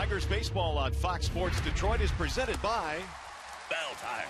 Tigers baseball on Fox Sports Detroit is presented by Bell Tire.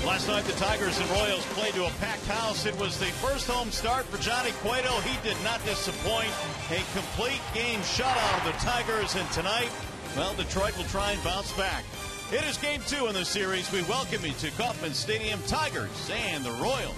Last night, the Tigers and Royals played to a packed house. It was the first home start for Johnny Cueto. He did not disappoint. A complete game shutout of the Tigers. And tonight, well, Detroit will try and bounce back. It is game 2 in the series. We welcome you to Kauffman Stadium, Tigers and the Royals.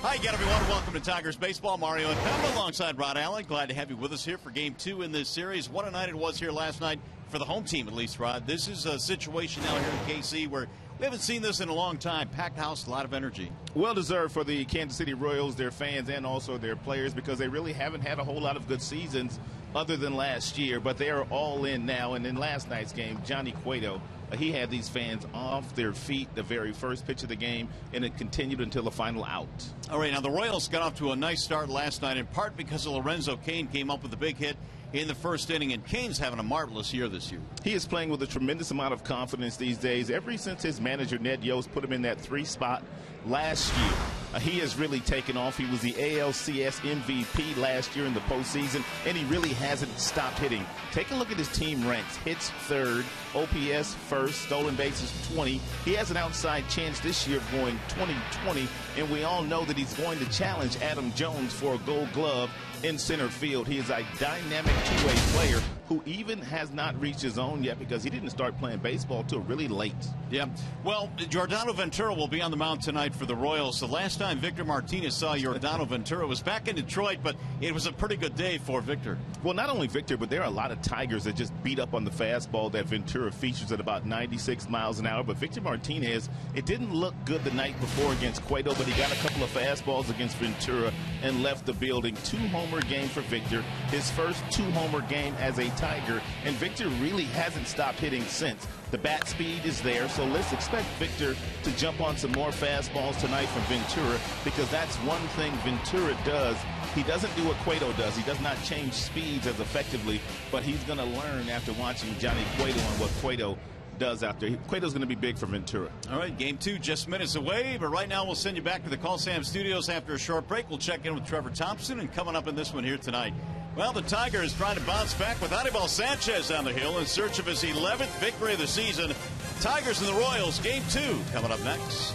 Hi again, everyone. Welcome to Tigers Baseball. Mario and Pemba alongside Rod Allen. Glad to have you with us here for game 2 in this series. What a night it was here last night for the home team, at least, Rod. This is a situation now here in KC where we haven't seen this in a long time. Packed house, a lot of energy. Well deserved for the Kansas City Royals, their fans, and also their players, because they really haven't had a whole lot of good seasons other than last year. But they are all in now. And in last night's game, Johnny Cueto, he had these fans off their feet the very first pitch of the game, and it continued until the final out. All right, now the Royals got off to a nice start last night, in part because of Lorenzo Cain came up with a big hit in the first inning, and Cain's having a marvelous year this year. He is playing with a tremendous amount of confidence these days. Ever since his manager, Ned Yost, put him in that 3 spot last year, he has really taken off. He was the ALCS MVP last year in the postseason, and he really hasn't stopped hitting. Take a look at his team ranks. Hits 3rd, OPS 1st, stolen bases 20. He has an outside chance this year of going 20-20, and we all know that he's going to challenge Adam Jones for a Gold Glove in center field. He is a dynamic two-way player who even has not reached his own yet because he didn't start playing baseball till really late. Yeah. Well, Giordano Ventura will be on the mound tonight for the Royals. The last time Victor Martinez saw Giordano Ventura was back in Detroit, but it was a pretty good day for Victor. Well, not only Victor, but there are a lot of Tigers that just beat up on the fastball that Ventura features at about 96 miles an hour. But Victor Martinez, it didn't look good the night before against Cueto, but he got a couple of fastballs against Ventura and left the building. 2-homer game for Victor, his first 2-homer game as a Tiger, and Victor really hasn't stopped hitting since. The bat speed is there, so let's expect Victor to jump on some more fastballs tonight from Ventura, because that's one thing Ventura does. He doesn't do what Cueto does. He does not change speeds as effectively, but he's going to learn after watching Johnny Cueto and what Cueto does out there. Cueto's going to be big for Ventura. All right, game 2 just minutes away, but right now we'll send you back to the Call Sam Studios after a short break. We'll check in with Trevor Thompson, and coming up in this one here tonight, well, the Tigers trying to bounce back with Anibal Sanchez on the hill in search of his 11th victory of the season. Tigers and the Royals, game 2 coming up next.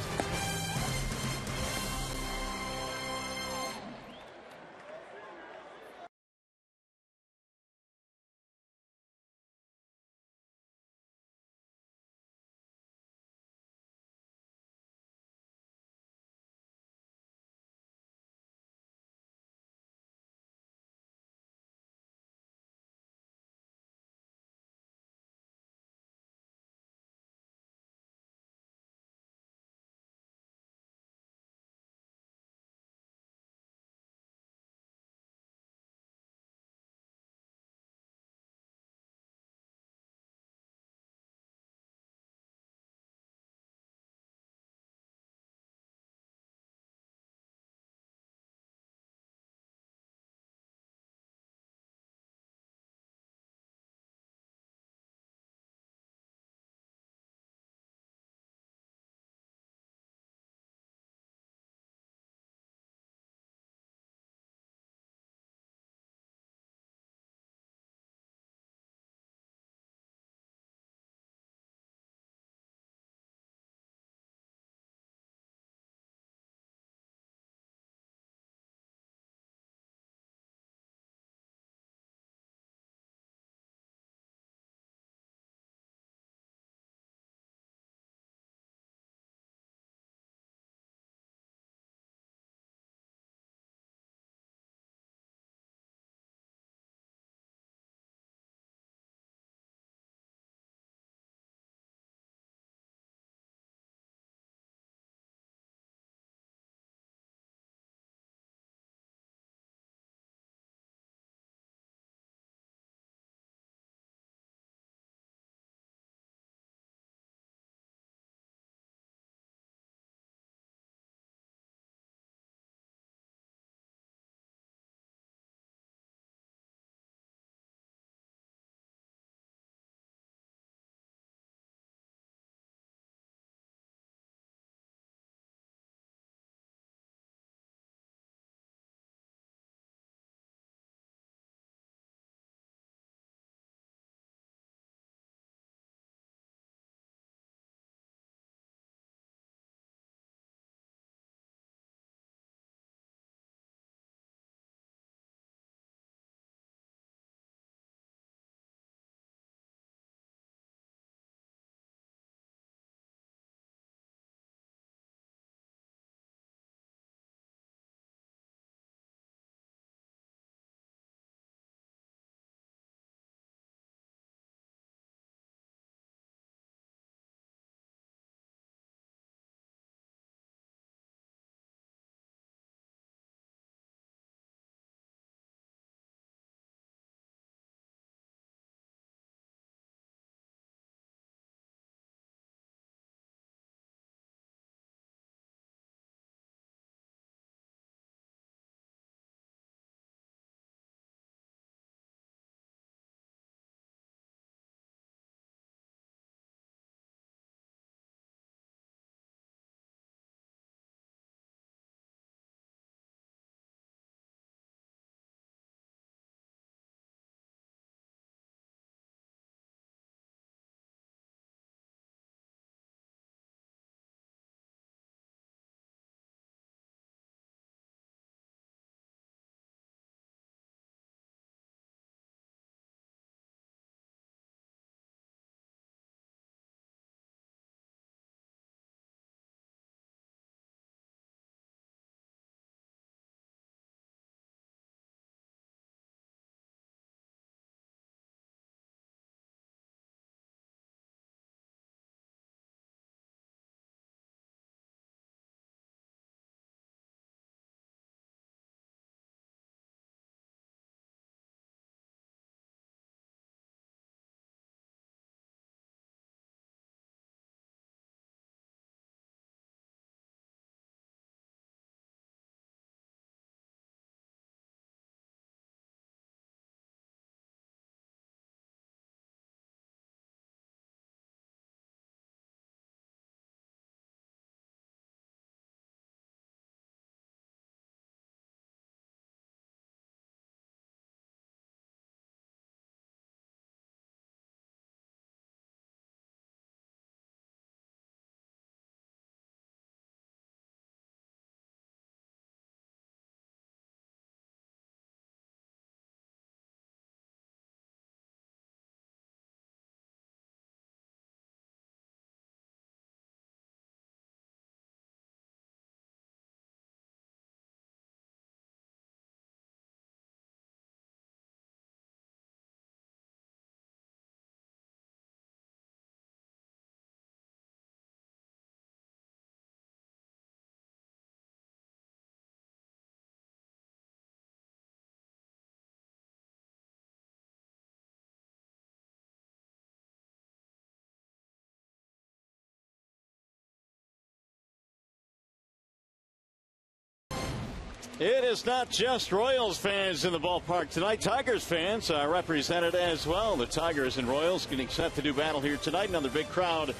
It is not just Royals fans in the ballpark tonight. Tigers fans are represented as well. The Tigers and Royals getting set to do battle here tonight. Another big crowd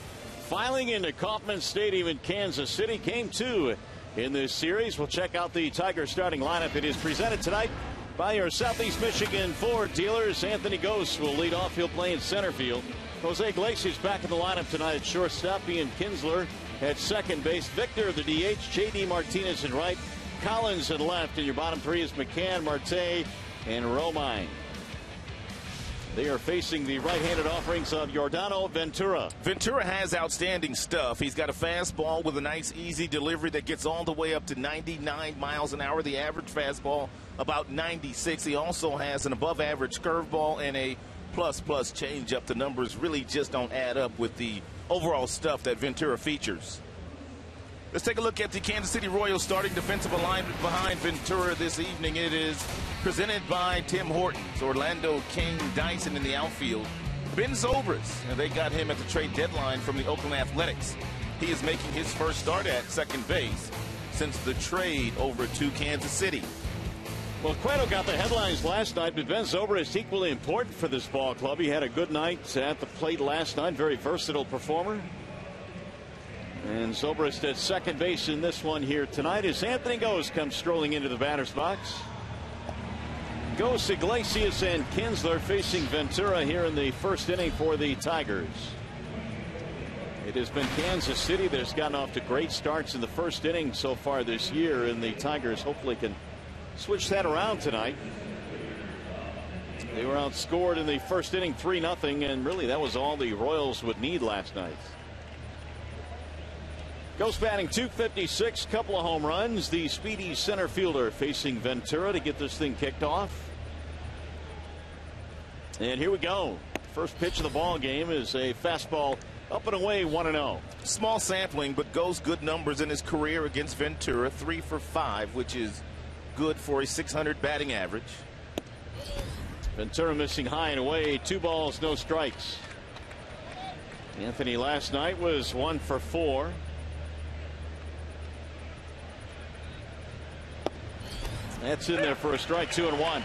filing into Kauffman Stadium in Kansas City. Game 2 in this series. We'll check out the Tigers starting lineup. It is presented tonight by your Southeast Michigan Ford dealers. Anthony Gose will lead off. He'll play in center field. Jose Iglesias back in the lineup tonight at shortstop. Ian Kinsler at second base. Victor the DH. J.D. Martinez in right. Collins at left. And your bottom three is McCann, Marte, and Romine. They are facing the right-handed offerings of Yordano Ventura. Ventura has outstanding stuff. He's got a fastball with a nice, easy delivery that gets all the way up to 99 miles an hour. The average fastball about 96. He also has an above-average curveball and a plus changeup. The numbers really just don't add up with the overall stuff that Ventura features. Let's take a look at the Kansas City Royals starting defensive alignment behind Ventura this evening. It is presented by Tim Hortons. Orlando King Dyson in the outfield. Ben Zobrist, and they got him at the trade deadline from the Oakland Athletics. He is making his first start at second base since the trade over to Kansas City. Well, Cueto got the headlines last night, but Ben Zobrist equally important for this ball club. He had a good night at the plate last night. Very versatile performer. And Zobrist at second base in this one here tonight as Anthony Gose comes strolling into the batter's box. Gose, Iglesias, and Kinsler facing Ventura here in the first inning for the Tigers. It has been Kansas City that has gotten off to great starts in the first inning so far this year, and the Tigers hopefully can switch that around tonight. They were outscored in the first inning 3-0, and really that was all the Royals would need last night. Gose batting .256, couple of home runs. The speedy center fielder facing Ventura to get this thing kicked off. And here we go. First pitch of the ball game is a fastball up and away, 1-0. Small sampling, but Gose good numbers in his career against Ventura. 3 for 5, which is good for a .600 batting average. Ventura missing high and away. 2 balls, no strikes. Anthony last night was 1 for 4. That's in there for a strike. 2-1.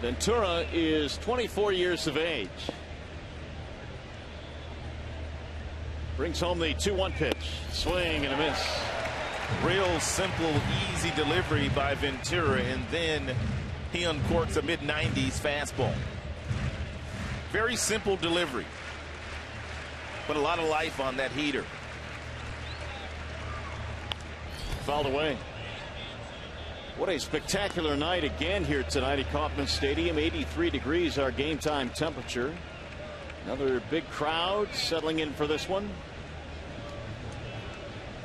Ventura is 24 years of age. Brings home the 2-1 pitch. Swing and a miss. Real simple, easy delivery by Ventura, and then he uncorks a mid-90s fastball. Very simple delivery, but a lot of life on that heater. Fouled away. What a spectacular night again here tonight at Kauffman Stadium. 83 degrees our game time temperature. Another big crowd settling in for this one.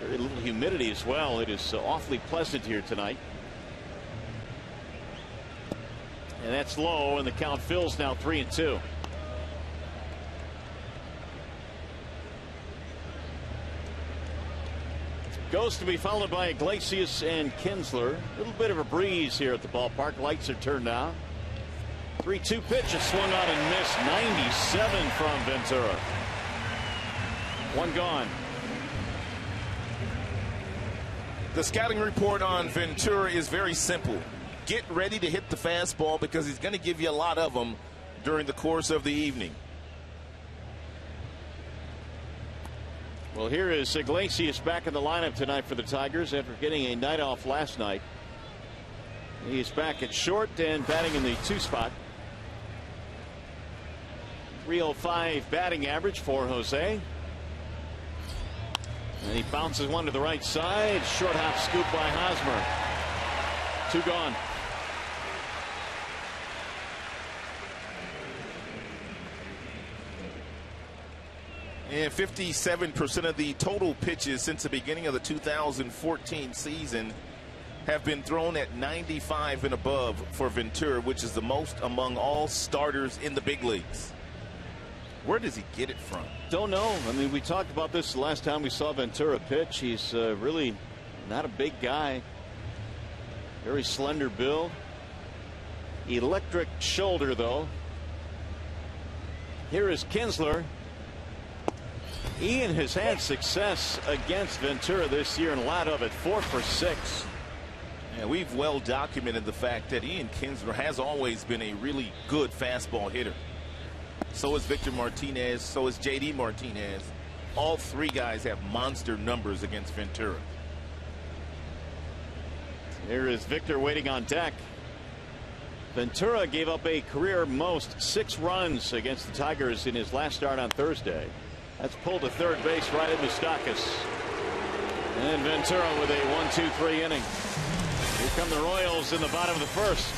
Very little humidity as well. It is awfully pleasant here tonight. And that's low, and the count fills now 3-2. Gose to be followed by Iglesias and Kinsler. A little bit of a breeze here at the ballpark. Lights are turned down. 3-2 pitch is swung on and missed. 97 from Ventura. One gone. The scouting report on Ventura is very simple. Get ready to hit the fastball because he's going to give you a lot of them during the course of the evening. Well, here is Iglesias back in the lineup tonight for the Tigers after getting a night off last night. He's back at short and batting in the 2 spot. 305 batting average for Jose. And he bounces one to the right side. Short hop scoop by Hosmer. 2 gone. And 57% of the total pitches since the beginning of the 2014 season have been thrown at 95 and above for Ventura, which is the most among all starters in the big leagues. Where does he get it from? Don't know. I mean, we talked about this the last time we saw Ventura pitch. He's really not a big guy. Very slender build. Electric shoulder, though. Here is Kinsler. Ian has had success against Ventura this year, and a lot of it. 4 for 6. Yeah, we've well documented the fact that Ian Kinsler has always been a really good fastball hitter. So is Victor Martinez. So is J.D. Martinez. All three guys have monster numbers against Ventura. Here is Victor waiting on deck. Ventura gave up a career most 6 runs against the Tigers in his last start on Thursday. That's pulled to third base right at Moustakas. And Ventura with a 1-2-3 inning. Here come the Royals in the bottom of the first.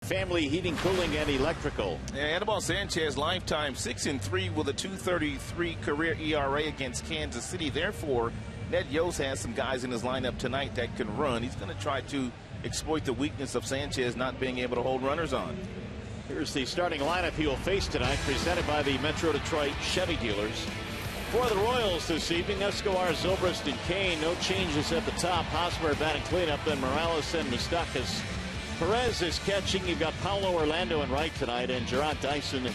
Family Heating, Cooling, and Electrical. Yeah, Anibal Sanchez, lifetime 6-3 with a 2.33 career ERA against Kansas City. Therefore, Ned Yost has some guys in his lineup tonight that can run. He's going to try to exploit the weakness of Sanchez not being able to hold runners on. Here's the starting lineup he will face tonight, presented by the Metro Detroit Chevy dealers. For the Royals this evening, Escobar, Zobrist, and Kane. No changes at the top. Hosmer batting cleanup, then Morales and Moustakas. Perez is catching. You've got Paulo Orlando in right tonight, and Gerard Dyson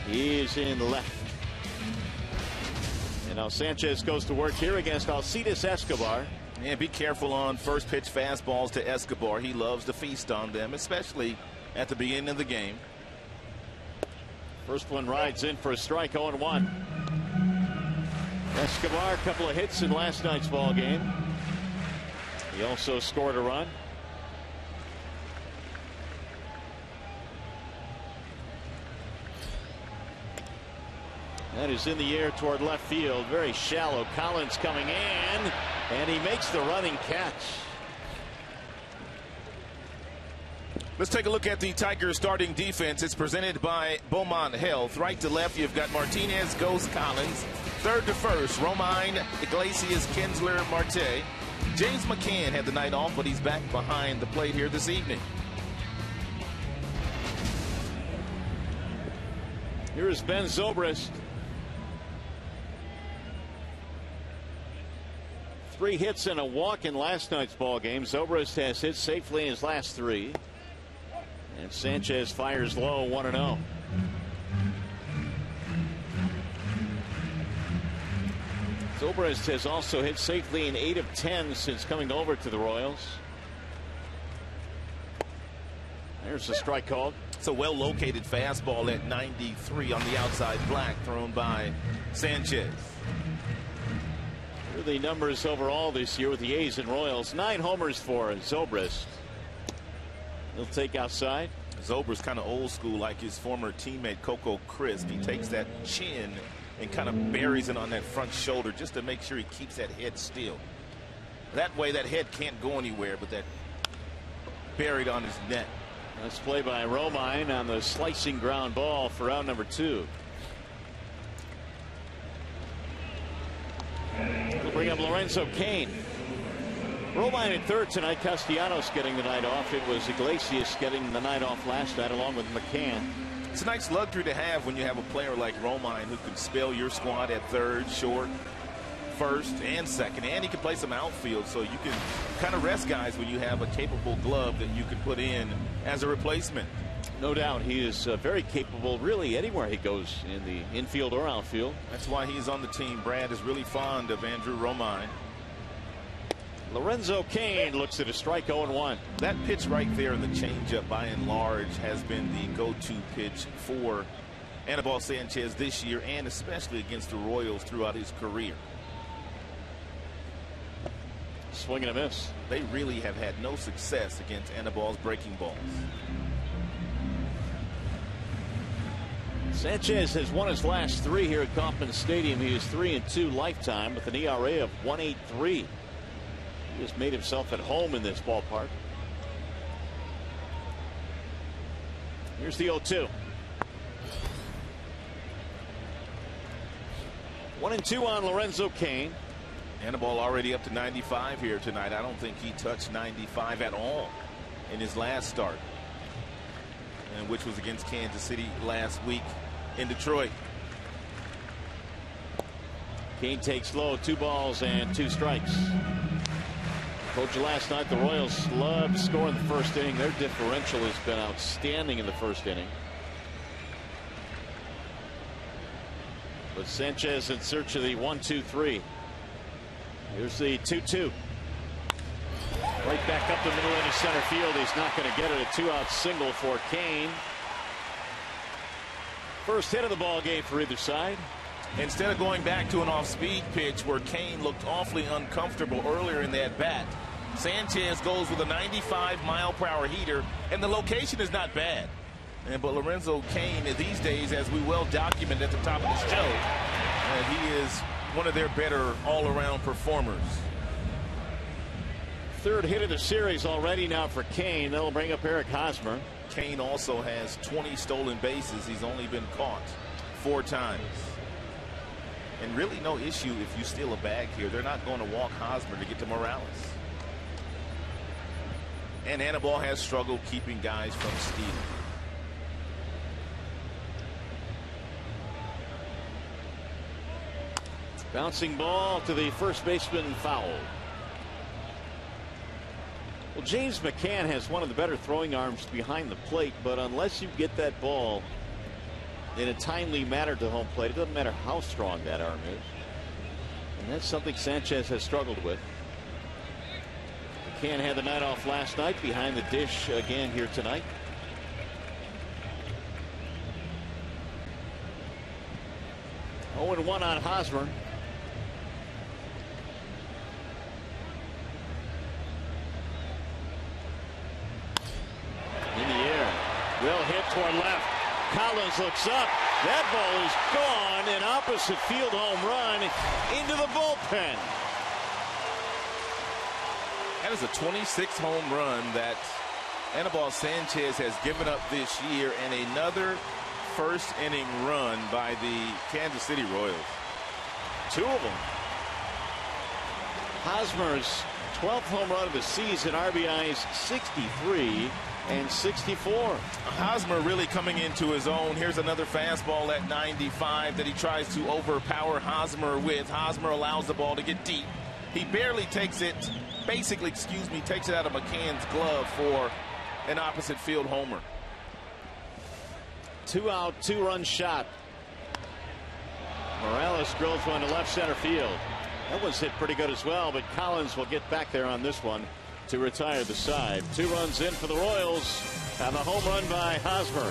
is in left. And now Sanchez goes to work here against Alcides Escobar. Yeah, be careful on first pitch fastballs to Escobar. He loves to feast on them, especially at the beginning of the game. First one rides in for a strike, 0-1. Escobar, a couple of hits in last night's ball game. He also scored a run. That is in the air toward left field. Very shallow. Collins coming in, and he makes the running catch. Let's take a look at the Tigers starting defense. It's presented by Beaumont Health. Right to left, you've got Martinez, Ghost, Collins. Third to first, Romine, Iglesias, Kinsler, Marte. James McCann had the night off, but he's back behind the plate here this evening. Here is Ben Zobrist. 3 hits and a walk in last night's ball game. Zobrist has hit safely in his last 3. And Sanchez fires low, 1-0. Zobrist has also hit safely in 8 of 10 since coming over to the Royals. There's a strike called. It's a well-located fastball at 93 on the outside black, thrown by Sanchez. Here are the numbers overall this year with the A's and Royals. 9 homers for Zobrist. He'll take outside. Zobrist kind of old school, like his former teammate Coco Crisp. He takes that chin and kind of buries it on that front shoulder just to make sure he keeps that head still. That way that head can't go anywhere, but that buried on his neck. Let's play by Romine on the slicing ground ball for out number 2. of Lorenzo Cain. Romine at third tonight. Castellanos getting the night off. It was Iglesias getting the night off last night along with McCann. It's a nice luxury to have when you have a player like Romine who can spell your squad at third, short, first, and second. And he can play some outfield, so you can kind of rest guys when you have a capable glove that you can put in as a replacement. No doubt. He is very capable really anywhere he goes in the infield or outfield. That's why he's on the team. Brad is really fond of Andrew Romine. Lorenzo Cain looks at a strike 0-1. That pitch right there in the changeup by and large has been the go-to pitch for Anibal Sanchez this year, and especially against the Royals throughout his career. Swing and a miss. They really have had no success against Anibal's breaking balls. Sanchez has won his last 3 here at Kauffman Stadium. He is 3-2 lifetime with an ERA of 1.83. He has made himself at home in this ballpark. Here's the 0-2. 1-2 on Lorenzo Cain. Anibal already up to 95 here tonight. I don't think he touched 95 at all in his last start, and which was against Kansas City last week in Detroit. Cain takes low. 2 balls and 2 strikes. Told you last night the Royals love to score in the first inning. Their differential has been outstanding in the first inning. But Sanchez in search of the 1-2-3. Here's the 2-2. Right back up the middle into center field. He's not going to get it. A 2-out single for Cain. First hit of the ball game for either side. Instead of going back to an off-speed pitch where Cain looked awfully uncomfortable earlier in that bat, Sanchez goes with a 95-mile-per-hour heater, and the location is not bad. But Lorenzo Cain these days, as we well documented at the top of the show, he is one of their better all-around performers. Third hit of the series already now for Cain. That'll bring up Eric Hosmer. Cain also has 20 stolen bases. He's only been caught 4 times. And really no issue if you steal a bag here. They're not going to walk Hosmer to get to Morales. And Anibal has struggled keeping guys from stealing. Bouncing ball to the first baseman, foul. Well, James McCann has one of the better throwing arms behind the plate, but unless you get that ball in a timely manner to home plate, it doesn't matter how strong that arm is. And that's something Sanchez has struggled with. McCann had the night off last night, behind the dish again here tonight. Oh, and 1 on Hosmer. In the air. Well hit toward left. Collins looks up. That ball is gone. An opposite field home run into the bullpen. That is a 26th home run that Anibal Sanchez has given up this year, and another first inning run by the Kansas City Royals. 2 of them. Hosmer's 12th home run of the season. RBI's 63 and 64. Hosmer really coming into his own. Here's another fastball at 95 that he tries to overpower Hosmer with. Hosmer allows the ball to get deep. He barely takes it, basically, takes it out of McCann's glove for an opposite field homer. 2-out, 2-run shot. Morales drills one to left center field. That one's hit pretty good as well, but Collins will get back there on this one to retire the side. 2 runs in for the Royals, and a home run by Hosmer.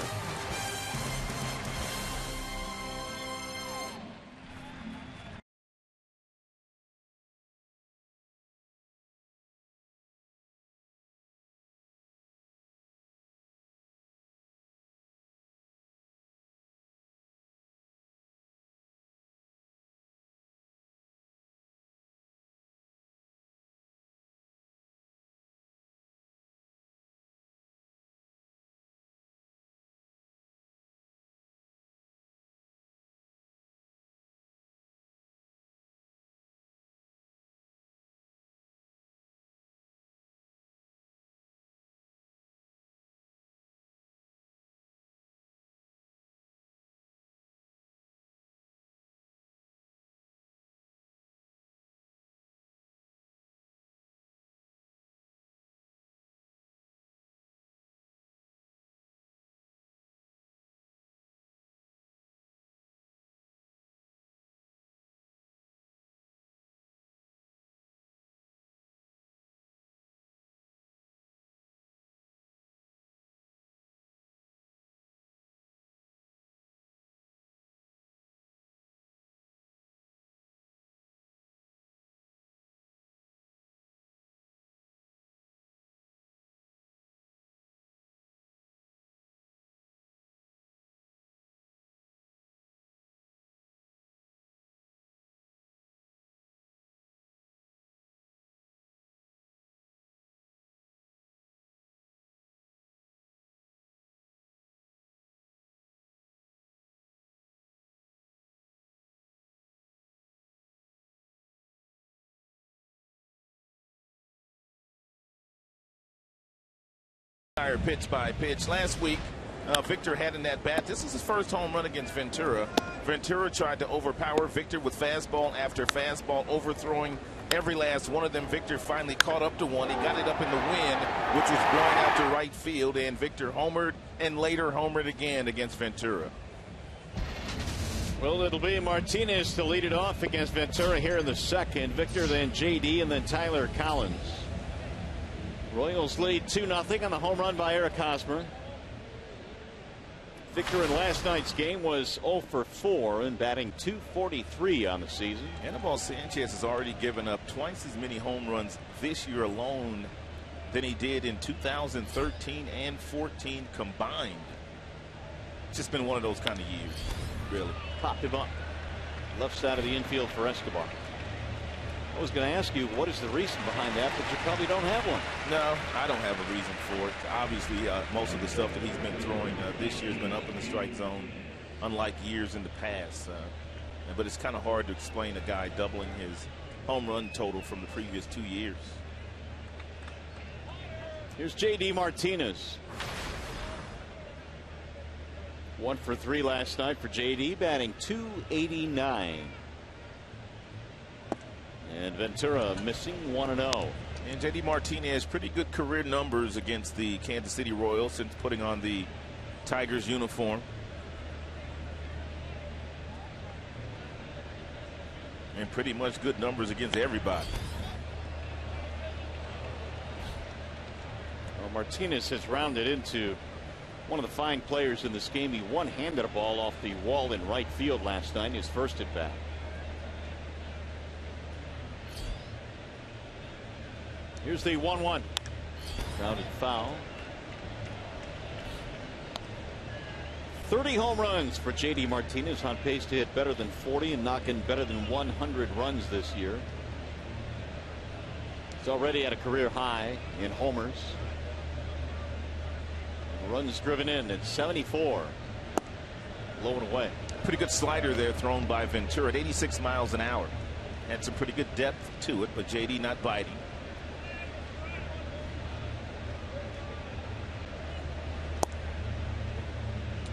Pitch by pitch. Last week, Victor had in that bat. This is his first home run against Ventura. Ventura tried to overpower Victor with fastball after fastball, overthrowing every last one of them. Victor finally caught up to one. He got it up in the wind, which was blowing out to right field, and Victor homered and later homered again against Ventura. Well, it'll be Martinez to lead it off against Ventura here in the second. Victor, then JD, and then Tyler Collins. Royals lead 2-0 on the home run by Eric Hosmer. Victor in last night's game was 0 for 4 and batting .243 on the season. Anibal Sanchez has already given up twice as many home runs this year alone than he did in 2013 and 14 combined. It's just been one of those kind of years, really. Popped him up. Left side of the infield for Escobar. I was going to ask you, what is the reason behind that, but you probably don't have one. No, I don't have a reason for it. Obviously, most of the stuff that he's been throwing this year has been up in the strike zone, unlike years in the past. But it's kind of hard to explain a guy doubling his home run total from the previous 2 years. Here's JD Martinez. 1 for 3 last night for JD, batting .289. And Ventura missing 1-0. And JD Martinez, pretty good career numbers against the Kansas City Royals since putting on the Tigers uniform. And pretty much good numbers against everybody. Well, Martinez has rounded into one of the fine players in this game. He one-handed a ball off the wall in right field last night in his first at bat. Here's the 1-1. Grounded foul. 30 home runs for JD Martinez, on pace to hit better than 40 and knock in better than 100 runs this year. He's already at a career high in homers. Runs driven in at 74. Low and away. Pretty good slider there thrown by Ventura at 86 miles an hour. Had some pretty good depth to it, but JD not biting.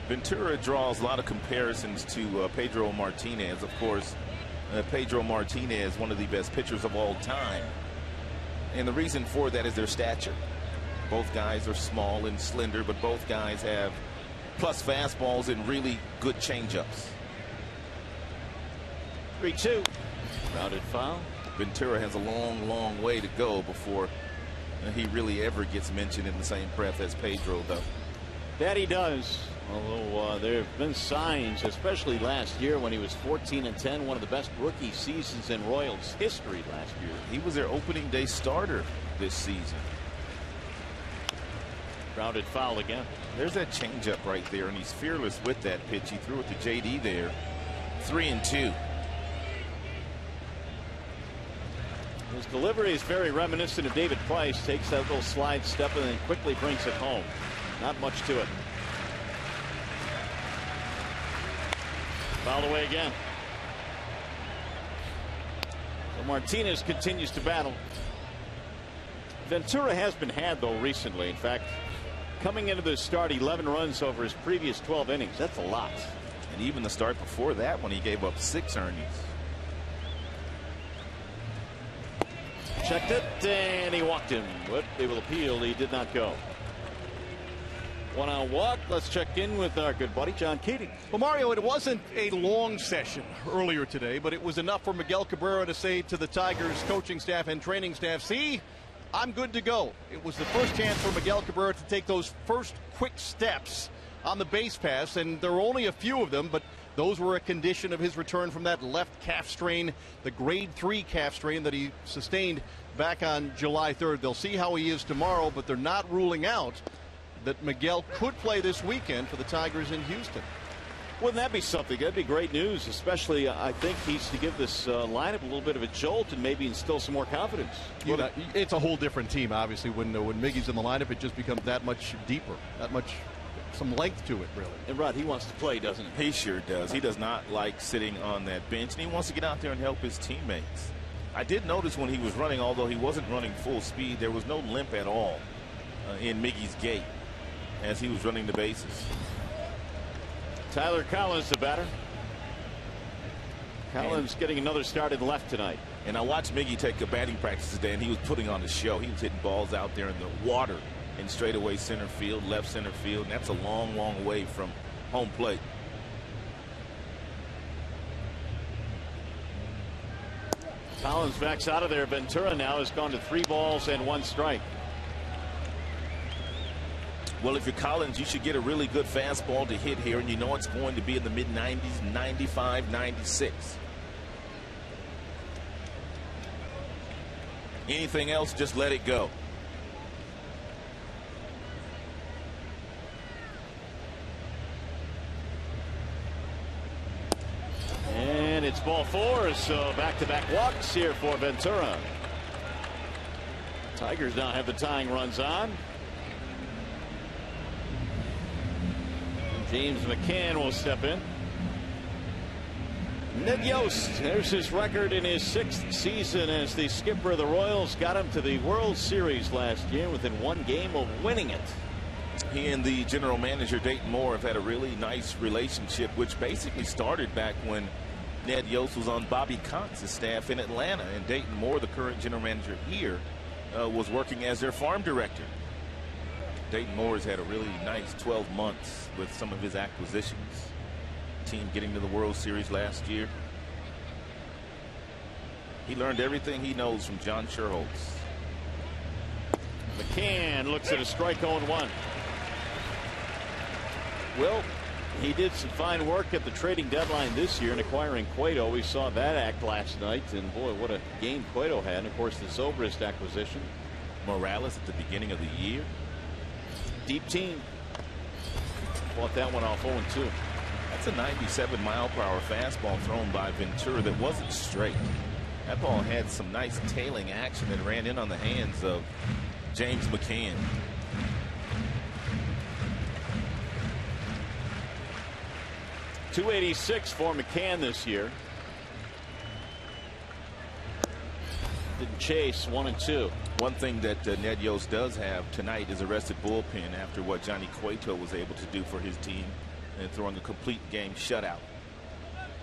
Ventura draws a lot of comparisons to Pedro Martinez. Of course, Pedro Martinez, one of the best pitchers of all time. And the reason for that is their stature. Both guys are small and slender, but both guys have plus fastballs and really good changeups. 3-2. Grounded foul. Ventura has a long way to go before he really ever gets mentioned in the same breath as Pedro, though. That he does. Although there have been signs, especially last year when he was 14-10, one of the best rookie seasons in Royals history last year. He was their opening day starter this season. Grounded foul again. There's that changeup right there, and he's fearless with that pitch. He threw it to JD there. 3-2. His delivery is very reminiscent of David Price. Takes that little slide step and then quickly brings it home. Not much to it. Fouled away again. So Martinez continues to battle. Ventura has been had, though, recently. In fact, coming into this start, 11 runs over his previous 12 innings. That's a lot. And even the start before that, when he gave up 6 earnings. Checked it, and he walked him. But they will appeal. He did not go. 1-out walk. Let's check in with our good buddy John Keating. Well, Mario, it wasn't a long session earlier today, but it was enough for Miguel Cabrera to say to the Tigers coaching staff and training staff, see, I'm good to go. It was the first chance for Miguel Cabrera to take those first quick steps on the base pass, and there were only a few of them, but those were a condition of his return from that left calf strain, the grade 3 calf strain that he sustained back on July 3rd. They'll see how he is tomorrow, but they're not ruling out that Miguel could play this weekend for the Tigers in Houston. Wouldn't that be something? That'd be great news, especially I think he's to give this lineup a little bit of a jolt and maybe instill some more confidence. You know, it's a whole different team, obviously. When Miggy's in the lineup, it just becomes that much deeper, that much, some length to it, really. And Rod, he wants to play, doesn't he? He sure does. He does not like sitting on that bench, and he wants to get out there and help his teammates. I did notice when he was running, although he wasn't running full speed, there was no limp at all in Miggy's gait. as he was running the bases. Tyler Collins, the batter. Collins getting another start in left tonight. And I watched Miggy take a batting practice today, and he was putting on the show. He was hitting balls out there in the water in straightaway center field, left center field, and that's a long, long way from home plate. Collins backs out of there. Ventura now has gone to 3 balls and 1 strike. Well, if you're Collins, you should get a really good fastball to hit here, and you know it's going to be in the mid-90s, 95, 96. Anything else, just let it go. And it's ball 4, so back-to-back walks here for Ventura. Tigers now have the tying runs on. James McCann will step in. Ned Yost, there's his record in his 6th season as the skipper of the Royals. Got him to the World Series last year within 1 game of winning it. He and the general manager, Dayton Moore, have had a really nice relationship, which basically started back when Ned Yost was on Bobby Conx's staff in Atlanta. And Dayton Moore, the current general manager here, was working as their farm director. Dayton Moore has had a really nice 12 months with some of his acquisitions. Team getting to the World Series last year. He learned everything he knows from John Sherholtz. McCann looks at a strike 0-1. Well, he did some fine work at the trading deadline this year in acquiring Cueto. We saw that act last night, and boy, what a game Cueto had. And of course, the Zobrist acquisition. Morales at the beginning of the year. Deep team. Bought that one off 0-2. That's a 97-mile-per-hour fastball thrown by Ventura that wasn't straight. That ball had some nice tailing action that ran in on the hands of James McCann. .286 for McCann this year. Didn't chase 1-2. One thing that Ned Yost does have tonight is a rested bullpen after what Johnny Cueto was able to do for his team and throwing a complete game shutout.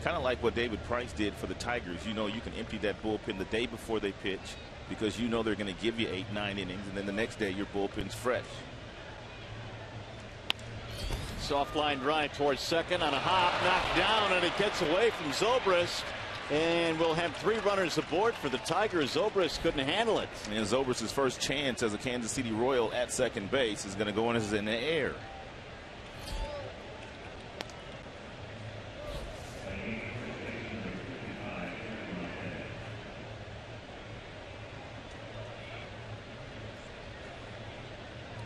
Kind of like what David Price did for the Tigers. You know, you can empty that bullpen the day before they pitch because you know they're going to give you 8-9 innings, and then the next day your bullpen's fresh. Soft line drive towards second on a hop, knocked down, and it gets away from Zobrist. And we'll have 3 runners aboard for the Tigers. Zobrist couldn't handle it. And Zobrist's first chance as a Kansas City Royal at second base is going to go in as in the air.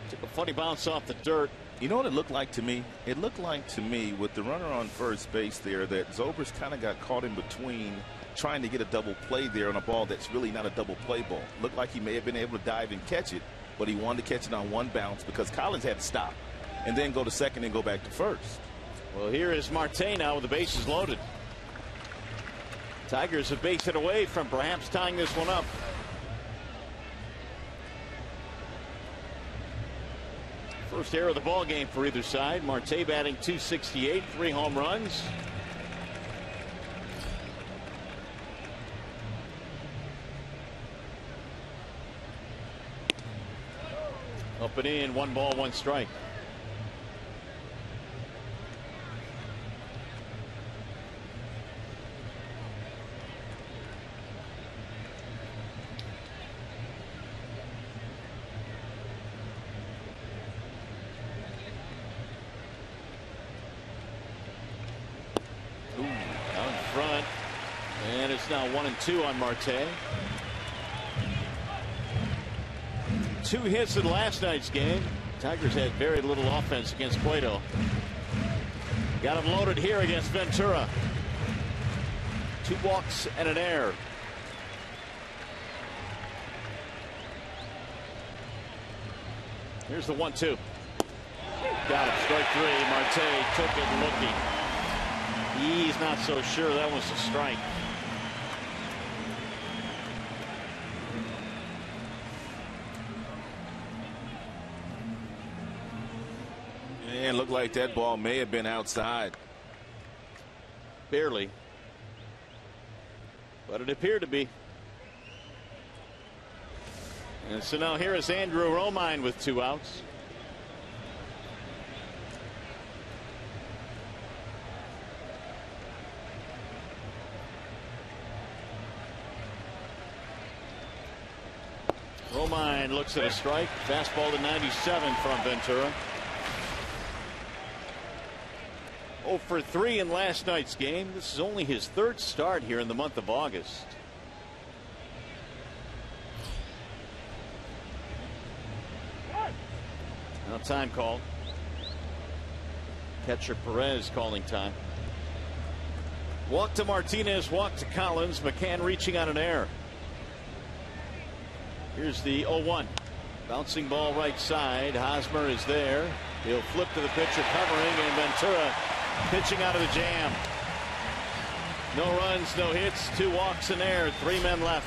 Took a funny bounce off the dirt. You know what it looked like to me? It looked like to me with the runner on first base there that Zobrist kind of got caught in between trying to get a double play there on a ball that's really not a double play ball. Looked like he may have been able to dive and catch it, but he wanted to catch it on one bounce because Collins had to stop and then go to second and go back to first. Well, here is Marte now with the bases loaded. Tigers have based it away from perhaps tying this one up. First error of the ball game for either side. Marte batting .268, 3 home runs. Up and in, 1 ball, 1 strike. Now 1-2 on Marte. 2 hits in last night's game. Tigers had very little offense against Cueto. Got him loaded here against Ventura. 2 walks and an error. Here's the 1-2. Got him, strike 3. Marte took it looking. He's not so sure that was a strike. Man, looked like that ball may have been outside. Barely. But it appeared to be. And so now here is Andrew Romine with 2 outs. Romine looks at a strike. Fastball to 97 from Ventura. 0 for 3 in last night's game. This is only his 3rd start here in the month of August. Now time called. Catcher Perez calling time. Walk to Martinez, walk to Collins. McCann reaching on an error. Here's the 0-1. Bouncing ball right side. Hosmer is there. He'll flip to the pitcher covering, and Ventura pitching out of the jam. No runs, no hits, 2 walks in there, 3 men left.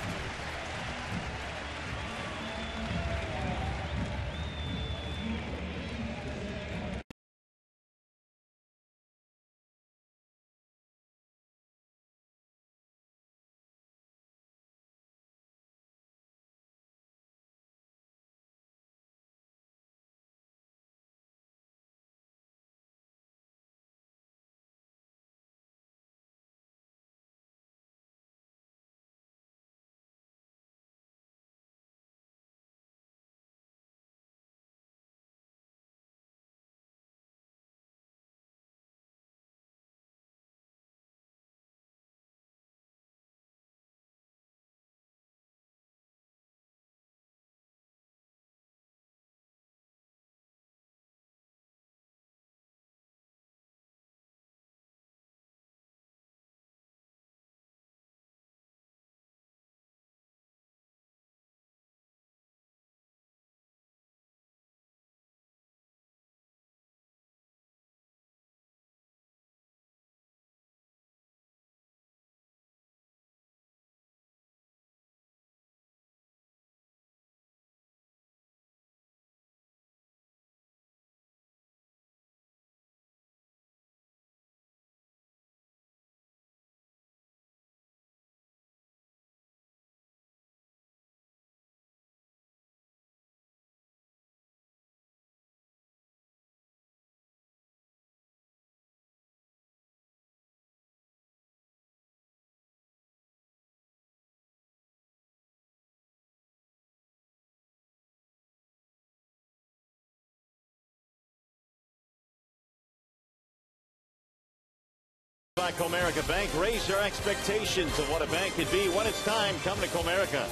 By Comerica Bank, raise your expectations of what a bank could be when it's time. Come to Comerica.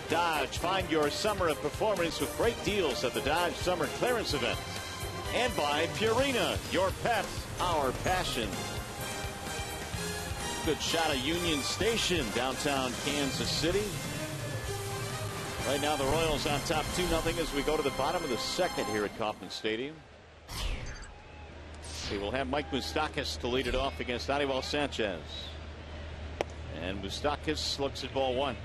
Dodge, find your summer of performance with great deals at the Dodge Summer Clearance Event. And by Purina, your pet, our passion. Good shot of Union Station, downtown Kansas City. Right now the Royals on top 2-0 as we go to the bottom of the 2nd here at Kauffman Stadium. We will have Mike Moustakas to lead it off against Aníbal Sanchez. And Moustakas looks at ball 1.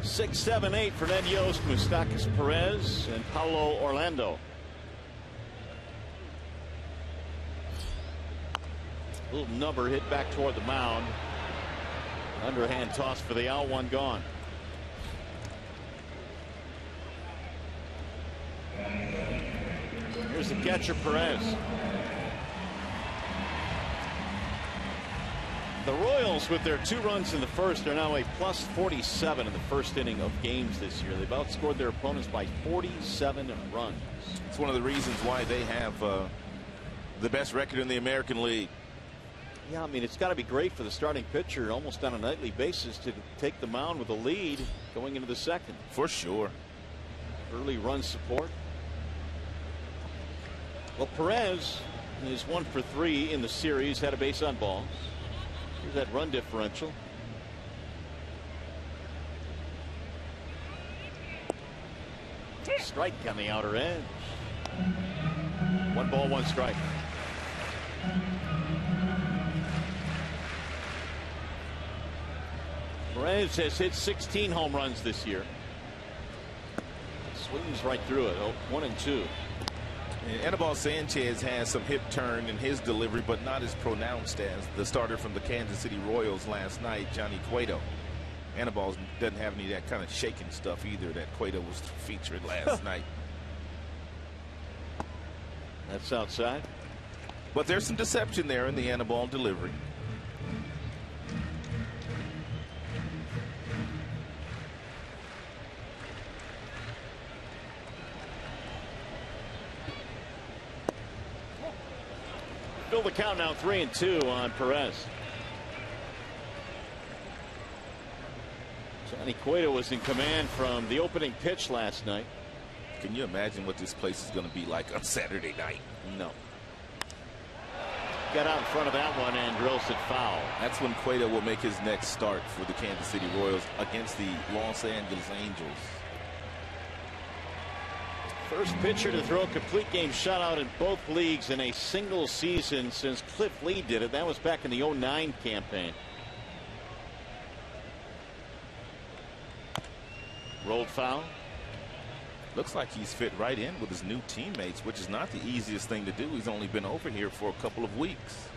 6, 7, 8 for Ned Yost, Moustakas, Perez, and Paulo Orlando. Little number hit back toward the mound. Underhand toss for the out, 1 gone. Here's the catcher, Perez. The Royals, with their 2 runs in the first, are now a plus 47 in the first inning of games this year. They've outscored their opponents by 47 runs. It's one of the reasons why they have the best record in the American League. Yeah, I mean, it's got to be great for the starting pitcher almost on a nightly basis to take the mound with a lead going into the 2nd. For sure. Early run support. Well, Perez is 1 for 3 in the series, had a base on balls. Here's that run differential. Strike on the outer edge. 1 ball, 1 strike. Perez has hit 16 home runs this year. Swings right through it. 1 and 2. And Anibal Sanchez has some hip turn in his delivery, but not as pronounced as the starter from the Kansas City Royals last night, Johnny Cueto. Anibal doesn't have any of that kind of shaking stuff either that Cueto was featured last night. That's outside. But there's some deception there in the Anibal delivery. Fill the count now, 3-2 on Perez. Johnny Cueto was in command from the opening pitch last night. Can you imagine what this place is going to be like on Saturday night? No. Got out in front of that one and drills it foul. That's when Cueto will make his next start for the Kansas City Royals against the Los Angeles Angels. First pitcher to throw a complete game shutout in both leagues in a single season since Cliff Lee did it. That was back in the 09 campaign. Rolled foul. Looks like he's fit right in with his new teammates, which is not the easiest thing to do. He's only been over here for a couple of weeks.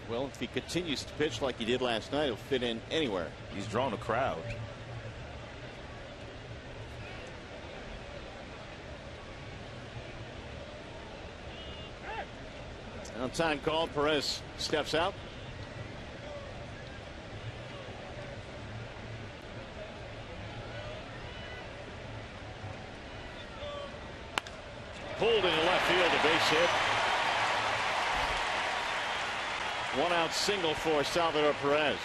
Well, if he continues to pitch like he did last night, he'll fit in anywhere. He's drawn a crowd. On time call, Perez steps out. Pulled into left field, a base hit. One out single for Salvador Perez.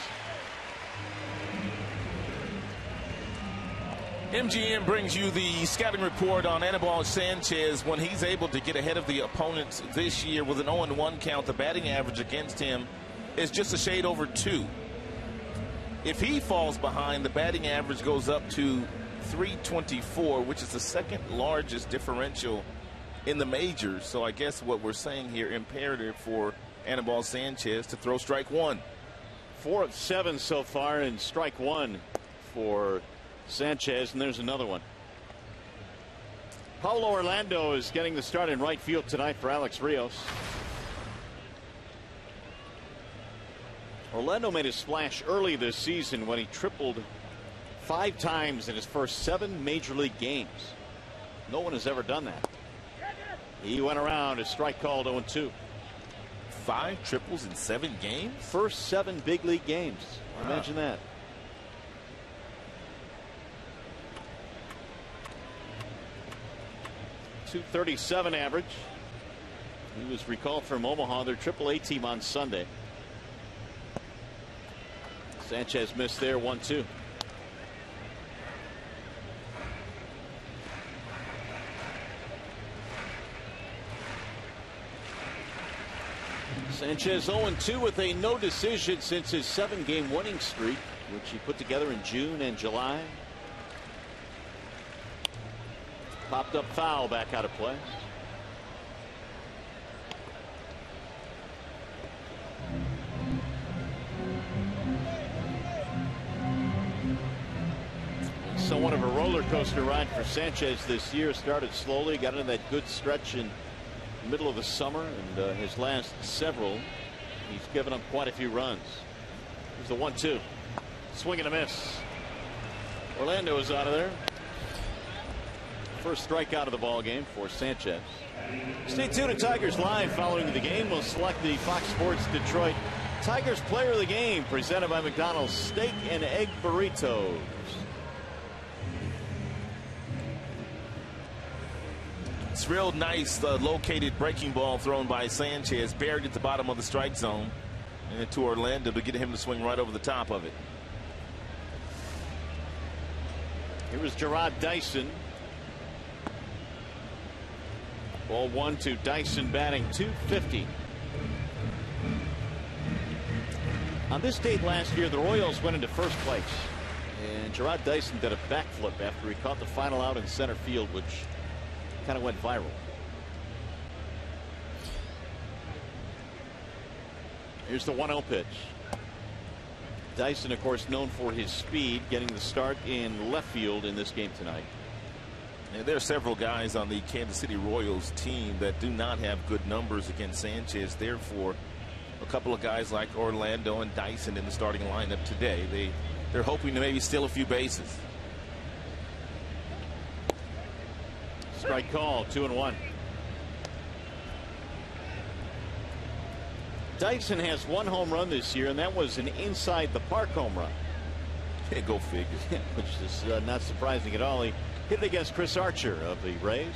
MGM brings you the scouting report on Anibal Sanchez. When he's able to get ahead of the opponents this year with an 0-1 count, the batting average against him is just a shade over 2. If he falls behind, the batting average goes up to 324, which is the second largest differential in the majors. So I guess what we're saying here, imperative for Anibal Sanchez to throw strike one. 4 of 7 so far, and strike one for Sanchez, and there's another one. Paulo Orlando is getting the start in right field tonight for Alex Rios. Orlando made a splash early this season when he tripled 5 times in his first 7 major league games. No one has ever done that. He went around, a strike called, 0-2. 5 triples in 7 games? First 7 big league games. Wow. Imagine that. .237 average. He was recalled from Omaha, their AAA team, on Sunday. Sanchez missed there, 1-2. Sanchez 0-2 with a no decision since his 7-game winning streak, which he put together in June and July. Popped up foul, back out of play. Somewhat of a roller coaster ride for Sanchez this year. Started slowly, got into that good stretch in the middle of the summer, and his last several, he's given up quite a few runs. Here's the 1-2. Swing and a miss. Orlando is out of there. First strikeout of the ball game for Sanchez. Stay tuned to Tigers Live. Following the game, we'll select the Fox Sports Detroit Tigers Player of the Game, presented by McDonald's Steak and Egg Burritos. It's real nice, located breaking ball thrown by Sanchez, buried at the bottom of the strike zone, and then to Orlando to get him to swing right over the top of it. Here was Gerard Dyson. Ball 1-2. Dyson batting .250. On this date last year, the Royals went into first place, and Gerard Dyson did a backflip after he caught the final out in center field, which kind of went viral. Here's the 1-0 pitch. Dyson, of course, known for his speed, getting the start in left field in this game tonight. And there are several guys on the Kansas City Royals team that do not have good numbers against Sanchez. Therefore, a couple of guys like Orlando and Dyson in the starting lineup today. They're hoping to maybe steal a few bases. Strike call, 2-1. Dyson has 1 home run this year, and that was an inside the park home run. Yeah, go figure. Which is not surprising at all. He hit against Chris Archer of the Rays.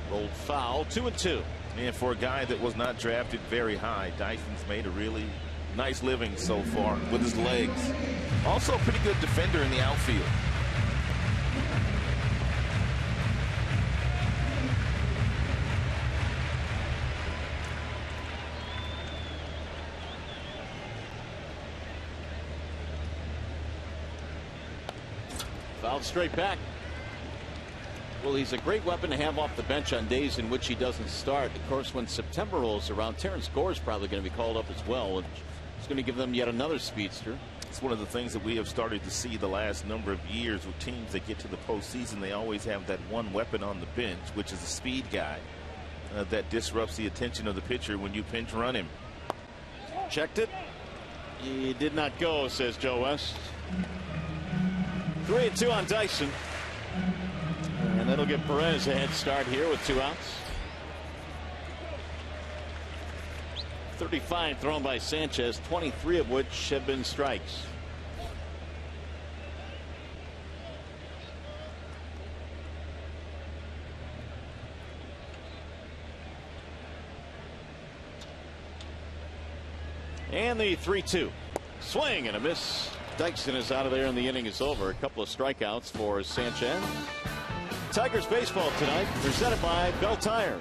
Rolled foul, 2-2. And for a guy that was not drafted very high, Dyson's made a really nice living so far with his legs. Also a pretty good defender in the outfield. Fouled straight back. Well, he's a great weapon to have off the bench on days in which he doesn't start. Of course, when September rolls around, Terrence Gore is probably going to be called up as well, and it's going to give them yet another speedster. It's one of the things that we have started to see the last number of years with teams that get to the postseason. They always have that one weapon on the bench, which is a speed guy that disrupts the attention of the pitcher when you pinch run him. Checked it. He did not go, says Joe West. 3-2 on Dyson. And that'll give Perez a head start here with 2 outs. 35 thrown by Sanchez, 23 of which have been strikes. And the 3-2. Swing and a miss. Dyson is out of there and the inning is over. A couple of strikeouts for Sanchez. Tigers baseball tonight presented by Bell Tire.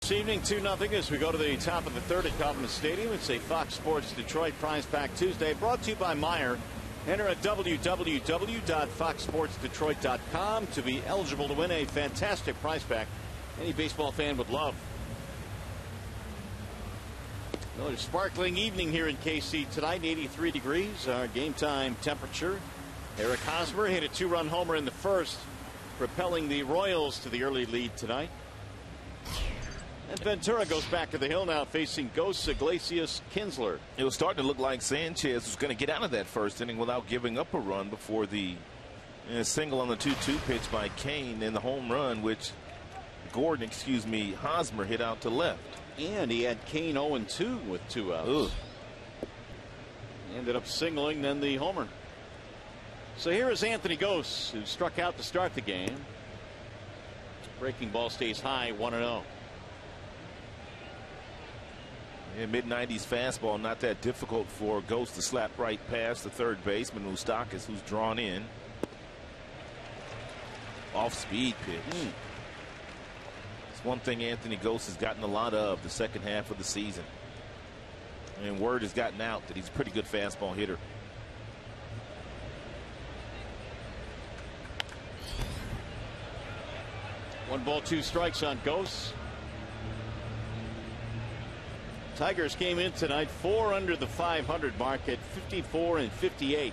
This evening 2-0 as we go to the top of the third at Kauffman Stadium. It's a Fox Sports Detroit Prize Pack Tuesday brought to you by Meyer. Enter at www.foxsportsdetroit.com to be eligible to win a fantastic prize pack any baseball fan would love. Another sparkling evening here in KC tonight. 83 degrees our game time temperature. Eric Hosmer hit a 2-run homer in the first, propelling the Royals to the early lead tonight. And Ventura goes back to the hill now, facing Ghosts Iglesias Kinsler. It was starting to look like Sanchez was going to get out of that first inning without giving up a run before the single on the 2-2 pitch by Kane and the home run, which Hosmer hit out to left. And he had Kane 0-2 with 2 outs. Ugh. Ended up singling, then the homer. So here is Anthony Ghosts, who struck out to start the game. Breaking ball stays high, 1-0. And mid-90s fastball, not that difficult for Ghost to slap right past the third baseman, Moustakas, who's drawn in. Off-speed pitch. It's one thing Anthony Ghost has gotten a lot of the second half of the season. And word has gotten out that he's a pretty good fastball hitter. One ball, two strikes on Ghost. Tigers came in tonight 4 under the 500 mark at 54 and 58.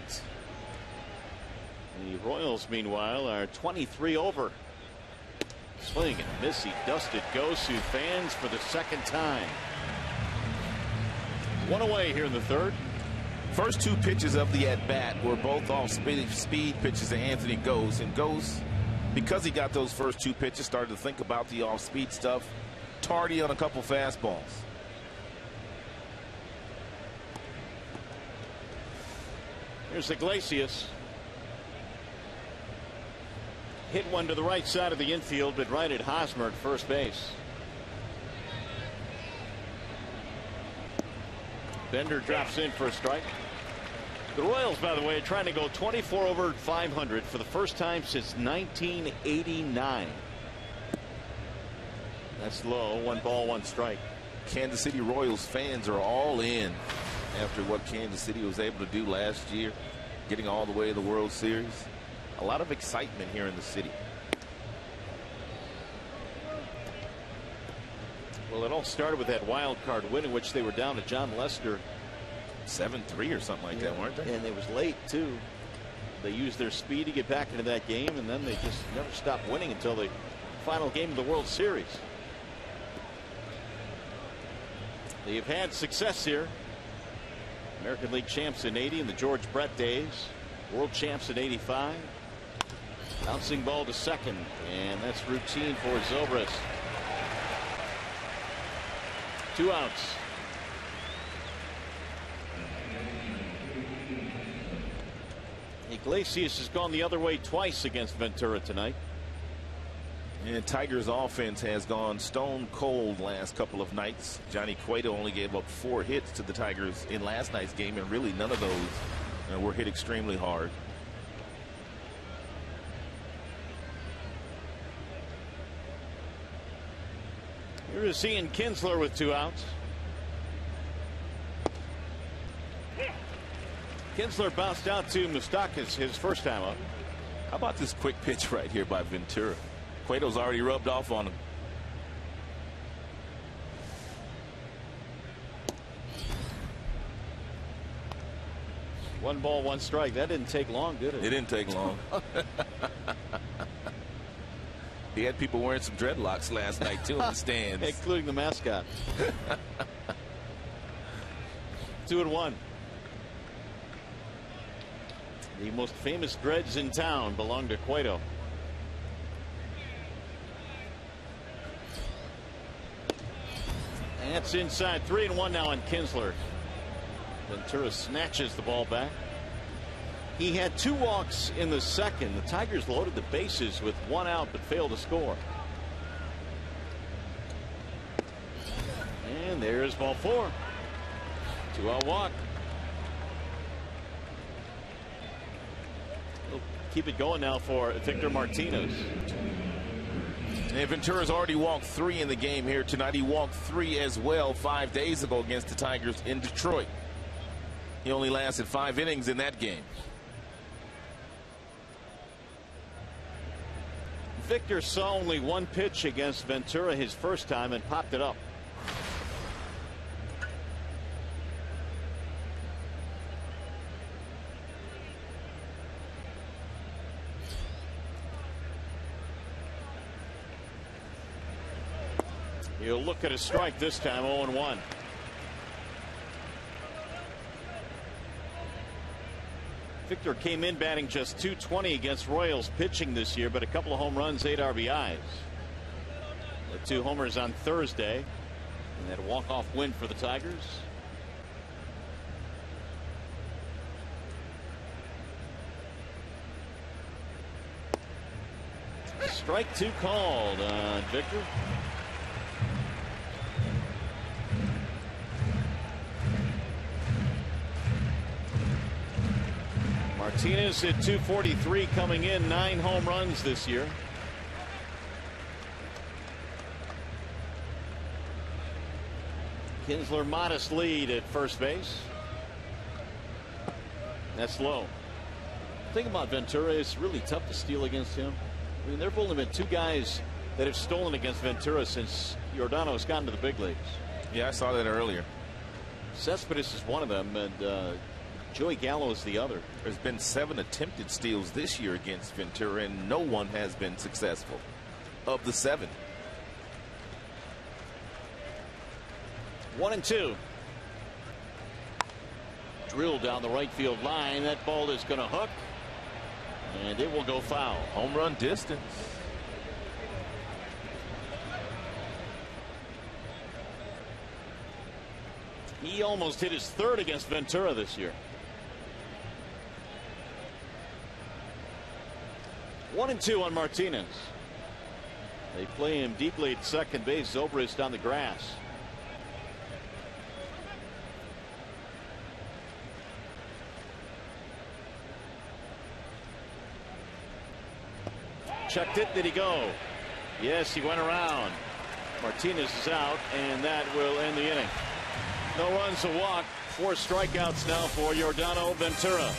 The Royals, meanwhile, are 23 over. Swing and miss. He dusted Ghost, who fans for the second time. One away here in the third. First two pitches of the at-bat were both off-speed pitches to Anthony Ghost. And Ghost, because he got those first two pitches, started to think about the off-speed stuff. Tardy on a couple fastballs. Here's Iglesias. Hit one to the right side of the infield, but right at Hosmer at first base. Bender drops in for a strike. The Royals, by the way, are trying to go 24 over 500 for the first time since 1989. That's low. One ball, one strike. Kansas City Royals fans are all in after what Kansas City was able to do last year, getting all the way to the World Series. A lot of excitement here in the city. Well, it all started with that wild card win in which they were down to John Lester 7-3 or something like that, weren't they? And it was late too. They used their speed to get back into that game, and then they just never stopped winning until the final game of the World Series. They've had success here. American League champs in 80 in the George Brett days. World champs in 85. Bouncing ball to second, and that's routine for Zobrist. 2 outs. Iglesias has gone the other way twice against Ventura tonight. And Tigers offense has gone stone cold last couple of nights. Johnny Cueto only gave up 4 hits to the Tigers in last night's game, and really none of those were hit extremely hard. Here is Ian Kinsler with 2 outs. Kinsler bounced out to Moustakas his first time up. How about this quick pitch right here by Ventura? Cueto's already rubbed off on him. One ball, one strike. That didn't take long, did it? It didn't take long. He had people wearing some dreadlocks last night too in the stands, including the mascot. 2-1. The most famous dreads in town belong to Cueto. And that's inside. 3-1 now on Kinsler. Ventura snatches the ball back. He had 2 walks in the second. The Tigers loaded the bases with 1 out but failed to score. And there's ball 4. 2-out walk. We'll keep it going now for Victor Martinez. And Ventura's already walked 3 in the game here tonight. He walked 3 as well 5 days ago against the Tigers in Detroit. He only lasted 5 innings in that game. Victor saw only 1 pitch against Ventura his first time and popped it up. He'll look at a strike this time. 0-1. Victor came in batting just .220 against Royals pitching this year, but a couple of home runs, 8 RBIs. The 2 homers on Thursday, and that walk-off win for the Tigers. Strike 2 called on Victor. Martinez at 243 coming in, 9 home runs this year. Kinsler modest lead at first base. That's low. The thing about Ventura, it's really tough to steal against him. I mean, there have only been 2 guys that have stolen against Ventura since Giordano's gotten to the big leagues. Yeah, I saw that earlier. Cespedes is one of them, and Joey Gallo is the other. There's been 7 attempted steals this year against Ventura, and no one has been successful. Of the 7. 1-2. Drilled down the right field line. That ball is going to hook, and it will go foul. Home run distance. He almost hit his 3rd against Ventura this year. 1-2 on Martinez. They play him deeply at second base. Zobrist on the grass. Checked it. Did he go? Yes, he went around. Martinez is out, and that will end the inning. No runs, a walk. 4 strikeouts now for Giordano Ventura.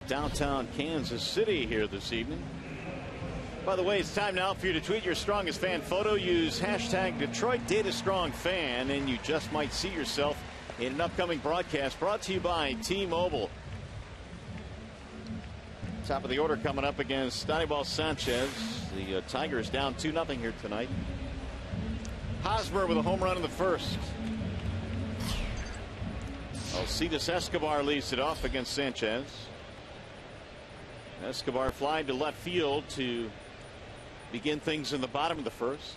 Downtown Kansas City here this evening. By the way, it's time now for you to tweet your strongest fan photo. Use hashtag Detroit Data Strong Fan, and you just might see yourself in an upcoming broadcast brought to you by T-Mobile. Top of the order coming up against Anibal Sanchez. The Tigers down 2-0 here tonight. Hosmer with a home run in the first. Alcides Escobar leads it off against Sanchez. Escobar flying to left field to begin things in the bottom of the first.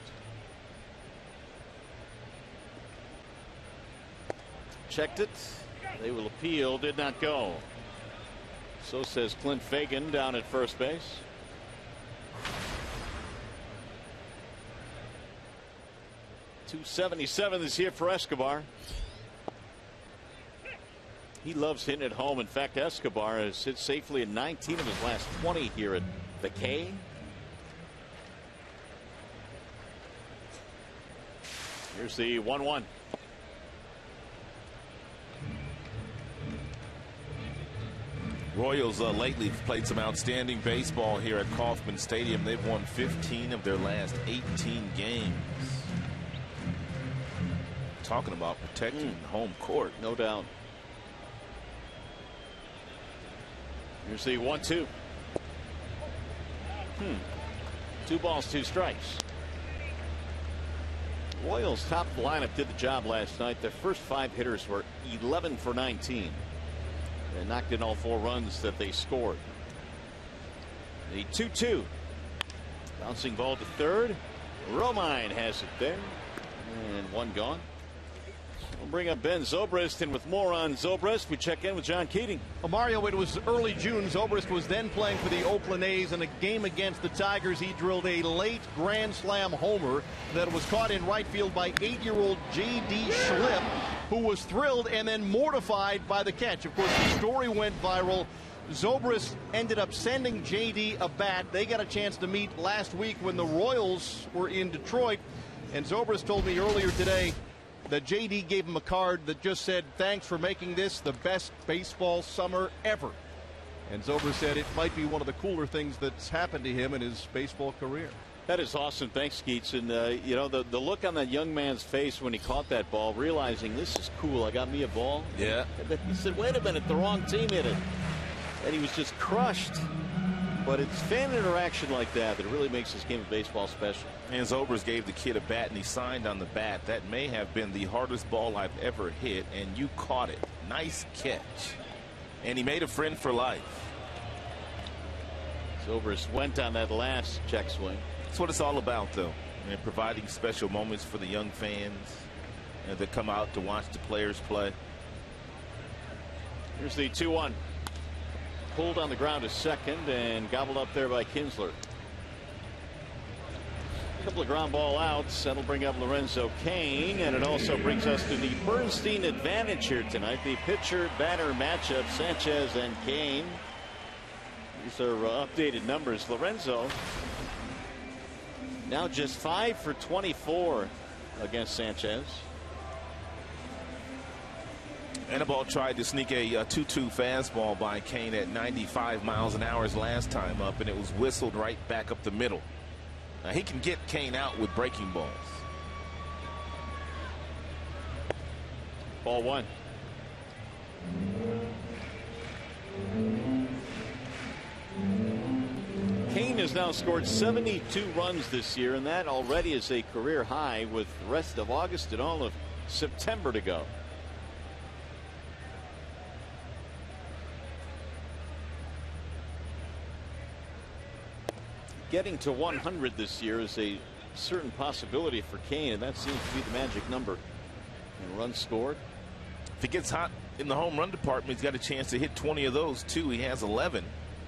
Checked it. They will appeal. Did not go. So says Clint Fagan down at first base. .277 this year for Escobar. He loves hitting at home. In fact, Escobar has hit safely in 19 of his last 20 here at the K. Here's the 1-1. Royals lately have played some outstanding baseball here at Kauffman Stadium. They've won 15 of their last 18 games. Talking about protecting home court. No doubt. Here's the 1-2. 2 balls, 2 strikes. Royals top of the lineup did the job last night. Their first 5 hitters were 11 for 19. They knocked in all 4 runs that they scored. The 2-2. Bouncing ball to third. Romine has it there. And 1 gone. We'll bring up Ben Zobrist, and with more on Zobrist, we check in with John Keating. Well, Mario, it was early June. Zobrist was then playing for the Oakland A's. In a game against the Tigers, he drilled a late grand slam homer that was caught in right field by 8-year-old J.D. Schlipp, who was thrilled and then mortified by the catch. Of course, the story went viral. Zobrist ended up sending J.D. a bat. They got a chance to meet last week when the Royals were in Detroit. And Zobrist told me earlier today that J.D. gave him a card that just said, "Thanks for making this the best baseball summer ever." And Zobrist said it might be one of the cooler things that's happened to him in his baseball career. That is awesome. Thanks, Keats. And, you know, the look on that young man's face when he caught that ball, realizing this is cool. I got me a ball. Yeah. He said, wait a minute, the wrong team hit it. And he was just crushed. But it's fan interaction like that that really makes this game of baseball special. And Zobrist gave the kid a bat, and he signed on the bat. That may have been the hardest ball I've ever hit, and you caught it. Nice catch. And he made a friend for life. Zobrist went on that last check swing. That's what it's all about, though, and providing special moments for the young fans that come out to watch the players play. Here's the 2-1. Pulled on the ground to second and gobbled up there by Kinsler. A couple of ground ball outs. That'll bring up Lorenzo Cain, and it also brings us to the Bernstein advantage here tonight. The pitcher batter matchup, Sanchez and Cain. These are updated numbers. Lorenzo now just 5 for 24 against Sanchez. Anibal tried to sneak a 2-2 fastball by Cain at 95 miles an hour his last time up, and it was whistled right back up the middle. Now, he can get Cain out with breaking balls. Ball 1. Cain has now scored 72 runs this year, and that already is a career high with the rest of August and all of September to go. Getting to 100 this year is a certain possibility for Cain, and that seems to be the magic number. And runs scored. If he gets hot in the home run department, he's got a chance to hit 20 of those too. He has 11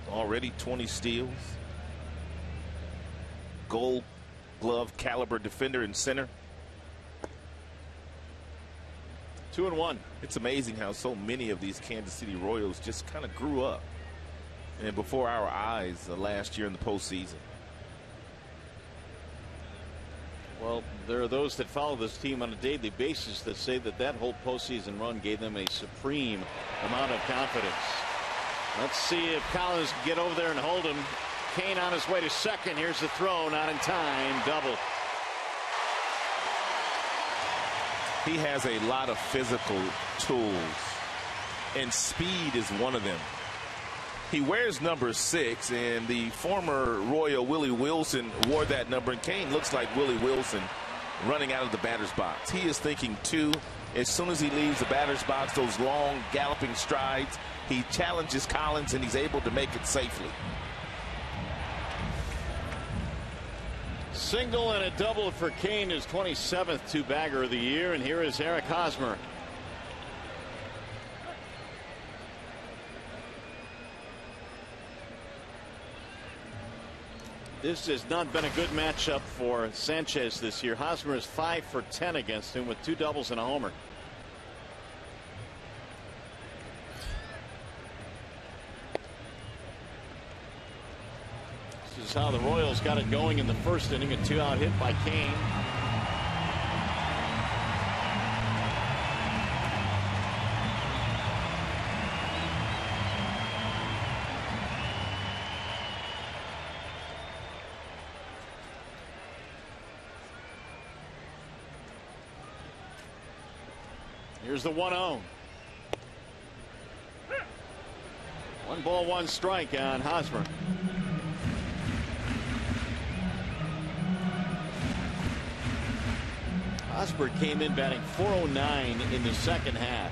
already, 20 steals. Gold glove caliber defender in center. 2-1. It's amazing how so many of these Kansas City Royals just kind of grew up and before our eyes last year in the postseason. Well, there are those that follow this team on a daily basis that say that that whole postseason run gave them a supreme amount of confidence. Let's see if Collins can get over there and hold him. Cain on his way to second. Here's the throw, not in time. Double. He has a lot of physical tools, and speed is one of them. He wears number 6, and the former Royal Willie Wilson wore that number, and Cain looks like Willie Wilson running out of the batter's box. He is thinking 2. As soon as he leaves the batter's box, those long galloping strides, he challenges Collins, and he's able to make it safely. Single and a double for Cain, his 27th two-bagger of the year, and here is Eric Hosmer. This has not been a good matchup for Sanchez this year. Hosmer is 5 for 10 against him with 2 doubles and a homer. This is how the Royals got it going in the first inning. A 2-out hit by Cain. Here's the 1-0. 1 ball, 1 strike on Hosmer. Hosmer came in batting .409 in the second half.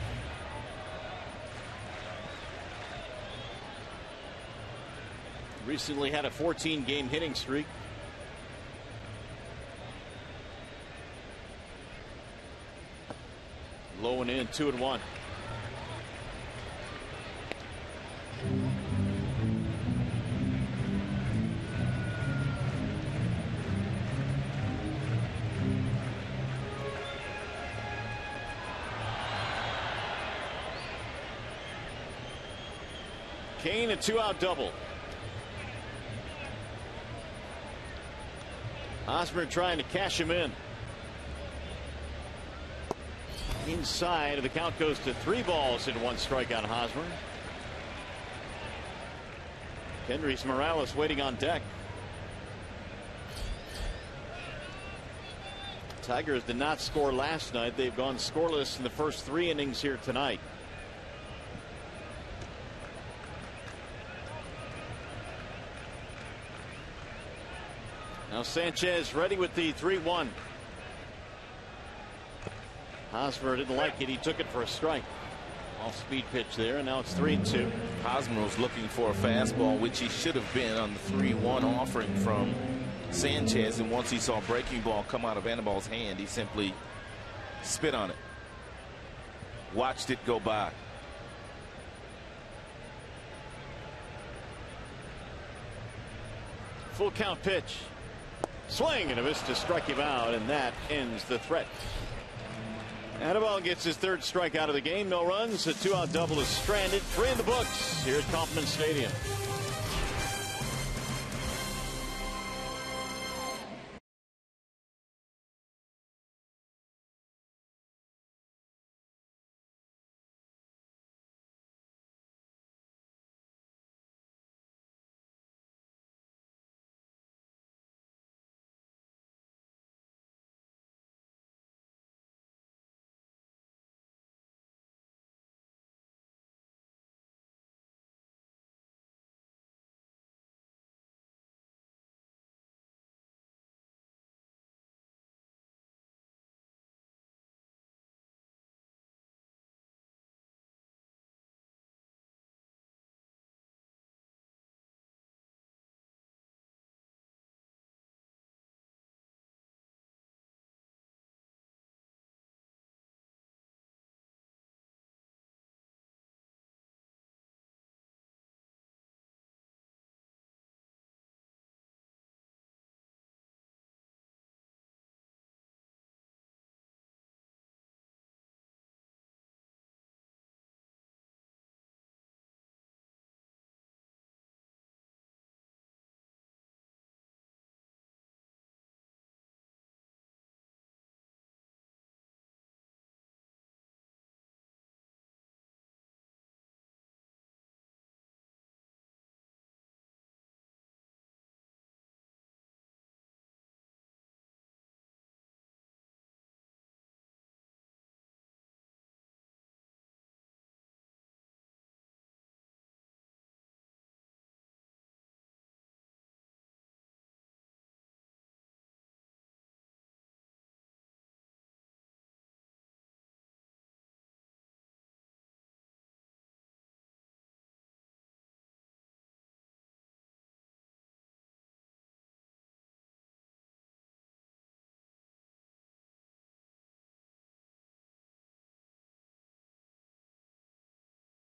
Recently had a 14-game hitting streak. Low and in, 2-1. Kane, a 2-out double. Hosmer trying to cash him in. Inside, the count goes to 3 balls and 1 strike on Hosmer. Kendrys Morales waiting on deck. Tigers did not score last night. They've gone scoreless in the first 3 innings here tonight. Now Sanchez ready with the 3-1. Hosmer didn't like it. He took it for a strike. Off-speed pitch there, and now it's 3-2. Hosmer was looking for a fastball, which he should have been on the 3-1 offering from Sanchez, and once he saw a breaking ball come out of Anabal's hand, he simply spit on it. Watched it go by. Full count pitch. Swing and a miss to strike him out, and that ends the threat. Anibal gets his 3rd strikeout of the game. No runs. A 2-out double is stranded. 3 in the books here at Kauffman Stadium.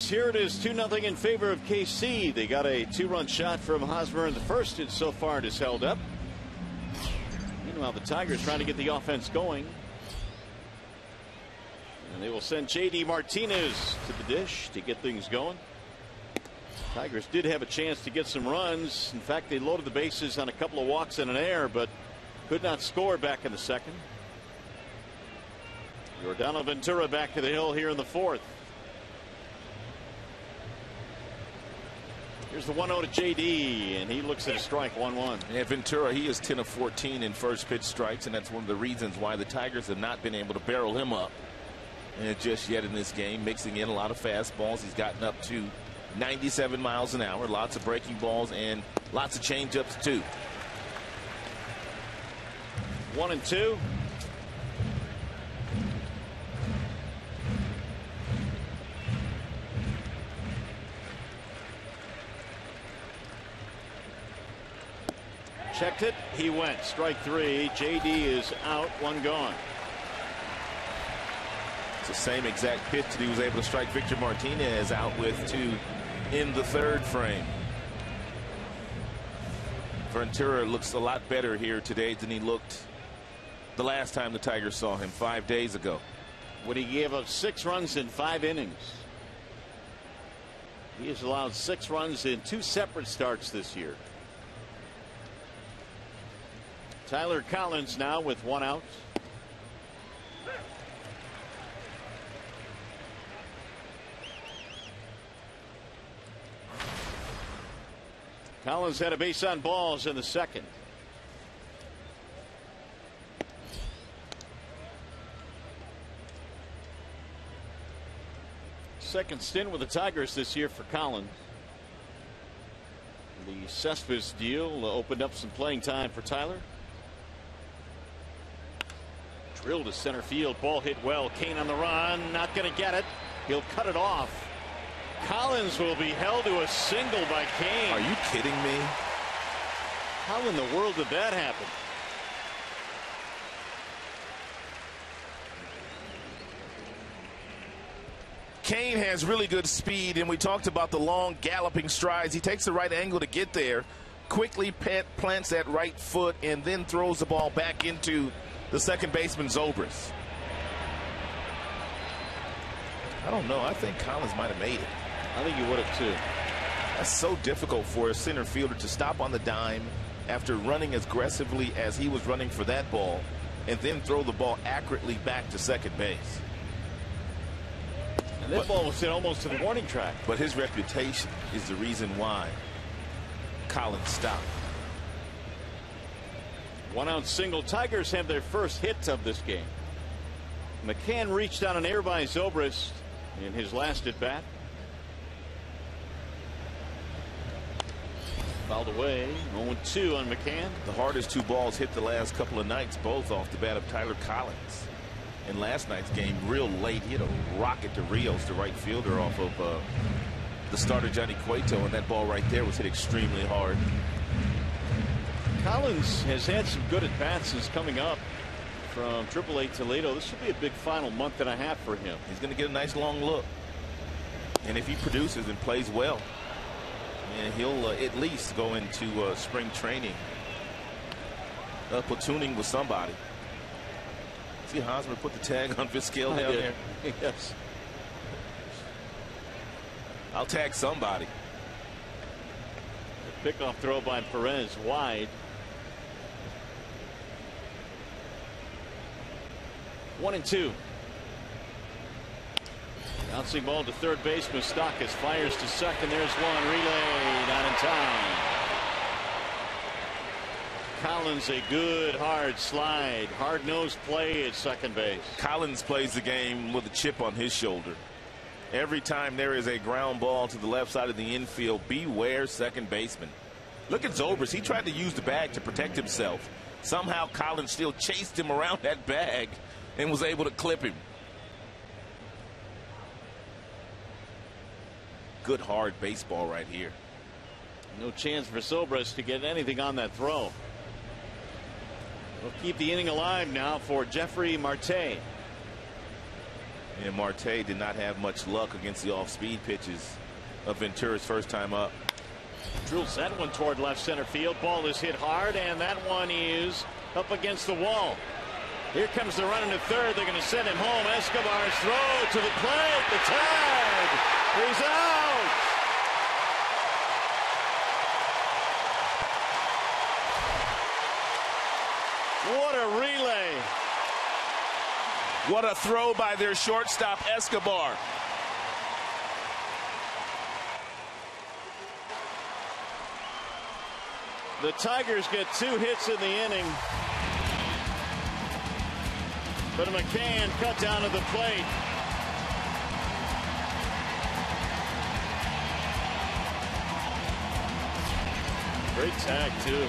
Here it is, 2-0 in favor of KC. They got a 2-run shot from Hosmer in the first, and so far it is held up. Meanwhile, the Tigers trying to get the offense going. And they will send J.D. Martinez to the dish to get things going. Tigers did have a chance to get some runs. In fact, they loaded the bases on a couple of walks and an error, but could not score back in the second. Yordano Ventura back to the hill here in the 4th. Here's the 1-0 to J.D. and he looks at a strike. 1-1. And Ventura, he is 10 of 14 in first pitch strikes, and that's one of the reasons why the Tigers have not been able to barrel him up just yet in this game, mixing in a lot of fastballs. He's gotten up to 97 miles an hour, lots of breaking balls and lots of changeups too. 1-2. Checked it. He went. Strike three. JD is out. One gone. It's the same exact pitch that he was able to strike Victor Martinez out with in the third frame. Ventura looks a lot better here today than he looked the last time the Tigers saw him 5 days ago. When he gave up 6 runs in 5 innings. He has allowed 6 runs in 2 separate starts this year. Tyler Collins now with 1 out. Collins had a base on balls in the second. Second stint with the Tigers this year for Collins. The Cespedes deal opened up some playing time for Tyler. Drilled to center field. Ball hit well. Kane on the run. Not going to get it. He'll cut it off. Collins will be held to a single by Kane. Are you kidding me? How in the world did that happen? Kane has really good speed, and we talked about the long galloping strides. He takes the right angle to get there, quickly plants that right foot, and then throws the ball back into the second baseman Zobrist. I don't know. I think Collins might have made it. I think he would have too. That's so difficult for a center fielder to stop on the dime after running as aggressively as he was running for that ball and then throw the ball accurately back to second base. And that ball was hit almost to the warning track. But his reputation is the reason why Collins stopped. 1 out single. Tigers have their first hit of this game. McCann reached on an air by Zobrist in his last at bat. Fouled away. 0-2 on McCann. The hardest 2 balls hit the last couple of nights, both off the bat of Tyler Collins. In last night's game, real late, he hit a rocket to Rios, the right fielder, off of the starter Johnny Cueto, and that ball right there was hit extremely hard. Collins has had some good at bats since coming up from AAA Toledo. This will be a big final month and a half for him. He's going to get a nice long look, and if he produces and plays well, and he'll at least go into spring training platooning with somebody. See Hosmer put the tag on Vizquel down there? Yes. I'll tag somebody. The pickoff throw by Perez wide. 1-2. Bouncing ball to third base. Moustakas fires to second. There's one. Relay not in time. Collins a good hard slide. Hard-nosed play at second base. Collins plays the game with a chip on his shoulder. Every time there is a ground ball to the left side of the infield, beware second baseman. Look at Zobrist. He tried to use the bag to protect himself. Somehow Collins still chased him around that bag and was able to clip him. Good hard baseball right here. No chance for Zobrist to get anything on that throw. We'll keep the inning alive now for Jeffrey Marte. And Marte did not have much luck against the off-speed pitches of Ventura's first time up. Drills that one toward left center field. Ball is hit hard, and that one is up against the wall. Here comes the run into third. They're going to send him home. Escobar's throw to the plate. The tag. He's out. What a relay. What a throw by their shortstop, Escobar. The Tigers get 2 hits in the inning. But McCann cut down to the plate. Great tag, too.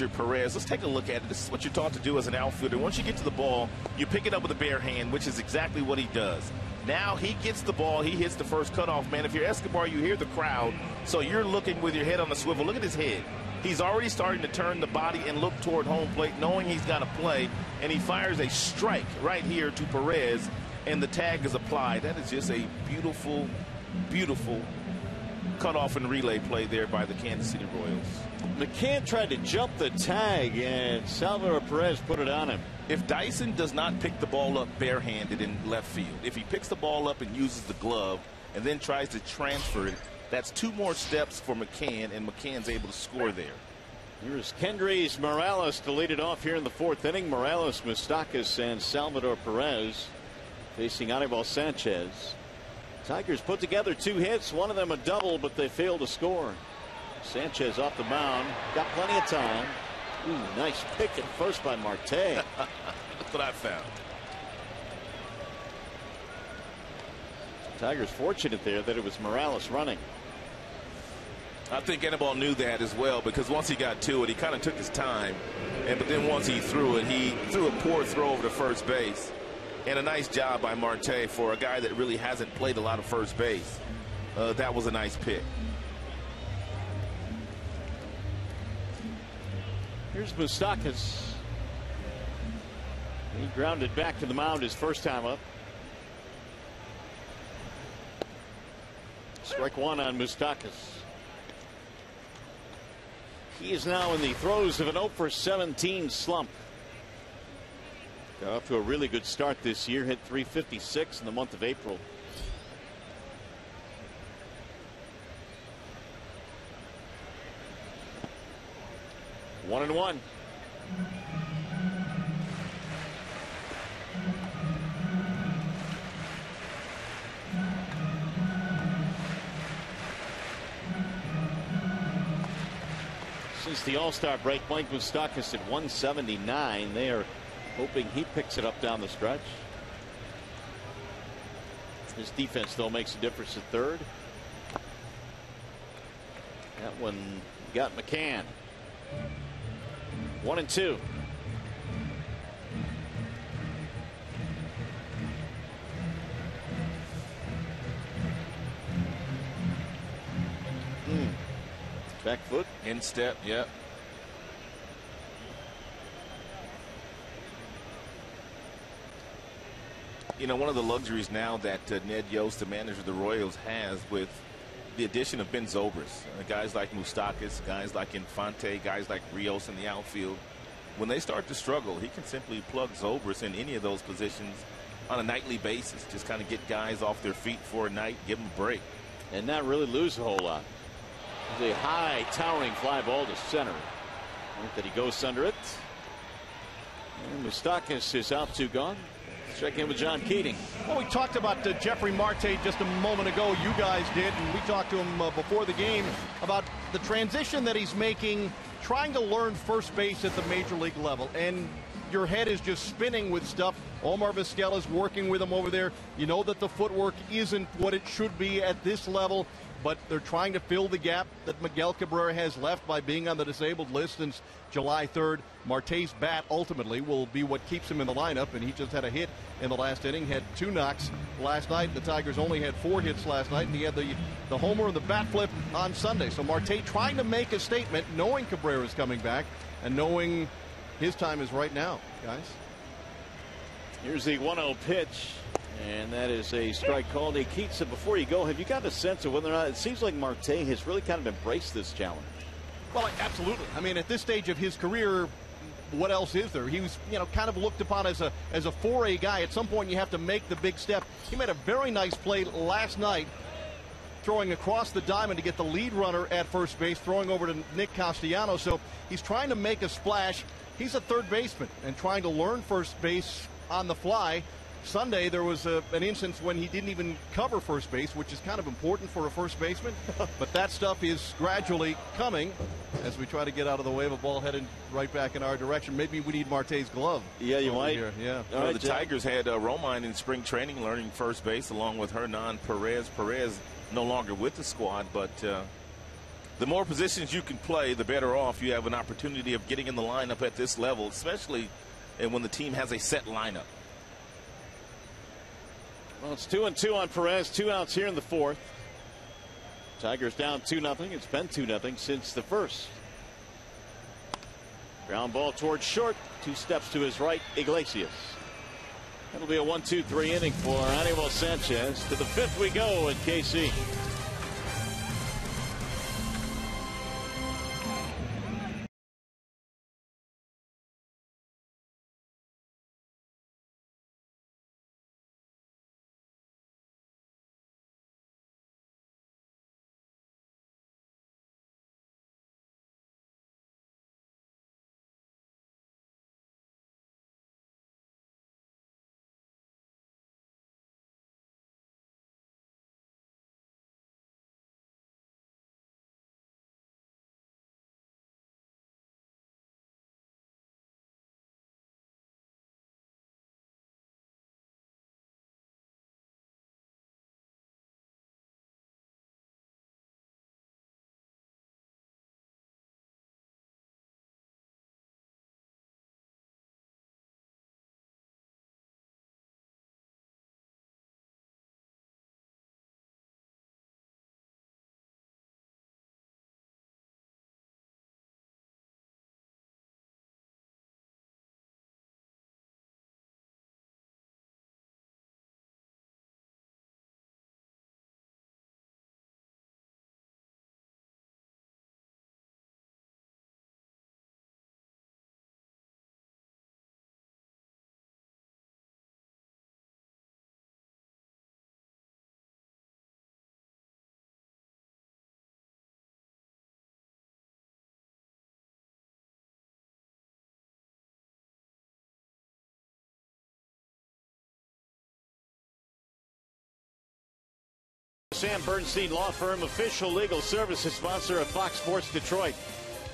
Perez. Let's take a look at it. This is what you're taught to do as an outfielder. Once you get to the ball, you pick it up with a bare hand, which is exactly what he does. Now he gets the ball. He hits the first cutoff man. If you're Escobar, you hear the crowd, so you're looking with your head on the swivel. Look at his head. He's already starting to turn the body and look toward home plate, knowing he's got to play, and he fires a strike right here to Perez, and the tag is applied. That is just a beautiful, beautiful cutoff and relay play there by the Kansas City Royals. McCann tried to jump the tag, and Salvador Perez put it on him. If Dyson does not pick the ball up barehanded in left field, if he picks the ball up and uses the glove and then tries to transfer it, that's 2 more steps for McCann, and McCann's able to score there. Here's Kendrys Morales to lead it off here in the 4th inning. Morales, Moustakas, and Salvador Perez facing Anibal Sanchez. Tigers put together 2 hits, one of them a double, but they failed to score. Sanchez off the mound, got plenty of time. Ooh, nice pick at first by Marte. That's what I found. Tigers fortunate there that it was Morales running. I think Anibal knew that as well, because once he got to it, he kind of took his time, but then once he threw it, he threw a poor throw over to first base. And a nice job by Marte for a guy that really hasn't played a lot of first base. That was a nice pick. Here's Moustakas. He grounded back to the mound his first time up. Strike 1 on Moustakas. He is now in the throes of an 0 for 17 slump. Got off to a really good start this year. Hit .356 in the month of April. One and one. Since the All-Star break, Mike Moustakas at 179. They are hoping he picks it up down the stretch. His defense, though, makes a difference at third. That one got McCann. 1 and 2. Back foot. Instep, yep. You know, one of the luxuries now that Ned Yost, the manager of the Royals, has with the addition of Ben Zobrist, guys like Moustakas, guys like Infante, guys like Rios in the outfield, when they start to struggle, he can simply plug Zobrist in any of those positions on a nightly basis. Just kind of get guys off their feet for a night, give them a break. And not really lose a whole lot. It's a high towering fly ball to center. Think that he goes under it. And Moustakas is out, 2 gone. Check in with John Keating. Well, we talked about Jeffrey Marte just a moment ago. You guys did, and we talked to him before the game about the transition that he's making, trying to learn first base at the major league level. And your head is just spinning with stuff. Omar Vizquela's working with him over there. You know that the footwork isn't what it should be at this level, but they're trying to fill the gap that Miguel Cabrera has left by being on the disabled list since July 3rd. Marte's bat ultimately will be what keeps him in the lineup, and he just had a hit in the last inning, had 2 knocks last night. The Tigers only had 4 hits last night, and he had the homer and the bat flip on Sunday. So Marte trying to make a statement, knowing Cabrera's coming back and knowing his time is right now, guys. Here's the 1-0 pitch, and that is a strike called. Hey, Keats, before you go, have you got a sense of whether or not it seems like Marte has really kind of embraced this challenge? Well, absolutely. I mean, at this stage of his career, what else is there? He was, kind of looked upon as a 4A guy. At some point, you have to make the big step. He made a very nice play last night, throwing across the diamond to get the lead runner at first base, throwing over to Nick Castellanos. So he's trying to make a splash. He's a third baseman and trying to learn first base on the fly. Sunday, there was an instance when he didn't even cover first base, which is kind of important for a first baseman. But that stuff is gradually coming as we try to get out of the way of a ball headed right back in our direction. Maybe we need Marte's glove. Yeah, you might. Here. Yeah. Right, the Tigers had Romine in spring training learning first base along with Hernan Perez. Perez no longer with the squad, but the more positions you can play, the better off you have an opportunity of getting in the lineup at this level, especially when the team has a set lineup. Well, it's 2-2 on Perez. 2 outs here in the fourth. Tigers down 2-0. It's been 2-0 since the first. Ground ball towards short. 2 steps to his right, Iglesias. That'll be a 1-2-3 inning for Aníbal Sanchez. To the 5th we go at KC. Sam Bernstein Law Firm, official legal services sponsor of Fox Sports Detroit.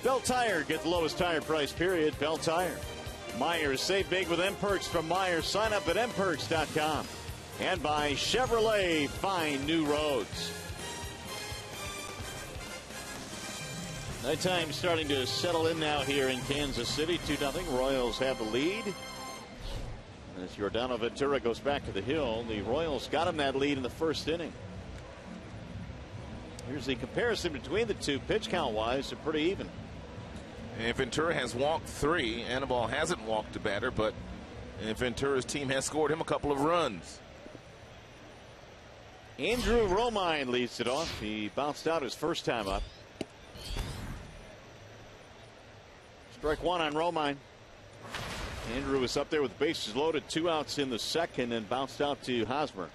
Bell Tire, get the lowest tire price, period. Bell Tire. Myers, save big with M-Perks from Myers. Sign up at mperks.com. And by Chevrolet, find new roads. Nighttime starting to settle in now here in Kansas City. 2-0. Royals have the lead. As Yordano Ventura goes back to the hill, the Royals got him that lead in the first inning. Here's the comparison between the two. Pitch count wise, they're pretty even. And Ventura has walked 3. Anibal hasn't walked a batter, but Ventura's team has scored him a couple of runs. Andrew Romine leads it off. He bounced out his first time up. Strike 1 on Romine. Andrew was up there with bases loaded, 2 outs in the second, and bounced out to Hosmer.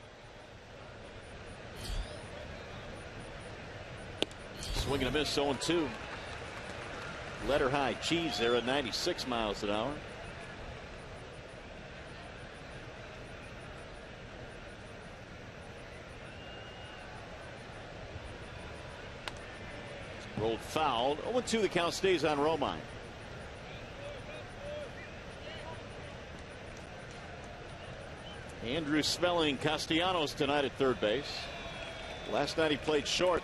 Swing and a miss, 0-2. Letter high cheese there at 96 miles an hour. Rolled foul. 0-2 the count stays on Romine. Andrew Smelling Castellanos tonight at third base. Last night he played short.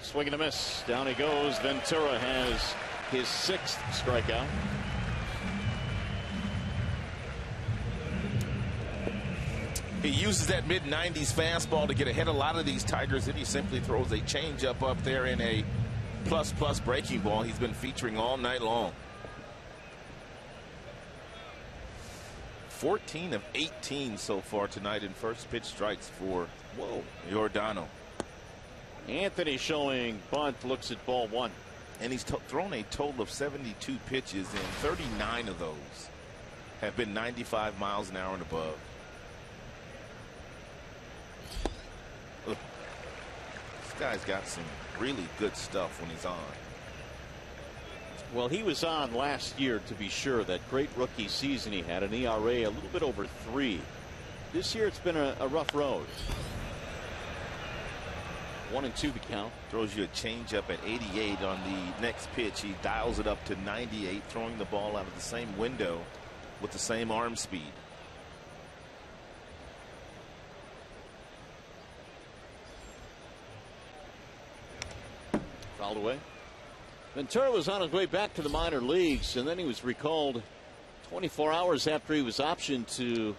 Swing and a miss. Down he goes. Ventura has his 6th strikeout. He uses that mid-90s fastball to get ahead of a lot of these Tigers. Then he simply throws a changeup up there in a plus breaking ball he's been featuring all night long. 14 of 18 so far tonight in first pitch strikes for Yordano. Anthony showing bunt, looks at ball 1. And he's thrown a total of 72 pitches, and 39 of those have been 95 miles an hour and above. Look, this guy's got some really good stuff when he's on. Well, he was on last year, to be sure. That great rookie season he had, an ERA a little bit over 3. This year it's been a rough road. 1-2 the count. Throws you a changeup at 88 on the next pitch. He dials it up to 98, throwing the ball out of the same window with the same arm speed. fouled away. Ventura was on his way back to the minor leagues, and then he was recalled 24 hours after he was optioned to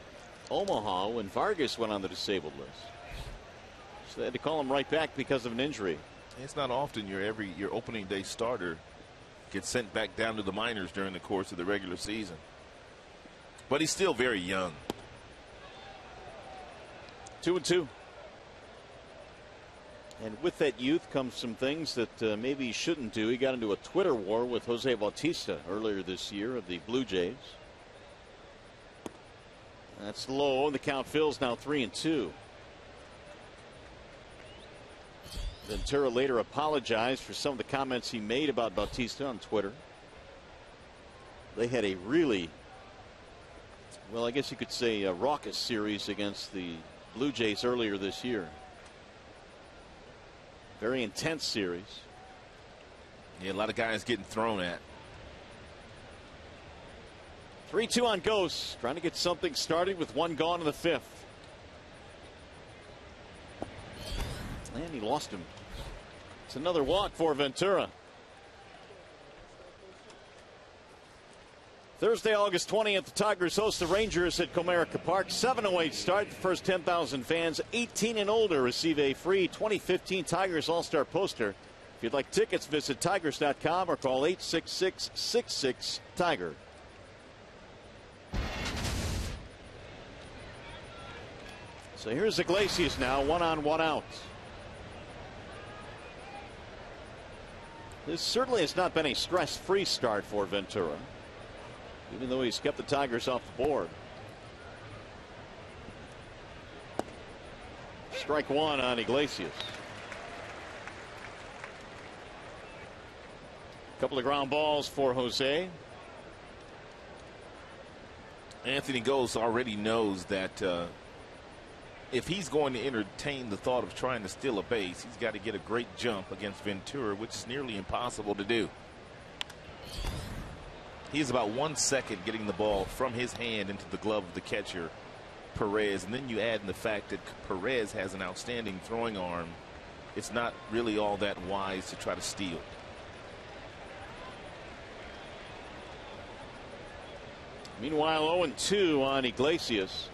Omaha when Vargas went on the disabled list. So they had to call him right back because of an injury. It's not often your opening day starter gets sent back down to the minors during the course of the regular season. But he's still very young. 2-2. And with that youth comes some things that maybe he shouldn't do. He got into a Twitter war with Jose Bautista earlier this year of the Blue Jays. That's low, and the count fills now 3-2. Ventura later apologized for some of the comments he made about Bautista on Twitter. They had a really, well, I guess you could say a raucous series against the Blue Jays earlier this year. Very intense series. Yeah, a lot of guys getting thrown at. 3-2 on Ghost, trying to get something started with one gone in the fifth. And he lost him. It's another walk for Ventura. Thursday, August 20th, the Tigers host the Rangers at Comerica Park. 7:08 start. The first 10,000 fans 18 and older receive a free 2015 Tigers All-Star poster. If you'd like tickets, visit tigers.com or call 866-66-TIGER. So here's Iglesias now, 1 on 1 out. This certainly has not been a stress-free start for Ventura, even though he's kept the Tigers off the board. Strike one on Iglesias. A couple of ground balls for Jose. Anthony Gose already knows that if he's going to entertain the thought of trying to steal a base, he's got to get a great jump against Ventura, which is nearly impossible to do. He is about 1 second getting the ball from his hand into the glove of the catcher, Perez. And then you add in the fact that Perez has an outstanding throwing arm. It's not really all that wise to try to steal. Meanwhile, 0-2 on Iglesias.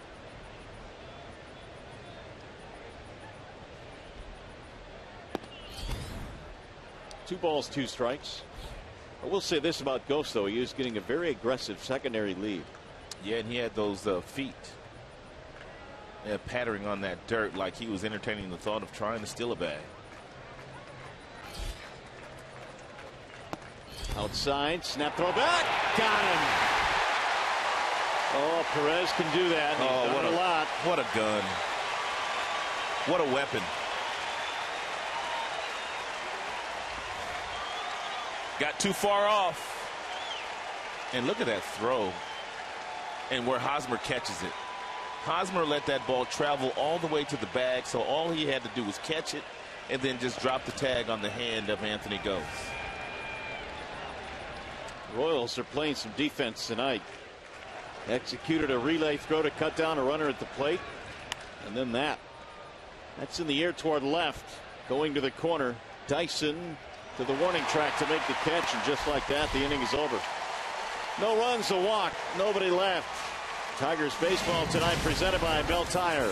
Two balls, two strikes. I will say this about Ghost, though. He is getting a very aggressive secondary lead. Yeah, and he had those feet pattering on that dirt like he was entertaining the thought of trying to steal a bag. Outside, snap throw back. Got him. Oh, Perez can do that. He's done a lot. What a gun. What a weapon. Got too far off. And look at that throw. And where Hosmer catches it. Hosmer let that ball travel all the way to the bag, so all he had to do was catch it and then just drop the tag on the hand of Anthony Gose. Royals are playing some defense tonight. Executed a relay throw to cut down a runner at the plate. And then that's in the air toward left. Going to the corner. Dyson to the warning track to make the catch, and just like that, the inning is over. No runs, a walk, nobody left. Tigers baseball tonight presented by Bell Tire.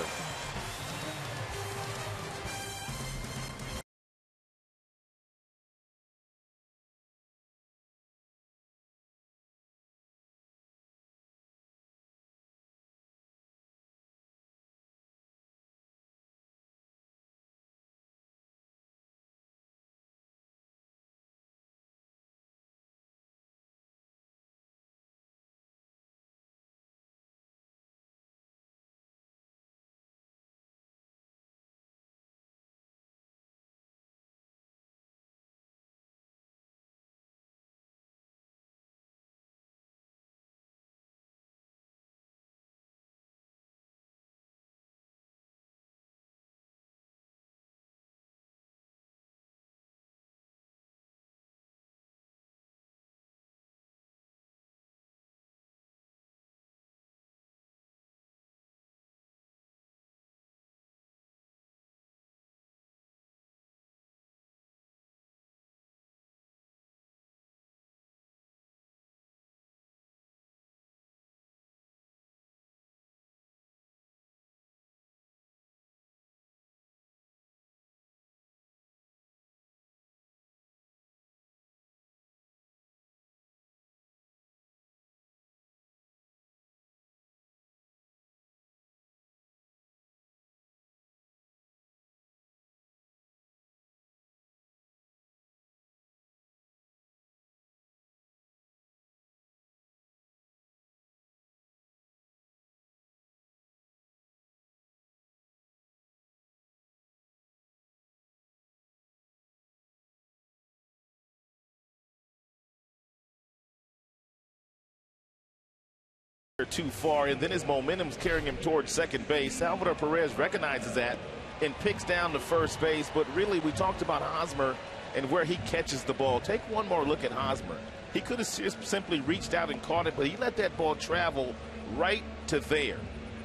too far, and then his momentum's carrying him towards second base. Salvador Perez recognizes that and picks down to first base. But really, we talked about Hosmer and where he catches the ball. Take one more look at Hosmer. He could have just simply reached out and caught it, but he let that ball travel right to there.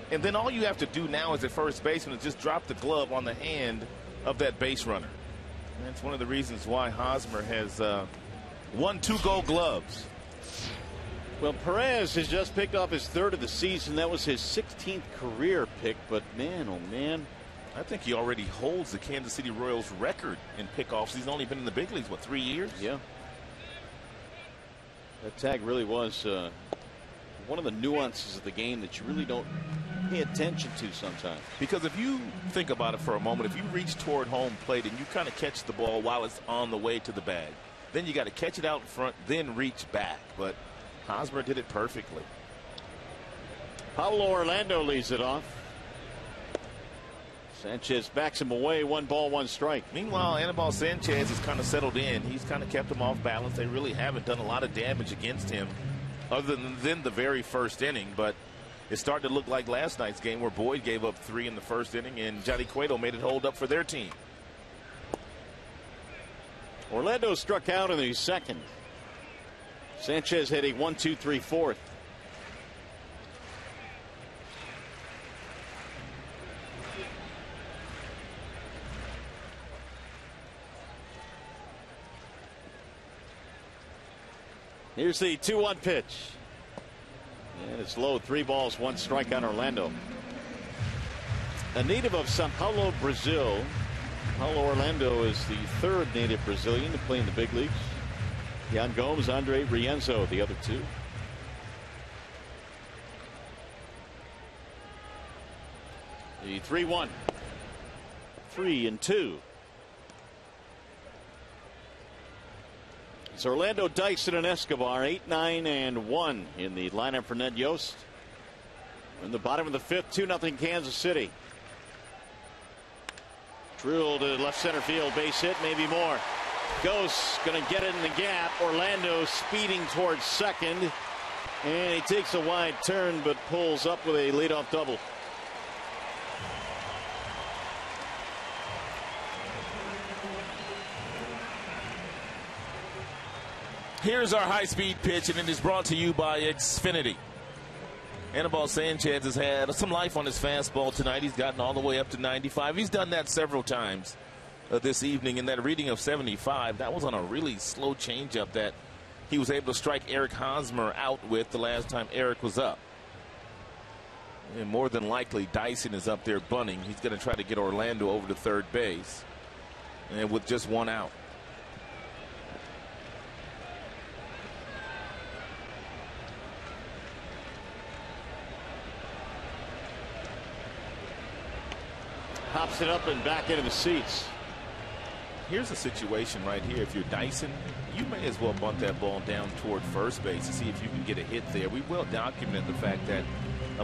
And then all you have to do now as a first baseman is just drop the glove on the hand of that base runner. And that's one of the reasons why Hosmer has won 2 Gold Gloves. Well, Perez has just picked off his 3rd of the season. That was his 16th career pick. But man, oh man, I think he already holds the Kansas City Royals record in pickoffs. He's only been in the big leagues, what, 3 years? Yeah. That tag really was one of the nuances of the game that you really don't pay attention to sometimes. Because if you think about it for a moment, if you reach toward home plate and you kind of catch the ball while it's on the way to the bag, then you got to catch it out in front, then reach back. But Hosmer did it perfectly. Pablo Orlando leads it off. Sanchez backs him away. 1 ball, 1 strike. Meanwhile, Anibal Sanchez has kind of settled in. He's kind of kept him off balance. They really haven't done a lot of damage against him other than the very first inning. But it's starting to look like last night's game where Boyd gave up 3 in the first inning and Johnny Cueto made it hold up for their team. Orlando struck out in the 2nd. Sanchez hit a 1-2-3 4th. Here's the 2-1 pitch. And it's low. 3 balls, 1 strike on Orlando. A native of Sao Paulo, Brazil. Paulo Orlando is the 3rd native Brazilian to play in the big leagues. Yan Gomes, Andre Rienzo, the other 2. The 3-1. 3-2. It's Orlando, Dyson, and Escobar, 8, 9, and 1 in the lineup for Ned Yost. In the bottom of the 5th, 2-0 Kansas City. Drilled to left center field, base hit, maybe more. Ghost going to get it in the gap. Orlando speeding towards second. And he takes a wide turn but pulls up with a leadoff double. Here's our high-speed pitch, and it is brought to you by Xfinity. Anibal Sanchez has had some life on his fastball tonight. He's gotten all the way up to 95. He's done that several times this evening. In that reading of 75, that was on a really slow changeup that he was able to strike Eric Hosmer out with the last time Eric was up. And more than likely, Dyson is up there bunting. He's going to try to get Orlando over to third base, and with just 1 out. Pops it up and back into the seats. Here's a situation right here. If you're Dyson, you may as well bunt that ball down toward first base to see if you can get a hit there. We will document the fact that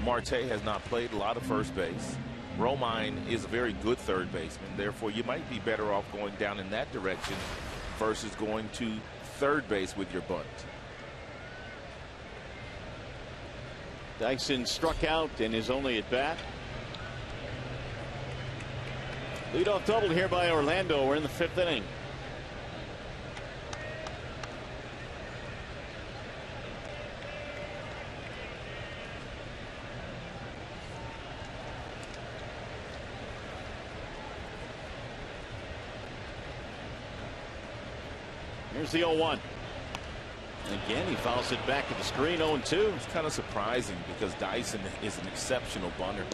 Marte has not played a lot of first base. Romine is a very good third baseman. Therefore, you might be better off going down in that direction versus going to third base with your bunt. Dyson struck out in his only at bat. Leadoff double here by Orlando. We're in the 5th inning. Here's the 0-1. And again, he fouls it back at the screen. 0-2. It's kind of surprising because Dyson is an exceptional bunter.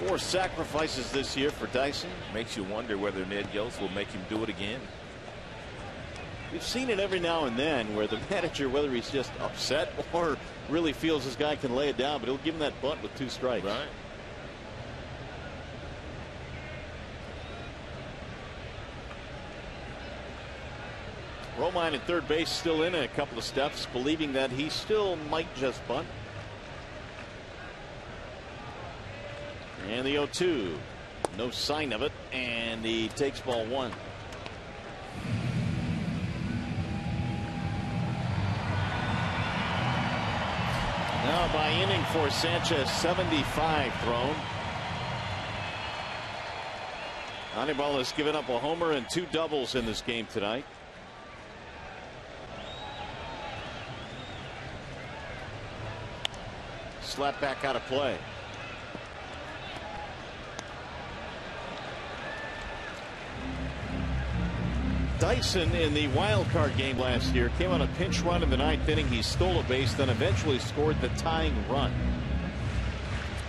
4 sacrifices this year for Dyson. Makes you wonder whether Ned Yost will make him do it again. We've seen it every now and then where the manager, whether he's just upset or really feels this guy can lay it down, but he'll give him that bunt with 2 strikes. Right. Romine at third base, still in a couple of steps, believing that he still might just bunt. And the 0-2. No sign of it, and he takes ball 1. shutout by inning for Sanchez. 75 thrown. Anibal has given up a homer and 2 doubles in this game tonight. Slap back out of play. Dyson in the wild card game last year came on a pinch run in the 9th inning. He stole a base, then eventually scored the tying run.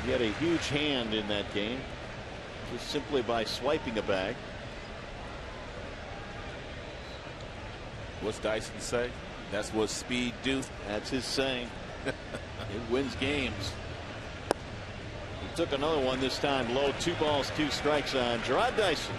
He had a huge hand in that game, just simply by swiping a bag. What's Dyson say? That's what speed do. That's his saying. It wins games. He took another one, this time low. 2 balls, 2 strikes on Gerard Dyson.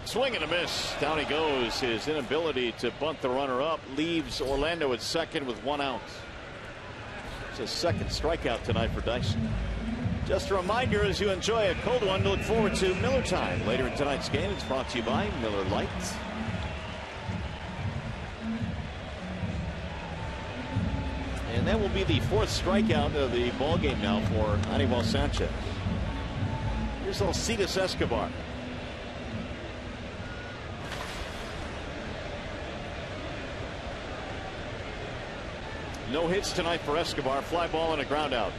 Swing and a miss. Down he goes. His inability to bunt the runner up leaves Orlando at second with 1 out. It's his 2nd strikeout tonight for Dyson. Just a reminder, as you enjoy a cold one, to look forward to Miller Time later in tonight's game. It's brought to you by Miller Lite. And that will be the 4th strikeout of the ball game now for Anibal Sanchez. Here's Alcides Escobar. No hits tonight for Escobar. Fly ball and a ground out.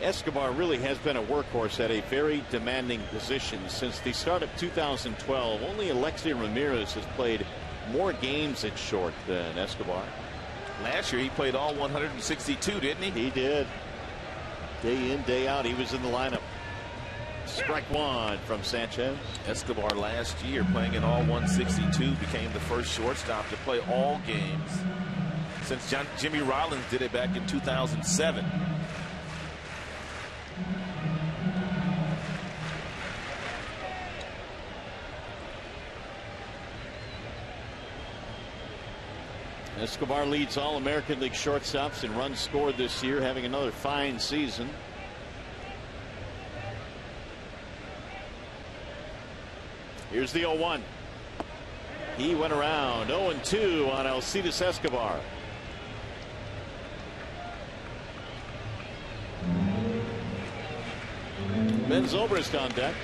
Escobar really has been a workhorse at a very demanding position since the start of 2012. Only Alexei Ramirez has played more games at short than Escobar. Last year he played all 162, didn't he? He did. Day in, day out, he was in the lineup. Strike 1 from Sanchez. Escobar last year, playing in all 162, became the first shortstop to play all games since Jimmy Rollins did it back in 2007. Escobar leads all American League shortstops in runs scored this year, having another fine season. Here's the 0-1. He went around. 0-2 on Alcides Escobar. Ben Zobrist on deck.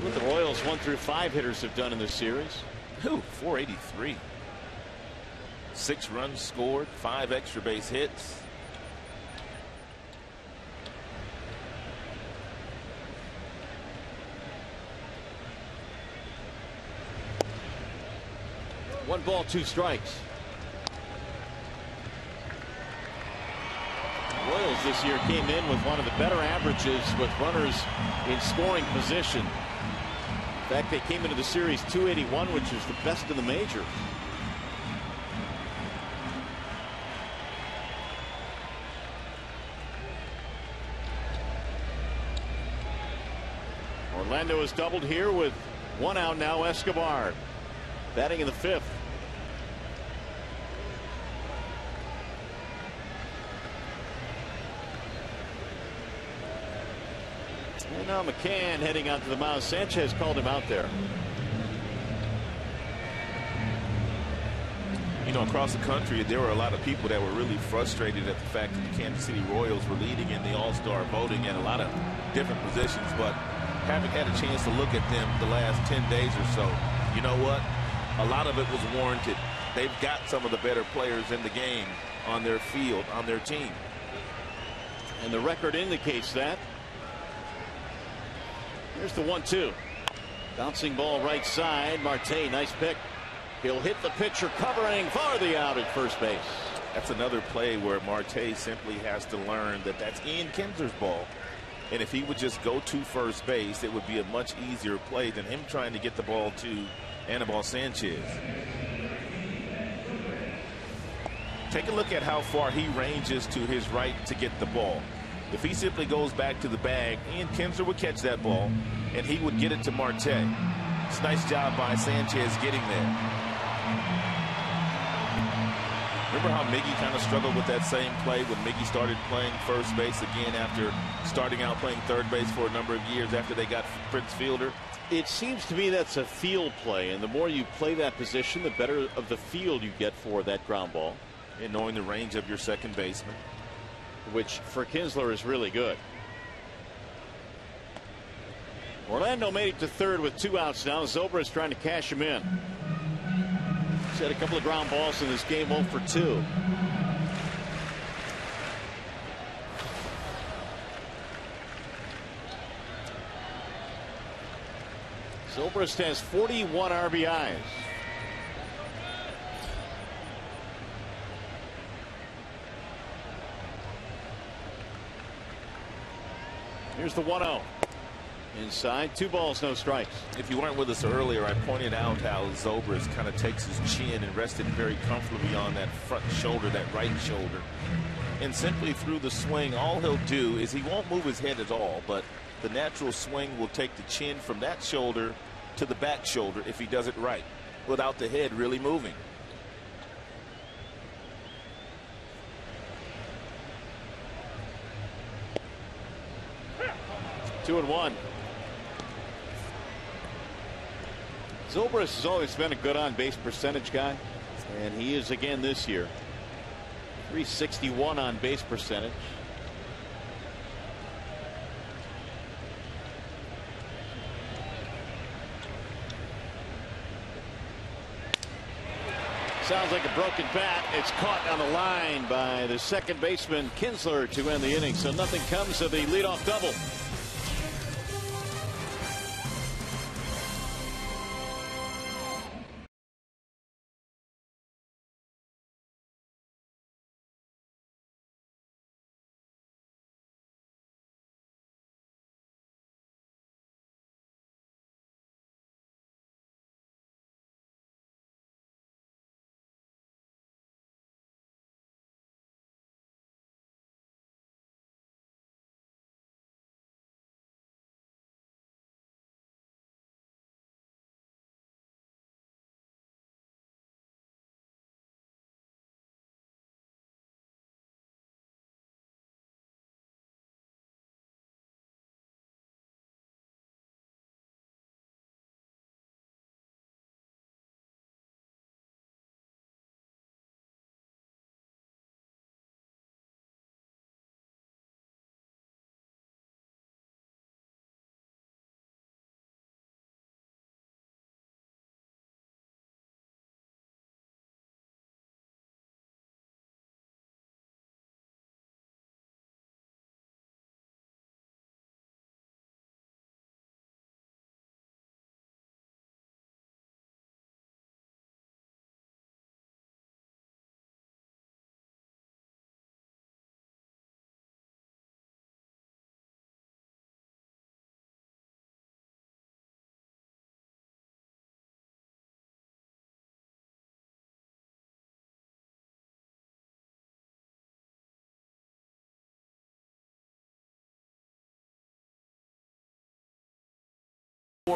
What the Royals 1 through 5 hitters have done in this series. 483. 6 runs scored, 5 extra base hits. One ball, 2 strikes. Royals this year came in with one of the better averages with runners in scoring position. In fact, they came into the series 281, which is the best in the majors. Orlando has doubled here with 1 out now. Escobar batting in the 5th. And now McCann heading out to the mound. Sanchez called him out there. You know, across the country, there were a lot of people that were really frustrated at the fact that the Kansas City Royals were leading in the All-Star voting in a lot of different positions. But having had a chance to look at them the last 10 days or so, you know what? A lot of it was warranted. They've got some of the better players in the game on their field, on their team. And the record indicates that. Here's the 1-2. Bouncing ball right side. Marte, nice pick. He'll hit the pitcher covering for the out at first base. That's another play where Marte simply has to learn that that's Ian Kinsler's ball. And if he would just go to first base, it would be a much easier play than him trying to get the ball to Anibal Sanchez. Take a look at how far he ranges to his right to get the ball. If he simply goes back to the bag, Ian Kinsler would catch that ball, and he would get it to Marte. It's a nice job by Sanchez getting there. Remember how Miggy kind of struggled with that same play when Miggy started playing first base again after starting out playing third base for a number of years after they got Prince Fielder? It seems to me that's a field play, and the more you play that position, the better of the field you get for that ground ball. And knowing the range of your second baseman, which for Kinsler is really good. Orlando made it to third with 2 outs now. Zobrist is trying to cash him in. He's had a couple of ground balls in this game, 0 for 2. Zobrist has 41 RBIs. Here's the 1-0. Inside, 2 balls, no strikes. If you weren't with us earlier, I pointed out how Zobrist kind of takes his chin and rested very comfortably on that front shoulder, that right shoulder. And simply through the swing, all he'll do is he won't move his head at all, but the natural swing will take the chin from that shoulder to the back shoulder if he does it right, without the head really moving. Two and one. Zobrist has always been a good on-base percentage guy, and he is again this year. 361 on-base percentage. Sounds like a broken bat. It's caught on the line by the second baseman Kinsler to end the inning, so nothing comes of the leadoff double.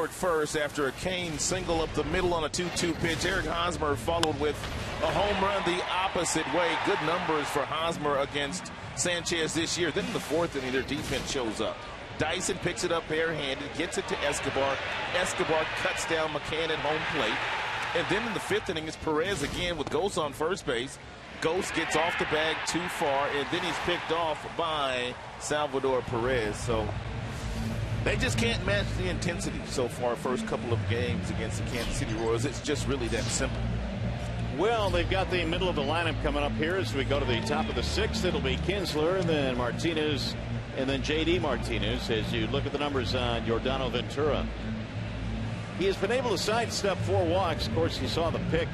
First after a Kane single up the middle on a 2-2 pitch. Eric Hosmer followed with a home run the opposite way. Good numbers for Hosmer against Sanchez this year. Then in the fourth inning, their defense shows up. Dyson picks it up barehanded, gets it to Escobar. Escobar cuts down McCann at home plate. And then in the fifth inning, it's Perez again with Ghost on first base. Ghost gets off the bag too far, and then he's picked off by Salvador Perez. So they just can't match the intensity so far first couple of games against the Kansas City Royals. It's just really that simple. Well, they've got the middle of the lineup coming up here as we go to the top of the sixth. It'll be Kinsler and then Martinez and then J.D. Martinez as you look at the numbers on Yordano Ventura. He has been able to sidestep 4 walks. Of course, you saw the pick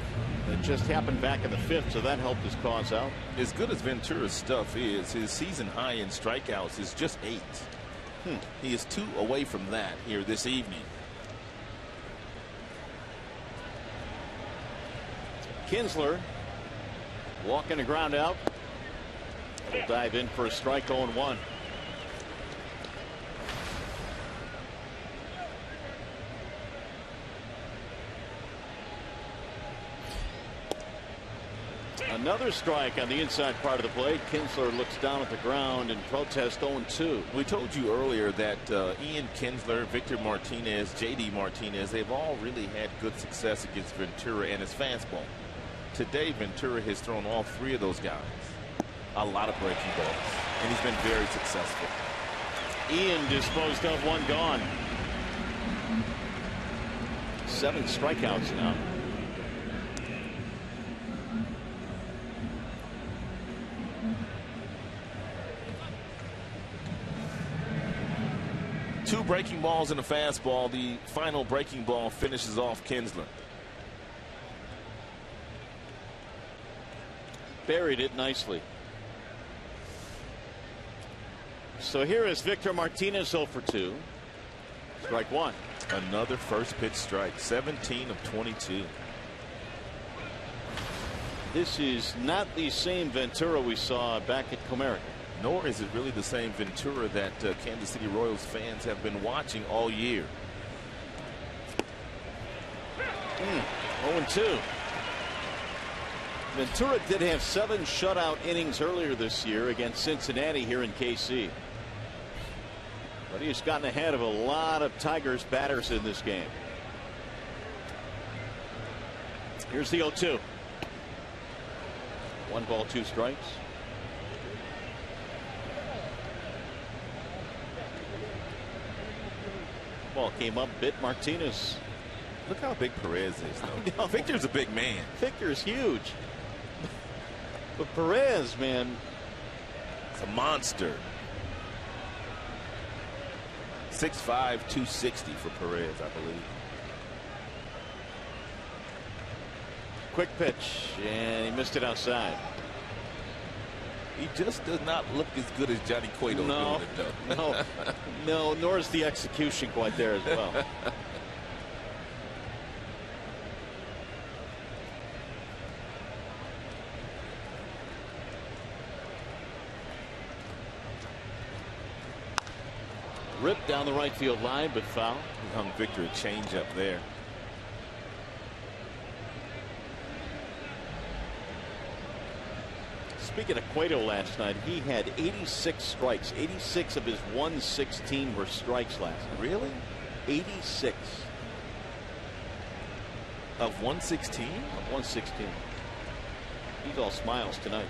that just happened back in the fifth, so that helped his cause out. As good as Ventura's stuff is, his season high in strikeouts is just 8. He is 2 away from that here this evening. Kinsler Walking the ground out. We'll dive in for a strike. 0-1. Another strike on the inside part of the plate. Kinsler looks down at the ground and protests. 0-2. We told you earlier that Ian Kinsler, Victor Martinez, J.D. Martinez, they've all really had good success against Ventura and his fastball. Today, Ventura has thrown all three of those guys a lot of breaking balls, and he's been very successful. Ian disposed of one, gone. 7 strikeouts now. Two breaking balls and a fastball. The final breaking ball finishes off Kinsler. Buried it nicely. So here is Victor Martinez, 0 for 2. Strike 1. Another first pitch strike. 17 of 22. This is not the same Ventura we saw back at Comerica. Nor is it really the same Ventura that Kansas City Royals fans have been watching all year. 0-2. Ventura did have 7 shutout innings earlier this year against Cincinnati here in KC. But he's gotten ahead of a lot of Tigers batters in this game. Here's the 0-2. 1 ball, 2 strikes. Ball came up, bit Martinez. Look how big Perez is, though. Victor's a big man. Victor's huge. But Perez, man, it's a monster. 6'5", 260 for Perez, I believe. Quick pitch, and he missed it outside. He just does not look as good as Johnny Cueto doing it, though. No, nor is the execution quite there as well. Ripped down the right field line, but foul. He hung Victor a change up there. Speaking of Cueto last night, he had 86 strikes. 86 of his 116 were strikes last night. Really? 86. Of 116? Of 116. He's all smiles tonight.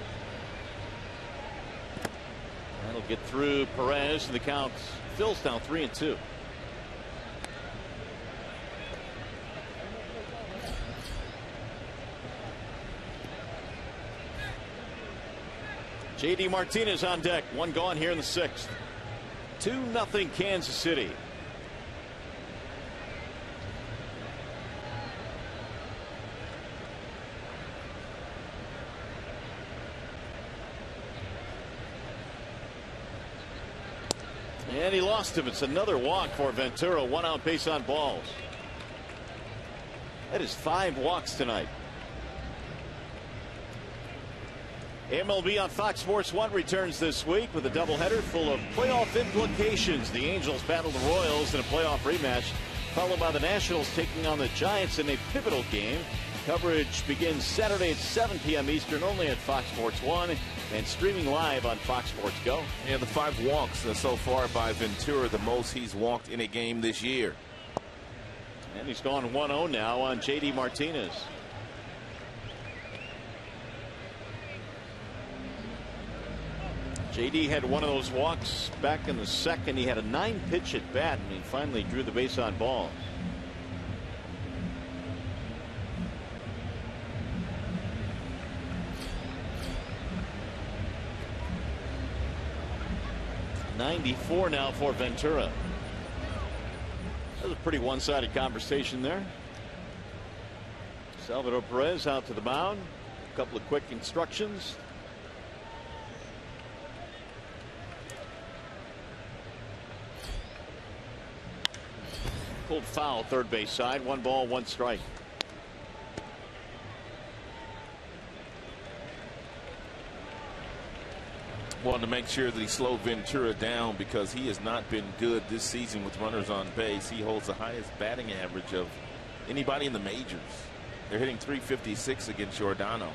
That'll get through Perez, and the count fills down 3-2. J.D. Martinez on deck. 1 gone here in the 6th. 2-0 Kansas City. And he lost him. It's another walk for Ventura. 1 out, base on balls. That is 5 walks tonight. MLB on Fox Sports 1 returns this week with a doubleheader full of playoff implications. The Angels battle the Royals in a playoff rematch, followed by the Nationals taking on the Giants in a pivotal game. Coverage begins Saturday at 7 p.m. Eastern only at Fox Sports 1 and streaming live on Fox Sports Go. Yeah, the 5 walks so far by Ventura, the most he's walked in a game this year. And he's gone 1-0 now on J.D. Martinez. J.D. had one of those walks back in the 2nd. He had a 9-pitch at bat, and he finally drew the base on ball. .94 now for Ventura. That was a pretty one-sided conversation there. Salvador Perez out to the mound. A couple of quick instructions. Pulled foul, third base side. 1 ball, 1 strike. Wanted to make sure that he slowed Ventura down because he has not been good this season with runners on base. He holds the highest batting average of anybody in the majors. They're hitting .356 against Giordano.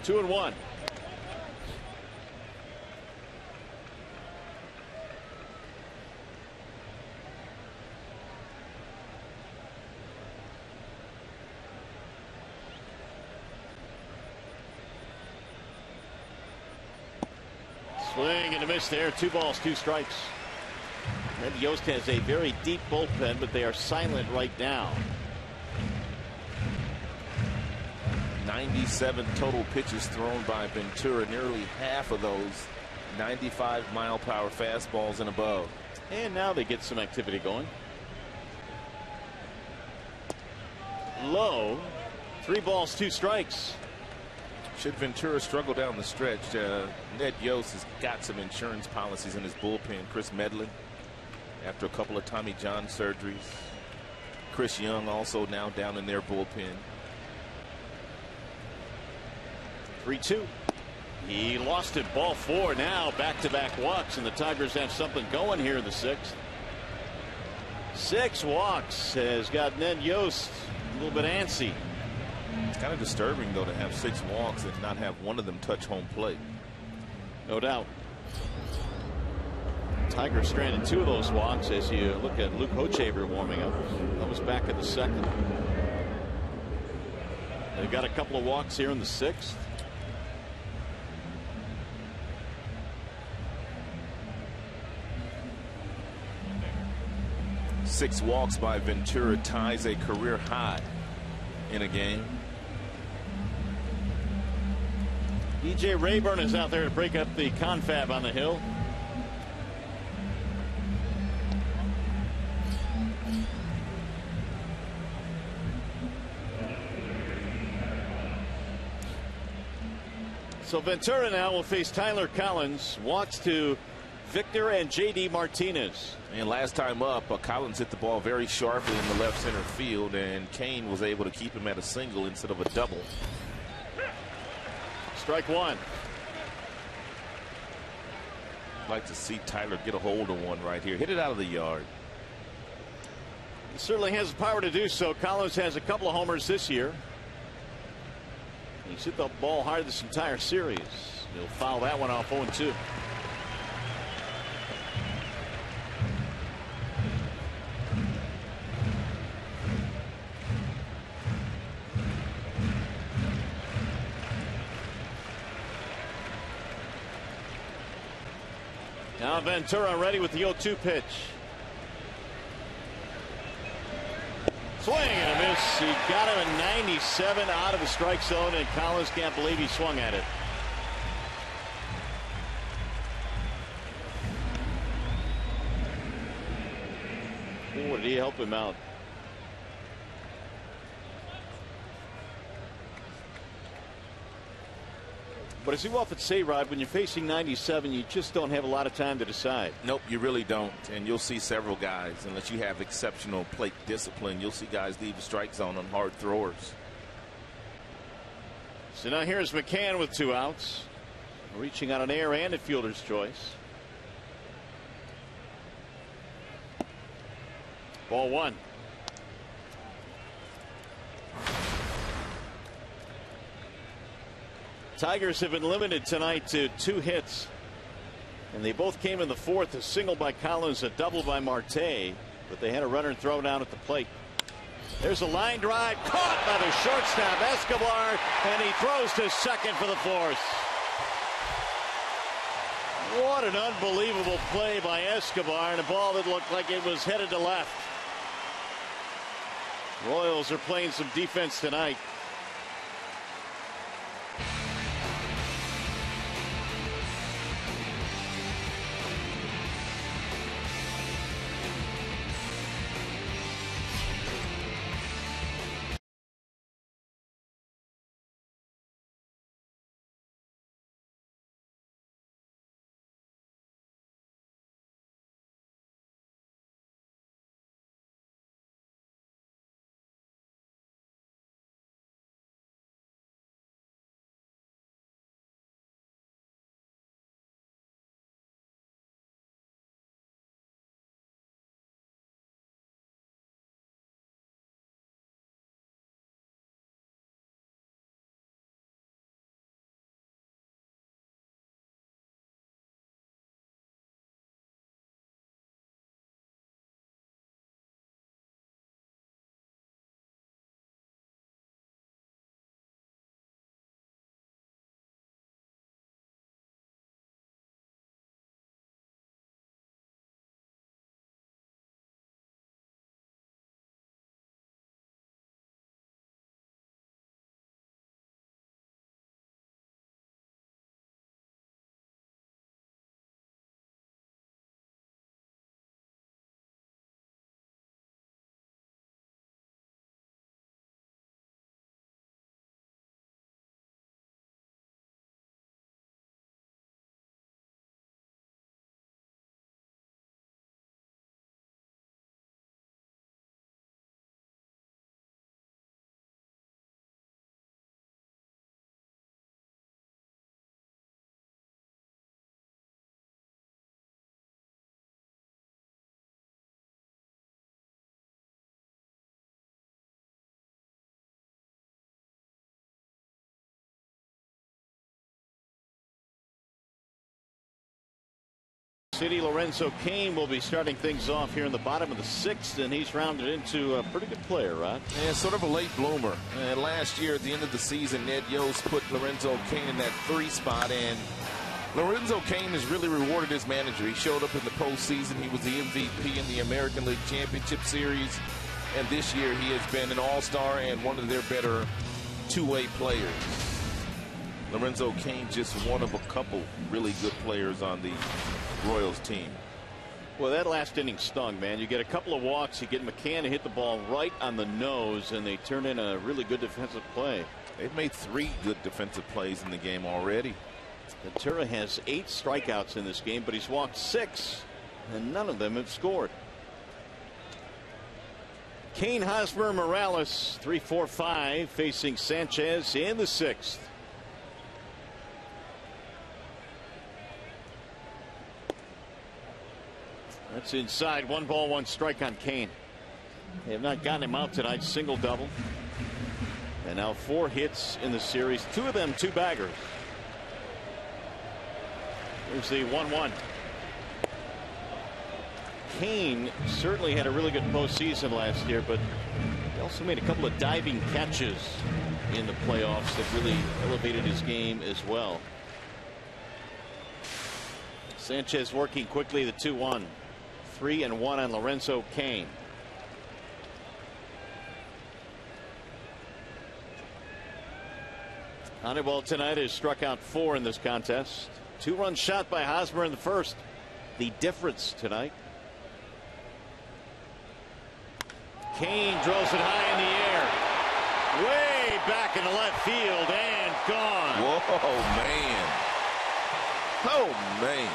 2-1. Swing and a miss there. 2 balls, 2 strikes. And Yost has a very deep bullpen, but they are silent right now. 97 total pitches thrown by Ventura. Nearly half of those 95-mile-per-hour fastballs and above. And now they get some activity going. Low. 3 balls, 2 strikes. Should Ventura struggle down the stretch, Ned Yost has got some insurance policies in his bullpen. Chris Medlin, after a couple of Tommy John surgeries. Chris Young also now down in their bullpen. 3-2. He lost it. Ball 4 now. Back-to-back walks, and the Tigers have something going here in the 6th. 6 walks has got Ned Yost a little bit antsy. It's kind of disturbing, though, to have 6 walks and not have one of them touch home plate. No doubt. Tigers stranded 2 of those walks as you look at Luke Hochevar warming up. That was back in the 2nd. They've got a couple of walks here in the 6th. Six walks by Ventura ties a career high in a game. DJ Rayburn is out there to break up the confab on the hill. So Ventura now will face Tyler Collins. Walks to Victor and JD Martinez. And last time up, Collins hit the ball very sharply in the left center field, and Kane was able to keep him at a single instead of a double. Strike 1. I'd like to see Tyler get a hold of one right here. Hit it out of the yard. He certainly has the power to do so. Collins has a couple of homers this year. He's hit the ball hard this entire series. He'll foul that one off 0-2. Now Ventura ready with the 0-2 pitch. Swing and a miss. He got him at 97 out of the strike zone, and Collins can't believe he swung at it. Boy, did he help him out. But as you often say, Rod, when you're facing 97, you just don't have a lot of time to decide. Nope, you really don't. And you'll see several guys, unless you have exceptional plate discipline, you'll see guys leave the strike zone on hard throwers. So now here's McCann with 2 outs. Reaching on an air and a fielder's choice. Ball 1. Tigers have been limited tonight to 2 hits, and they both came in the 4th. A single by Collins, a double by Marte, but they had a runner thrown down at the plate. There's a line drive caught by the shortstop Escobar, and he throws to second for the force. What an unbelievable play by Escobar, and a ball that looked like it was headed to left. Royals are playing some defense tonight. City. Lorenzo Cain will be starting things off here in the bottom of the 6th, and he's rounded into a pretty good player, Rod. Yeah, sort of a late bloomer. Last year at the end of the season, Ned Yost put Lorenzo Cain in that 3 spot, and Lorenzo Cain has really rewarded his manager. He showed up in the postseason. He was the MVP in the American League Championship Series, and this year he has been an all-star and one of their better two-way players. Lorenzo Cain just one of a couple really good players on the Royals team. Well, that last inning stung, man. You get a couple of walks, you get McCann to hit the ball right on the nose, and they turn in a really good defensive play. They've made 3 good defensive plays in the game already. Ventura has 8 strikeouts in this game, but he's walked 6, and none of them have scored. Cain, Hosmer, Morales, 3-4-5, facing Sanchez in the 6th. That's inside. 1 ball, 1 strike on Cain. They have not gotten him out tonight. Single double. And now 4 hits in the series. 2 of them 2 baggers. Here's the 1-1. Cain certainly had a really good postseason last year, but he also made a couple of diving catches in the playoffs that really elevated his game as well. Sanchez working quickly, the 2-1. 3-1 on Lorenzo Cain. Hannibal tonight has struck out 4 in this contest. 2-run shot by Hosmer in the first. The difference tonight. Cain draws it high in the air. Way back in the left field and gone. Whoa, man. Oh, man.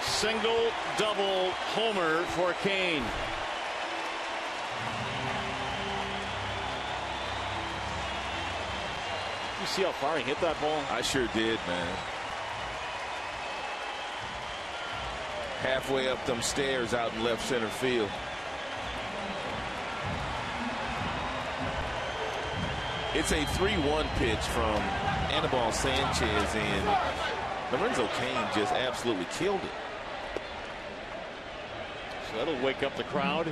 Single, double, homer for Cain. You see how far he hit that ball? I sure did, man. Halfway up them stairs out in left center field. It's a 3-1 pitch from Anibal Sanchez, and Lorenzo Cain just absolutely killed it. So that'll wake up the crowd.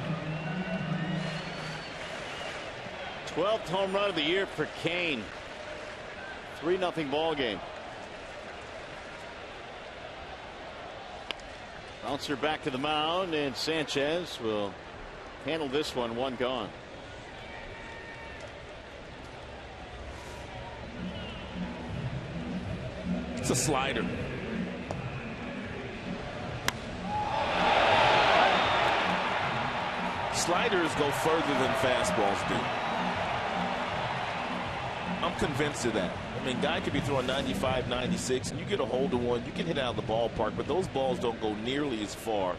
12th home run of the year for Cain. 3-0 ball game. Bouncer back to the mound, and Sanchez will handle this one. 1 gone. It's a slider. Sliders go further than fastballs do. I'm convinced of that. I mean, guy could be throwing 95, 96, and you get a hold of one, you can hit out of the ballpark, but those balls don't go nearly as far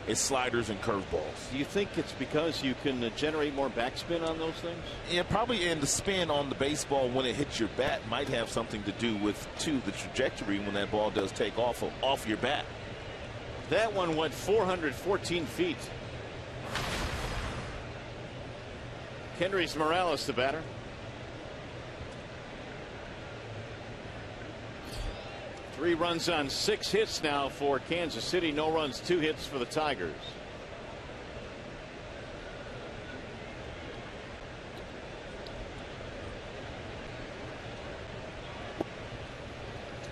as sliders and curveballs. Do you think it's because you can generate more backspin on those things? Yeah, probably, and the spin on the baseball when it hits your bat might have something to do with, too, the trajectory when that ball does take off your bat. That one went 414 feet. Kendrys Morales, the batter. Three runs on 6 hits now for Kansas City. No runs, 2 hits for the Tigers.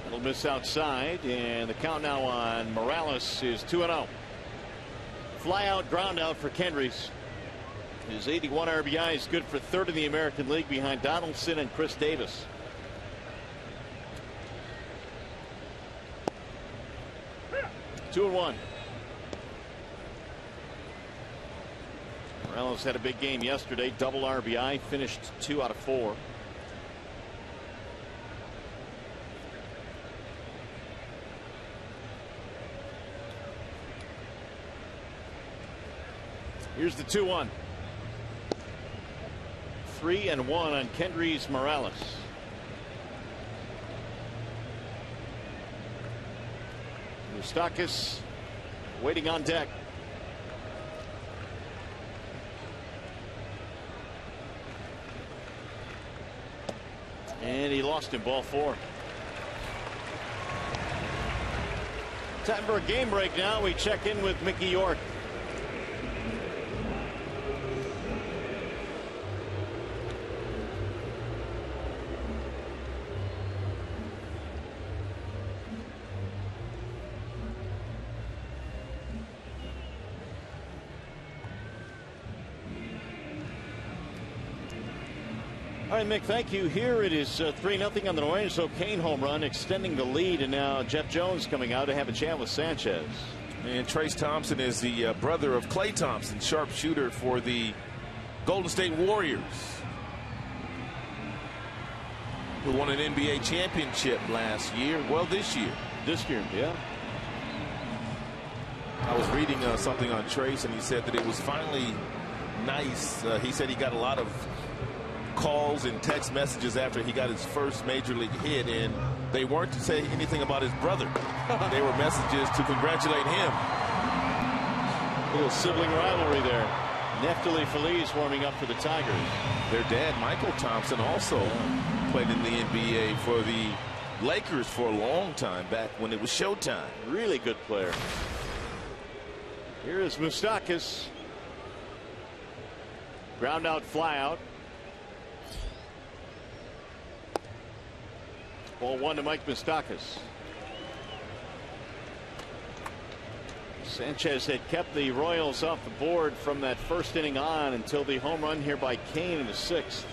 It'll miss outside, and the count now on Morales is 2-0. Fly out, ground out for Kendrys. His 81 RBI is good for 3rd in the American League behind Donaldson and Chris Davis. 2-1. Morales had a big game yesterday. Double RBI, finished 2 out of 4. Here's the 2-1. 3-1 on Kendrys Morales. Moustakas waiting on deck. And he lost him, ball 4. Time for a game break now. We check in with Mickey York. All right, Mick, thank you. Here it is 3-0 on the Lorenzo Cain home run, extending the lead, and now Jeff Jones coming out to have a chat with Sanchez. And Trace Thompson is the brother of Klay Thompson, sharpshooter for the Golden State Warriors, who won an NBA championship last year. Well, this year. This year, yeah. I was reading something on Trace, and he said that it was finally nice. He said he got a lot of calls and text messages after he got his first major league hit, and they weren't to say anything about his brother. They were messages to congratulate him. A little sibling rivalry there. Neftali Feliz warming up for the Tigers. Their dad, Michael Thompson, also played in the NBA for the Lakers for a long time, back when it was Showtime. Really good player. Here is Moustakas. Ground out, fly out. Ball 1 to Mike Moustakas. Sanchez had kept the Royals off the board from that first inning on until the home run here by Cain in the 6th.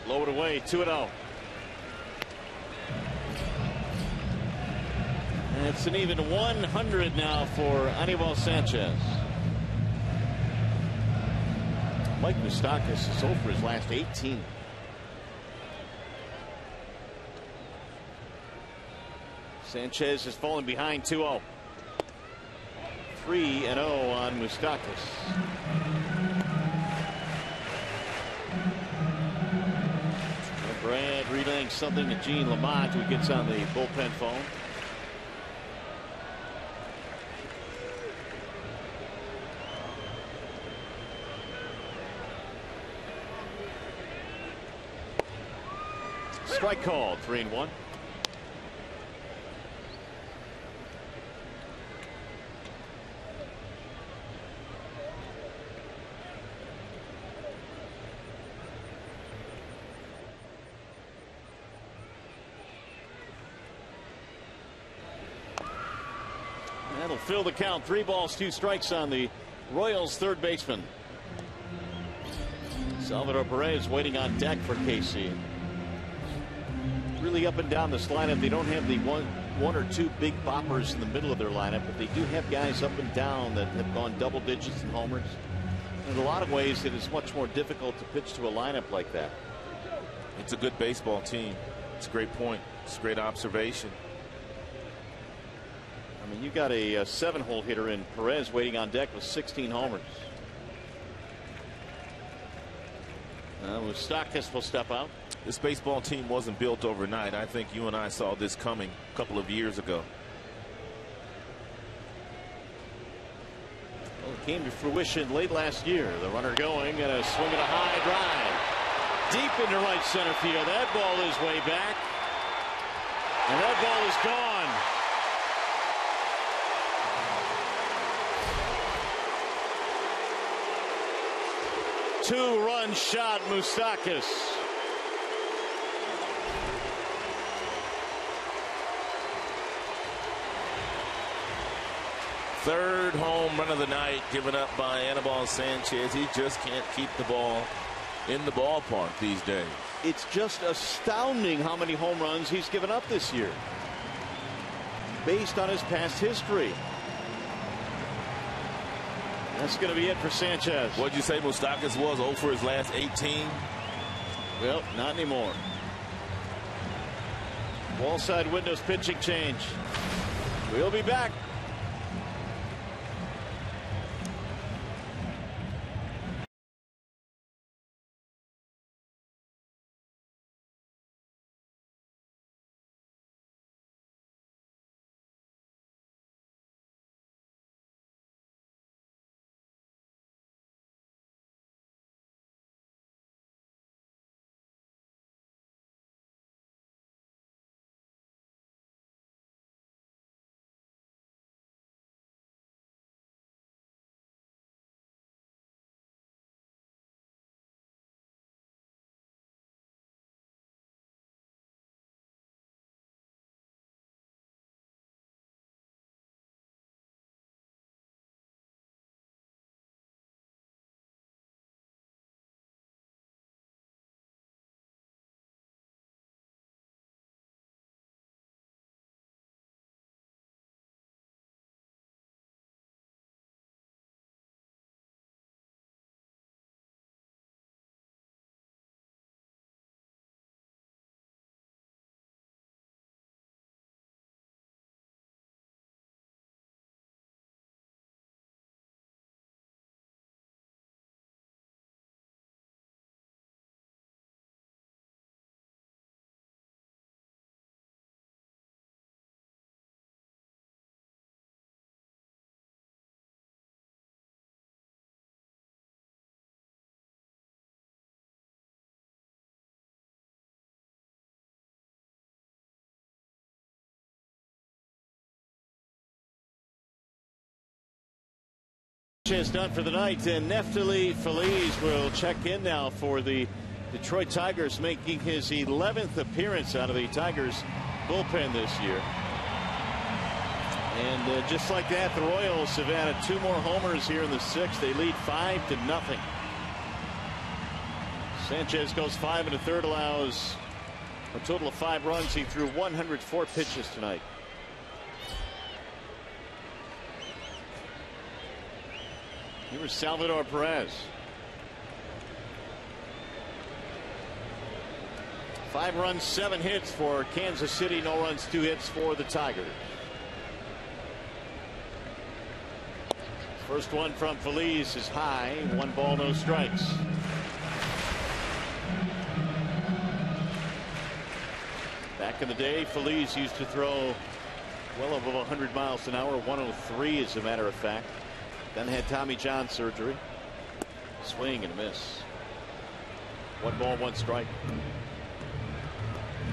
Low it away, 2-0. It's an even 100 now for Anibal Sanchez. Mike Moustakas is over his last 18. Sanchez is falling behind 2-0. 3-0 on Moustakas. Brad relaying something to Gene Lamont, who gets on the bullpen phone. Strike called, 3-1. That'll fill the count. 3 balls, 2 strikes on the Royals' third baseman. Salvador Perez waiting on deck for KC. Really up and down this lineup. They don't have the one or two big boppers in the middle of their lineup, but they do have guys up and down that have gone double digits in homers. In a lot of ways, it is much more difficult to pitch to a lineup like that. It's a good baseball team. It's a great point. It's a great observation. I mean, you got a 7-hole hitter in Perez waiting on deck with 16 homers. Moustakas will step out. This baseball team wasn't built overnight. I think you and I saw this coming a couple of years ago. Well, it came to fruition late last year. The runner going and a swing and a high drive. Deep into right center field. That ball is way back. And that ball is gone. Two-run shot, Moustakas. Third home run of the night given up by Anibal Sanchez. He just can't keep the ball in the ballpark these days. It's just astounding how many home runs he's given up this year based on his past history. That's going to be it for Sanchez. What'd you say Moustakas was? 0 for his last 18? Well, not anymore. Wall side windows pitching change. We'll be back. Is done for the night, and Neftali Feliz will check in now for the Detroit Tigers, making his 11th appearance out of the Tigers bullpen this year. And just like that, the Royals have added 2 more homers here in the 6th. They lead 5-0. Sanchez goes 5 1/3, allows a total of 5 runs. He threw 104 pitches tonight. Here's Salvador Perez. 5 runs, 7 hits for Kansas City. No runs, 2 hits for the Tigers. First one from Feliz is high. 1 ball, no strikes. Back in the day, Feliz used to throw well over 100 miles an hour. 103 as a matter of fact. Then had Tommy John surgery. Swing and a miss. 1 ball, 1 strike.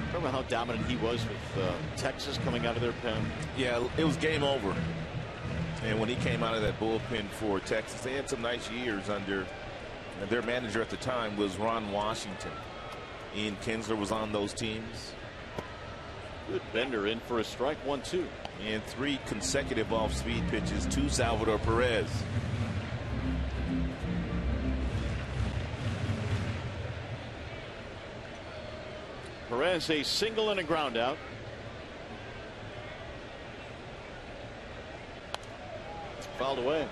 Remember how dominant he was with Texas coming out of their pen? Yeah, it was game over. And when he came out of that bullpen for Texas, they had some nice years under their manager at the time was Ron Washington. Ian Kinsler was on those teams. Good bender in for a strike. 1-2. And 3 consecutive off-speed pitches to Salvador Perez. Perez a single and a ground out. Fouled away.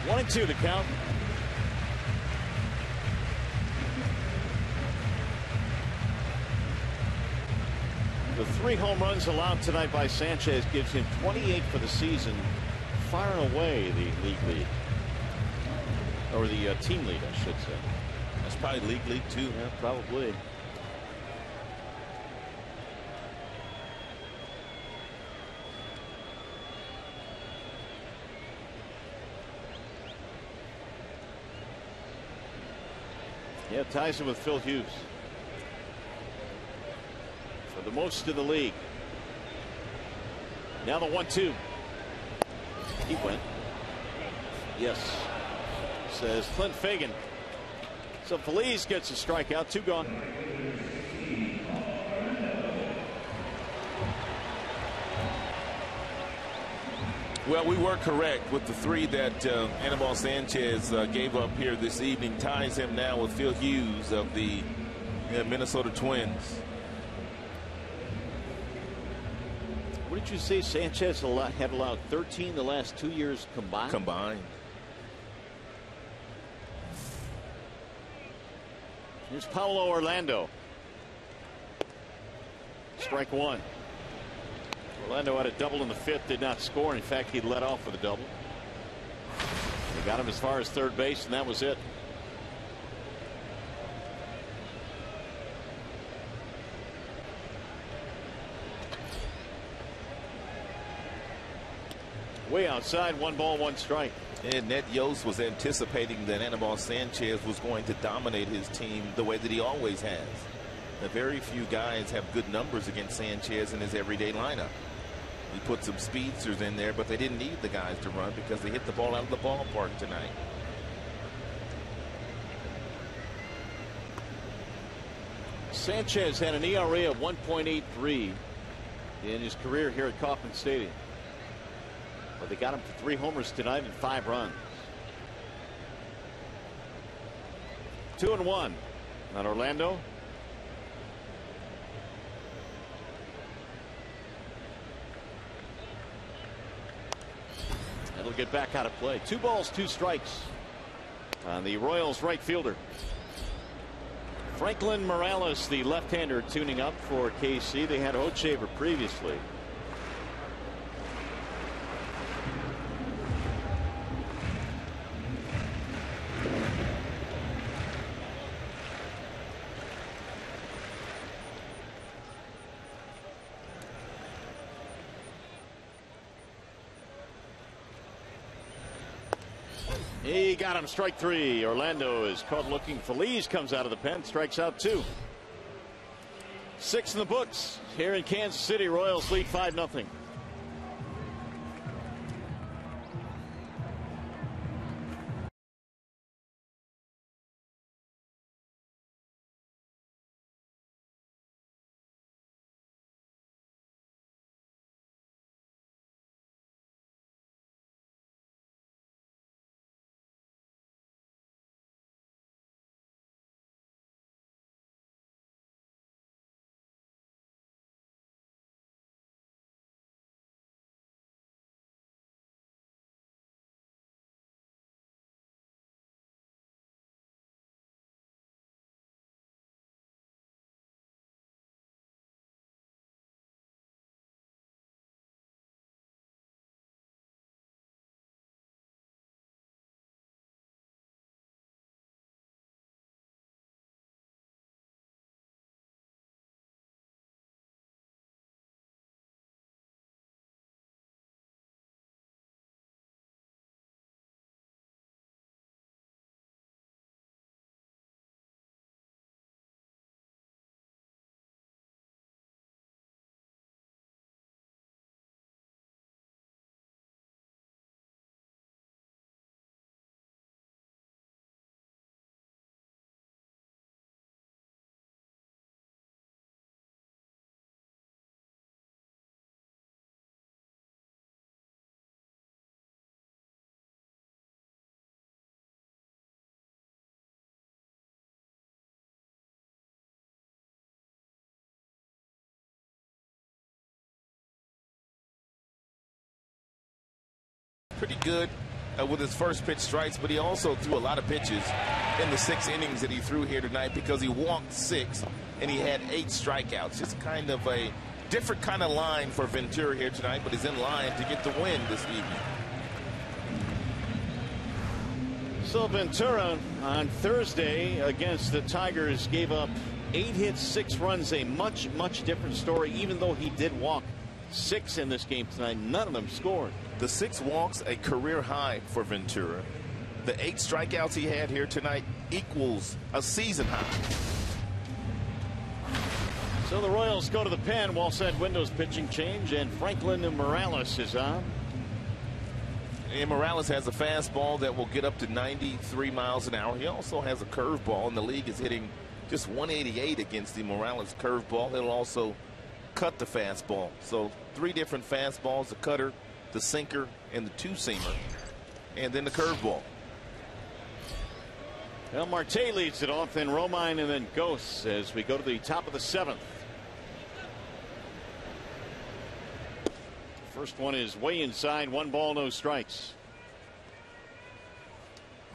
One and 2 to count. The 3 home runs allowed tonight by Sanchez gives him 28 for the season, far and away the league lead, or the team lead, I should say. That's probably league lead too. Yeah, probably. Yeah, ties him with Phil Hughes for the most in the league. Now the 1-2. He went. Yes, says Clint Fagan. So Feliz gets a strikeout. 2 gone. Well, we were correct with the 3 that Anibal Sanchez gave up here this evening. Ties him now with Phil Hughes of the Minnesota Twins. What did you say? Sanchez had allowed 13 the last 2 years combined? Combined. Here's Paulo Orlando. Strike 1. Orlando had a double in the 5th, did not score. In fact, he led off with a double. They got him as far as third base, and that was it. Way outside, 1 ball, 1 strike. And Ned Yost was anticipating that Anibal Sanchez was going to dominate his team the way that he always has. Very few guys have good numbers against Sanchez in his everyday lineup. He put some speedsters in there, but they didn't need the guys to run because they hit the ball out of the ballpark tonight. Sanchez had an ERA of 1.83 in his career here at Kauffman Stadium. But they got him for 3 homers tonight and 5 runs. 2-1 on Orlando. That'll get back out of play. 2 balls, 2 strikes on the Royals right fielder. Franklin Morales, the left-hander, tuning up for KC. They had Hochevar previously. He got him, strike 3. Orlando is caught looking. Phillies comes out of the pen, strikes out 2. 6 in the books here in Kansas City. Royals lead 5-0. Pretty good with his first pitch strikes, but he also threw a lot of pitches in the 6 innings that he threw here tonight because he walked 6 and he had 8 strikeouts. Just kind of a different kind of line for Ventura here tonight, but he's in line to get the win this evening. So Ventura on Thursday against the Tigers gave up 8 hits, 6 runs, a much different story. Even though he did walk 6 in this game tonight, none of them scored. The 6 walks, a career high for Ventura. The 8 strikeouts he had here tonight equals a season high. So the Royals go to the pen. Wall set windows pitching change, and Franklin Morales is on. And Morales has a fastball that will get up to 93 miles an hour. He also has a curveball, and the league is hitting just 188 against the Morales curveball. It'll also cut the fastball. So 3 different fastballs: the cutter, the sinker, and the 2-seamer, and then the curveball. Well, Marte leads it off, then Romine, and then Ghosts as we go to the top of the 7th. First one is way inside. 1 ball, no strikes.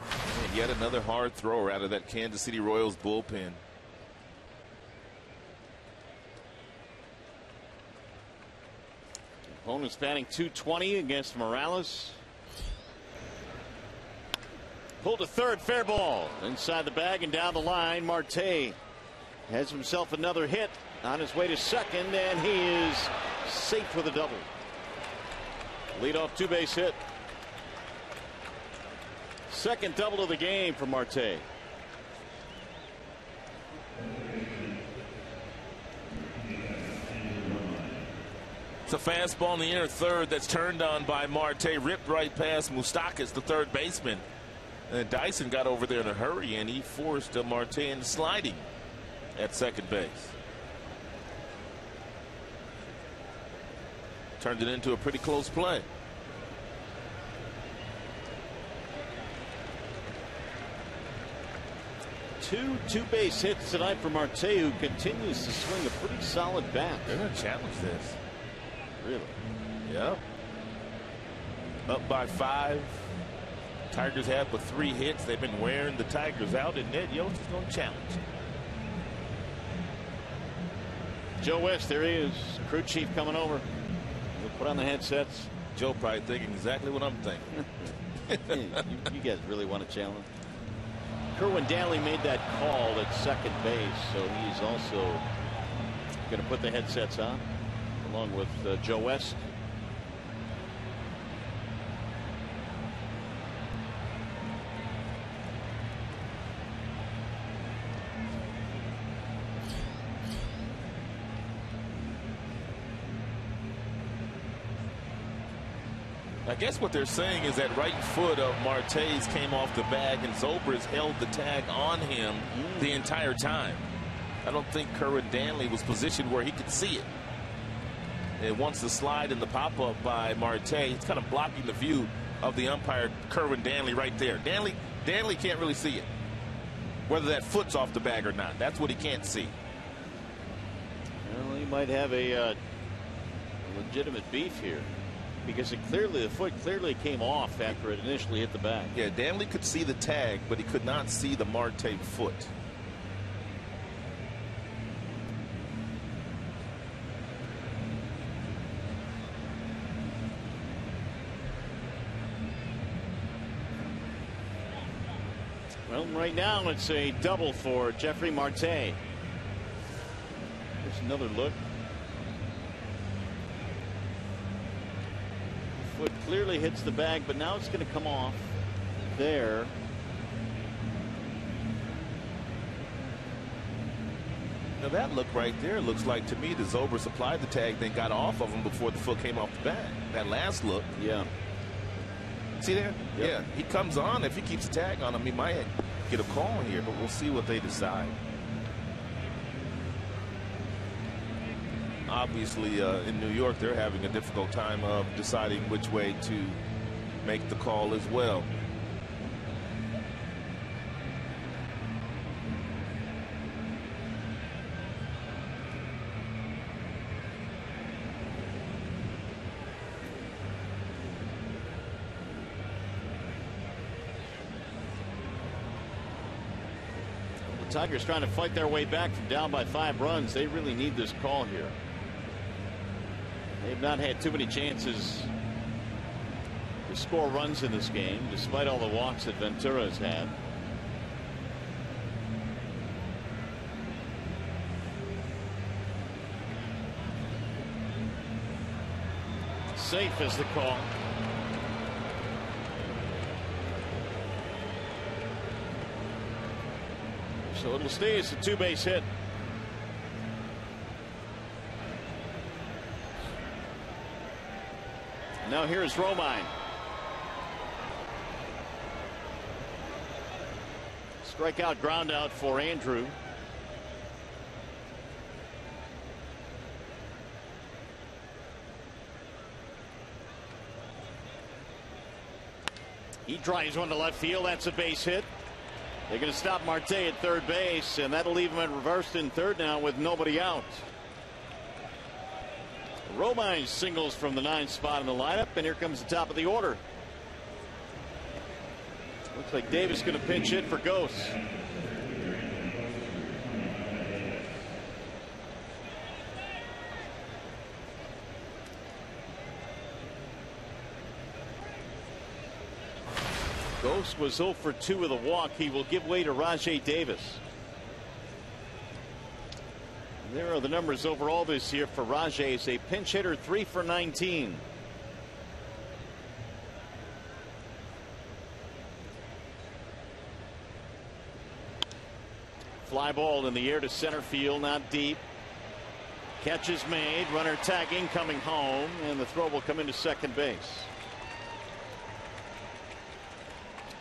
And yet another hard thrower out of that Kansas City Royals bullpen. Opponent's batting .220 against Morales. Pulled to third, fair ball. Inside the bag and down the line. Marte has himself another hit on his way to second, and he is safe with a double. Leadoff 2-base hit. Second double of the game for Marte. It's a fastball in the inner third that's turned on by Marte, ripped right past Moustakas, the third baseman. And Dyson got over there in a hurry, and he forced Marte into sliding at second base. Turned it into a pretty close play. Two-base hits tonight for Marte, who continues to swing a pretty solid bat. They're going to challenge this. Really? Yeah. Up by 5. Tigers have but 3 hits. They've been wearing the Tigers out, and Ned Yost is going to challenge. Joe West, there he is. Crew chief coming over. He'll put on the headsets. Joe probably thinking exactly what I'm thinking. you guys really want to challenge? Kerwin Daly made that call at second base, so he's also going to put the headsets on, along with Joe West. I guess what they're saying is that right foot of Marte's came off the bag and Zobrist held the tag on him the entire time. I don't think Kerwin Danley was positioned where he could see it. And once the slide and the pop-up by Marte, it's kind of blocking the view of the umpire, Kerwin Danley, right there. Danley can't really see it, whether that foot's off the bag or not. That's what he can't see. Well, he might have a legitimate beef here, because the foot clearly came off after it initially hit the bag. Yeah, Danley could see the tag, but he could not see the Marte foot. Well, right now it's a double for Jeffrey Marte. There's another look. Foot clearly hits the bag, but now it's going to come off there. Now that look right there looks like to me the Zobrist applied the tag, then got off of him before the foot came off the bag. That last look. Yeah. See there? Yep. Yeah. He comes on. If he keeps a tag on him, he might get a call here, but we'll see what they decide. Obviously, in New York, they're having a difficult time of deciding which way to make the call as well. The Tigers trying to fight their way back from down by 5 runs. They really need this call here. They've not had too many chances to score runs in this game, despite all the walks that Ventura has had. Safe is the call. So it'll stay as a 2-base hit. Now here's Romine. Strikeout, ground out for Andrew. He drives one to left field. That's a base hit. They're going to stop Marte at third base, and that'll leave him at reversed in third now with nobody out. Romine singles from the 9th spot in the lineup, and here comes the top of the order. Looks like Davis going to pinch hit for Ghost. Ghost was 0 for 2 with a walk. He will give way to Rajai Davis. There are the numbers overall this year for Rajai. Is a pinch hitter, 3 for 19. Fly ball in the air to center field, not deep. Catch is made. Runner tagging, coming home, and the throw will come into second base.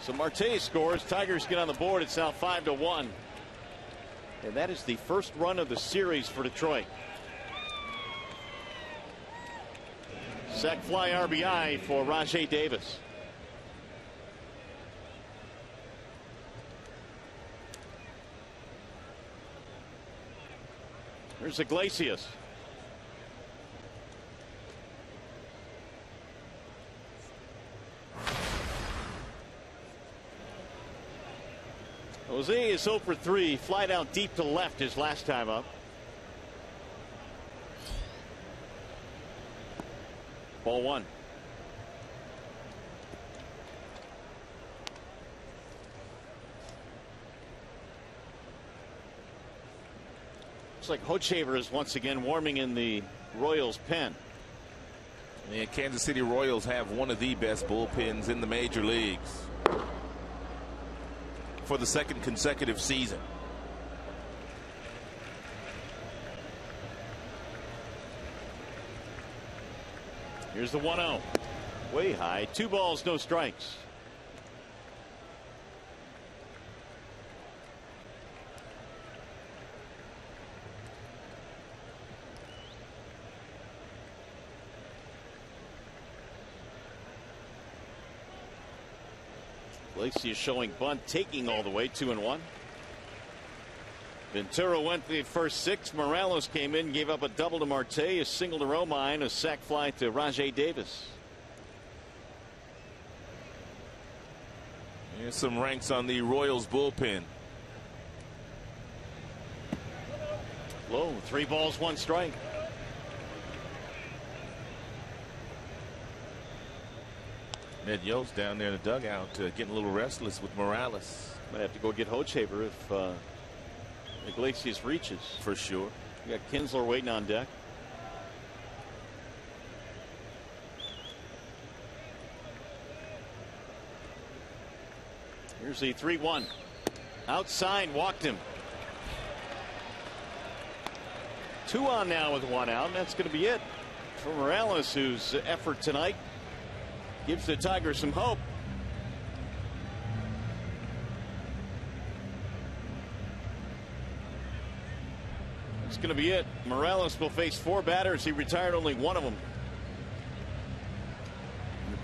So Marte scores. Tigers get on the board. It's now 5-1. And that is the first run of the series for Detroit. Sac fly RBI for Rajai Davis. There's Iglesias. Jose is 0 for 3. Flied out deep to left his last time up. Ball 1. Looks like Hochevar is once again warming in the Royals pen. And Kansas City Royals have one of the best bullpens in the major leagues for the second consecutive season. Here's the 1-0. Way high. 2 balls, no strikes. Lacey is showing bunt, taking all the way. 2-1. Ventura went the first 6. Morales came in, gave up a double to Marte, a single to Romine, a sac fly to Rajai Davis. Here's some ranks on the Royals bullpen. Low. 3 balls, 1 strike. Ned Yost down there in the dugout getting a little restless with Morales. Might have to go get Hochevar if Iglesias reaches. For sure. You got Kinsler waiting on deck. Here's the 3-1. Outside, walked him. 2 on now with 1 out, and that's going to be it for Morales, whose effort tonight gives the Tigers some hope. That's going to be it. Morales will face 4 batters. He retired only 1 of them.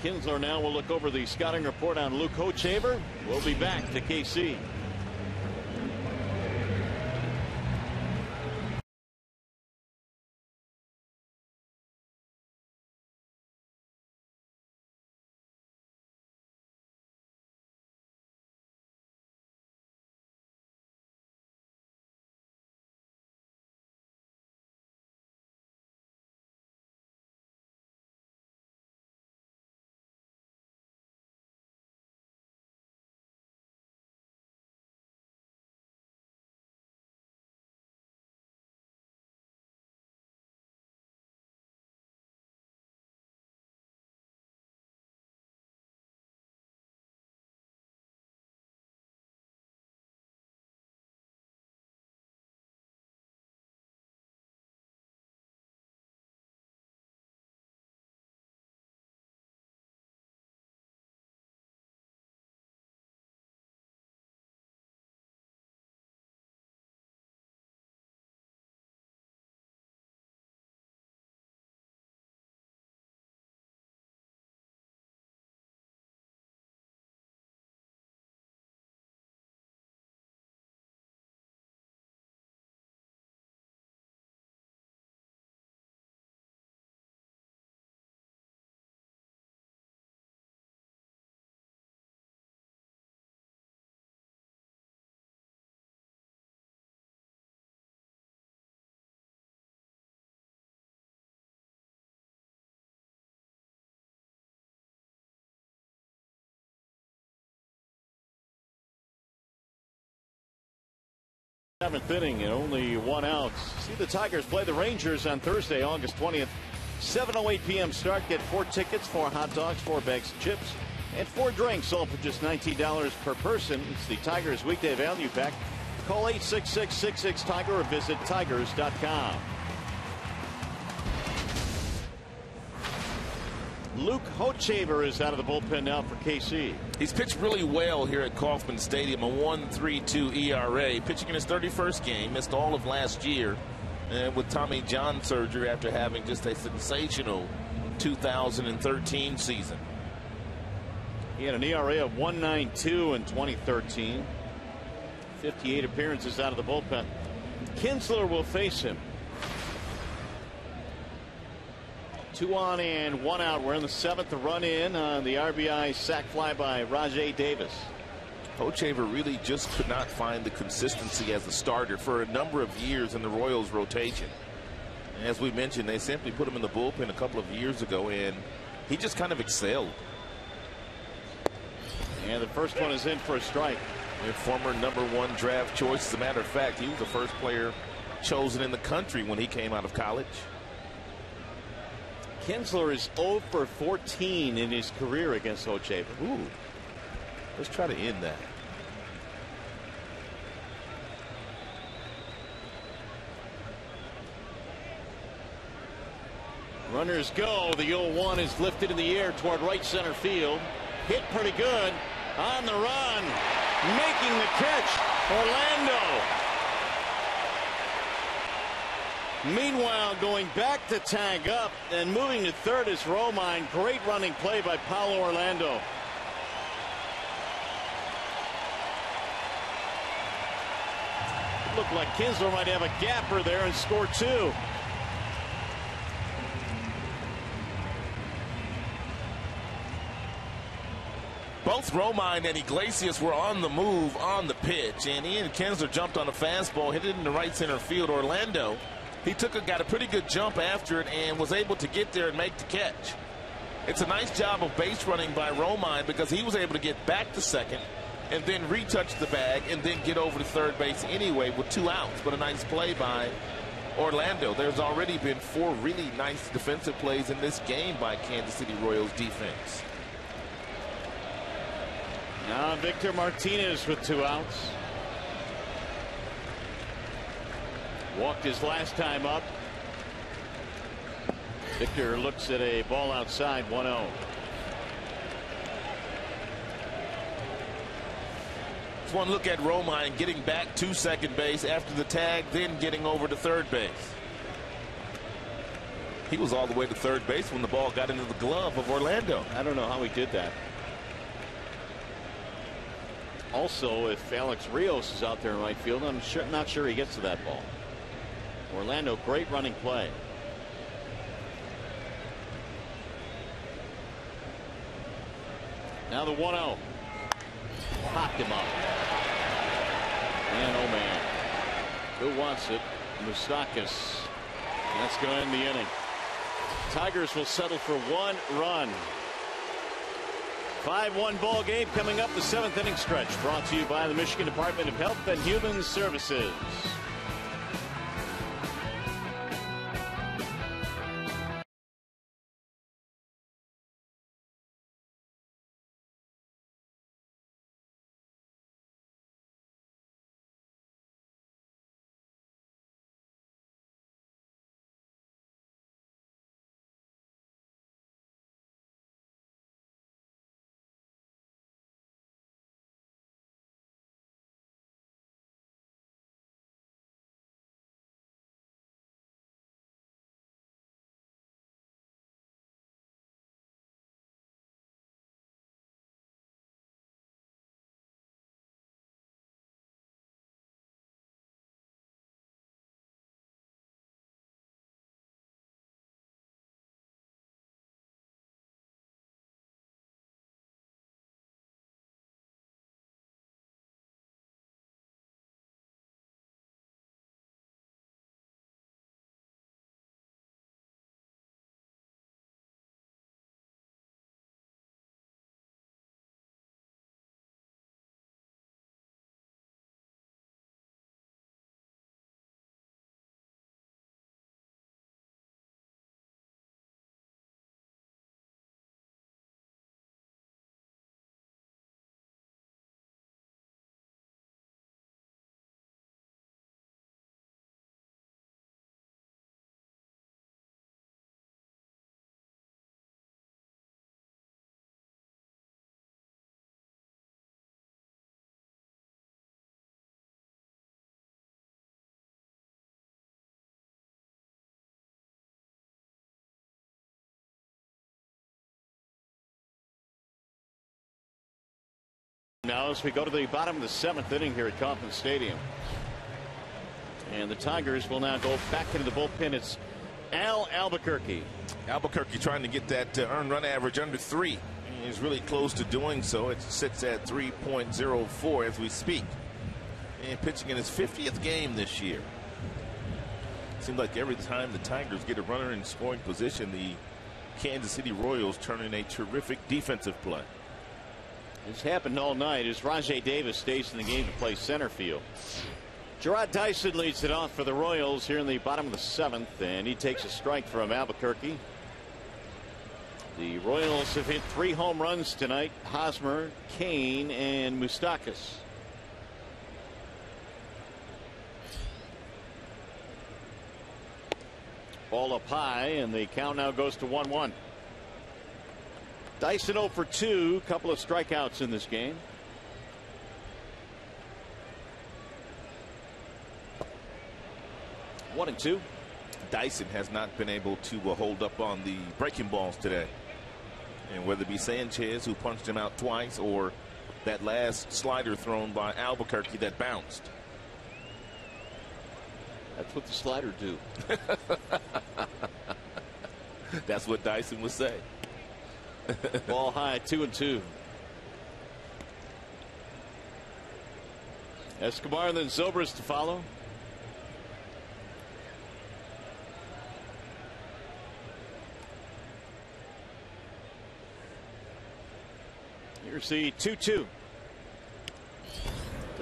Kinsler now will look over the scouting report on Luke Hochevar. We'll be back to KC. Seventh inning and only 1 out. See the Tigers play the Rangers on Thursday, August 20th. 7:08 p.m. start. Get 4 tickets, 4 hot dogs, 4 bags of chips, and 4 drinks, all for just $19 per person. It's the Tigers weekday value pack. Call 866-66-TIGER or visit tigers.com. Luke Hochevar is out of the bullpen now for KC. He's pitched really well here at Kauffman Stadium, a 1.32 ERA, pitching in his 31st game, missed all of last year with Tommy John surgery after having just a sensational 2013 season. He had an ERA of 1.92 in 2013. 58 appearances out of the bullpen. Kinsler will face him. 2 on and 1 out. We're in the 7th. The run in on the RBI sac fly by Rajai Davis. Hochevar really just could not find the consistency as a starter for a number of years in the Royals rotation. And as we mentioned, they simply put him in the bullpen a couple of years ago, and he just kind of excelled. And the first one is in for a strike. Their former #1 draft choice. As a matter of fact, he was the first player chosen in the country when he came out of college. Kinsler is 0 for 14 in his career against Hochevar. Ooh, let's try to end that. Runners go. The 0-1 is lifted in the air toward right center field. Hit pretty good. On the run. Making the catch. Orlando. Meanwhile, going back to tag up and moving to third is Romine. Great running play by Paulo Orlando. Looked like Kinsler might have a gapper there and score two. Both Romine and Iglesias were on the move on the pitch, and Ian Kinsler jumped on a fastball, hit it in the right center field. Orlando, got a pretty good jump after it and was able to get there and make the catch. It's a nice job of base running by Romine because he was able to get back to second and then retouch the bag and then get over to third base anyway with 2 outs. But a nice play by Orlando. There's already been 4 really nice defensive plays in this game by Kansas City Royals defense. Now Victor Martinez with 2 outs. Walked his last time up. Victor looks at a ball outside, 1-0. Just one look at Romine getting back to second base after the tag, then getting over to third base. He was all the way to third base when the ball got into the glove of Orlando. I don't know how he did that. Also, if Alex Rios is out there in right field, I'm not sure he gets to that ball. Orlando, great running play. Now the 1-0. Popped him up. Man, oh man. Who wants it? Moustakas. That's going to end the inning. Tigers will settle for 1 run. 5-1 ball game coming up, the 7th inning stretch, brought to you by the Michigan Department of Health and Human Services. Now as we go to the bottom of the 7th inning here at Kauffman Stadium. And the Tigers will now go back into the bullpen. It's Al Albuquerque. Albuquerque trying to get that earned run average under 3. He's really close to doing so. It sits at 3.04 as we speak. And pitching in his 50th game this year. Seems like every time the Tigers get a runner in scoring position, the Kansas City Royals turn in a terrific defensive play. It's happened all night as Rajai Davis stays in the game to play center field. Gerard Dyson leads it off for the Royals here in the bottom of the 7th, and he takes a strike from Albuquerque. The Royals have hit 3 home runs tonight. Hosmer, Kane, and Moustakas. Ball up high, and the count now goes to 1-1. Dyson 0 for 2, couple of strikeouts in this game. One and two. Dyson has not been able to hold up on the breaking balls today. And whether it be Sanchez, who punched him out twice, or that last slider thrown by Albuquerque that bounced. That's what the slider do. That's what Dyson would say. Ball high, 2-2. Escobar and then Zobrist to follow. Here's the 2-2 to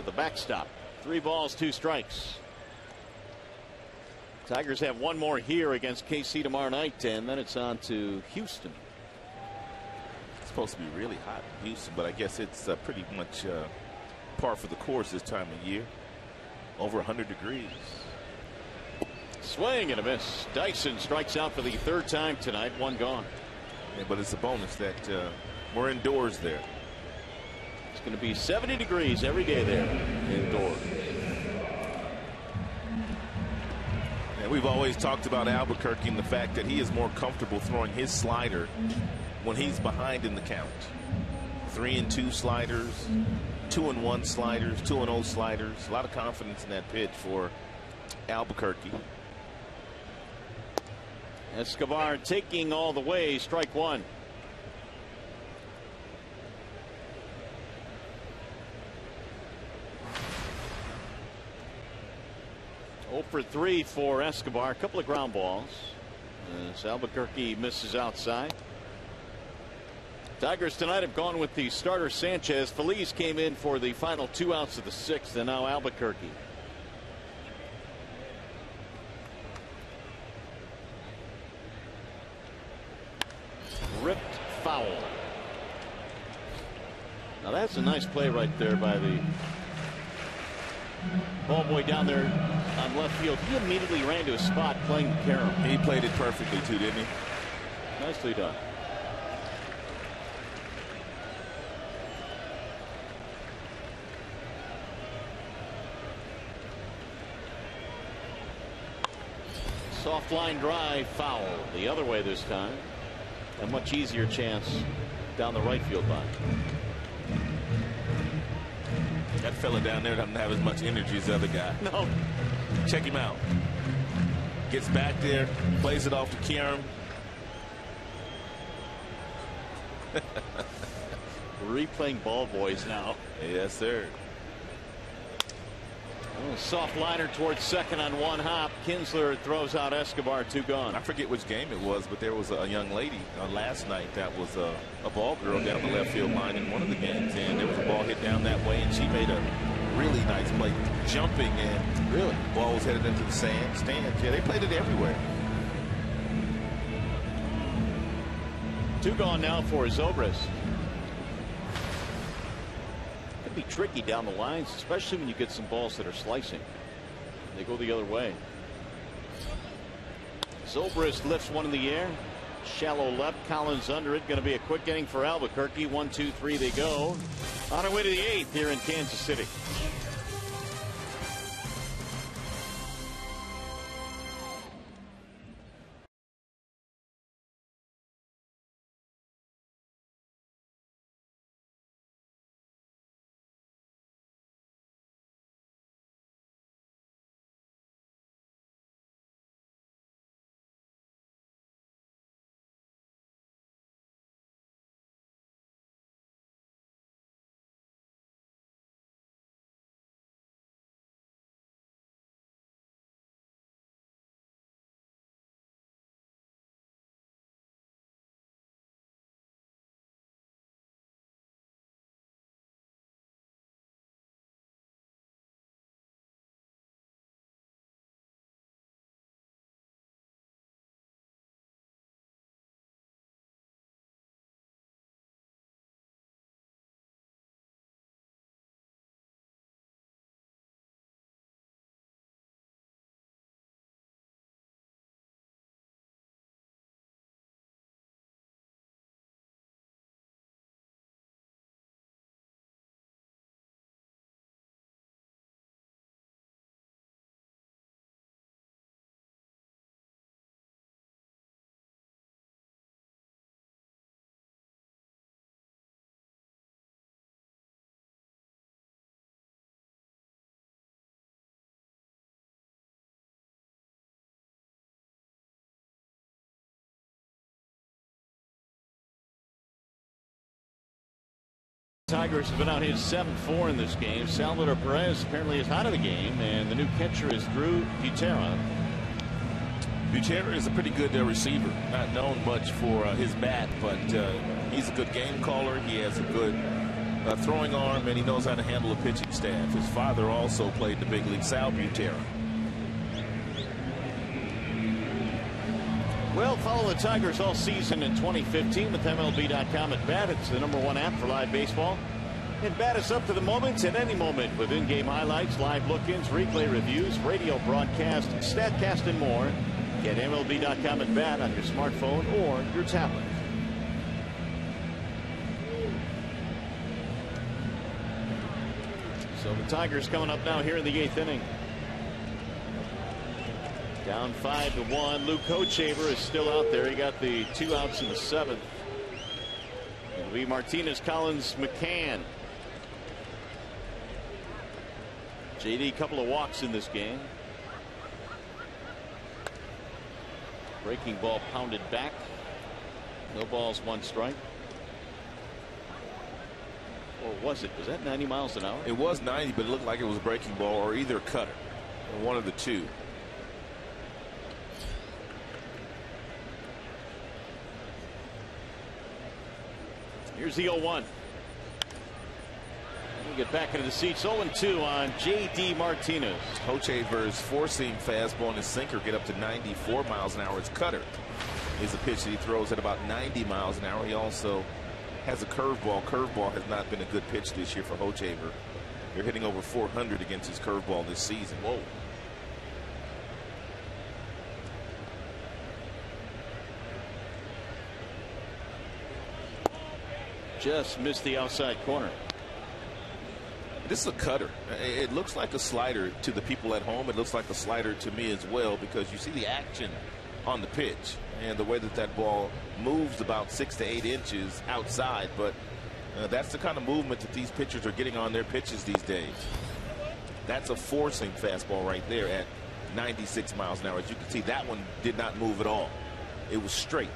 the backstop. 3 balls, 2 strikes. Tigers have one more here against KC tomorrow night, and then it's on to Houston. It's supposed to be really hot in Houston, but I guess it's pretty much par for the course this time of year. Over 100 degrees. Swing and a miss. Dyson strikes out for the 3rd time tonight. 1 gone. Yeah, but it's a bonus that we're indoors there. It's going to be 70 degrees every day there indoors. And we've always talked about Albuquerque and the fact that he is more comfortable throwing his slider when he's behind in the count. 3-2 sliders, 2-1 sliders, 2-0 sliders. A lot of confidence in that pitch for Albuquerque. Escobar taking all the way. Strike 1. For 3 for Escobar. A couple of ground balls as Albuquerque misses outside. Tigers tonight have gone with the starter Sanchez. Phillies came in for the final 2 outs of the 6th, and now Albuquerque. Ripped foul. Now that's a nice play right there by the ball boy down there on left field. He immediately ran to a spot playing Karam. He played it perfectly too, didn't he? Nicely done. Soft line drive, foul. The other way this time. A much easier chance down the right field line. That fella down there doesn't have as much energy as the other guy. No. Check him out. Gets back there, plays it off to Karam. Replaying ball boys now. Yes, sir. Soft liner towards second on 1 hop. Kinsler throws out Escobar. 2 gone. I forget which game it was, but there was a young lady last night that was a ball girl down the left field line in one of the games, and there was a ball hit down that way, and she made a really nice play, jumping, and really ball was headed into the stands. Yeah, they played it everywhere. 2 gone now for Zobrist. Could be tricky down the lines, especially when you get some balls that are slicing. They go the other way. Zobrist lifts one in the air. Shallow left. Collins under it. Going to be a quick inning for Albuquerque. 1, 2, 3 they go. On our way to the 8th here in Kansas City. Tigers have been out hit 7-4 in this game. Salvador Perez apparently is out of the game, and the new catcher is Drew Butera. Butera is a pretty good receiver, not known much for his bat, but he's a good game caller. He has a good throwing arm, and he knows how to handle a pitching staff. His father also played in the big league, Sal Butera. Well, follow the Tigers all season in 2015 with MLB.com at BAT. It's the #1 app for live baseball. And BAT is up to the moment at any moment with in-game highlights, live look-ins, replay reviews, radio broadcast, StatCast, and more. Get MLB.com at BAT on your smartphone or your tablet. So the Tigers coming up now here in the 8th inning. Down 5-1. Luke Hochevar is still out there. He got the 2 outs in the 7th. It'll be Martinez, Collins, McCann. JD, couple of walks in this game. Breaking ball pounded back. No balls, 1 strike. Or was it? Was that 90 miles an hour? It was 90, but it looked like it was a breaking ball or either a cutter. Or one of the two. Here's the 0-1. We'll get back into the seats. 0-2 on J.D. Martinez. Hochevar's 4-seam fastball and his sinker get up to 94 miles an hour. His cutter is a pitch that he throws at about 90 miles an hour. He also has a curveball. Curveball has not been a good pitch this year for Hochevar. They're hitting over 400 against his curveball this season. Whoa. Just missed the outside corner. This is a cutter. It looks like a slider to the people at home. It looks like a slider to me as well, because you see the action on the pitch and the way that that ball moves about 6 to 8 inches outside. But that's the kind of movement that these pitchers are getting on their pitches these days. That's a 4-seam fastball right there at 96 miles an hour. As you can see, that one did not move at all. It was straight.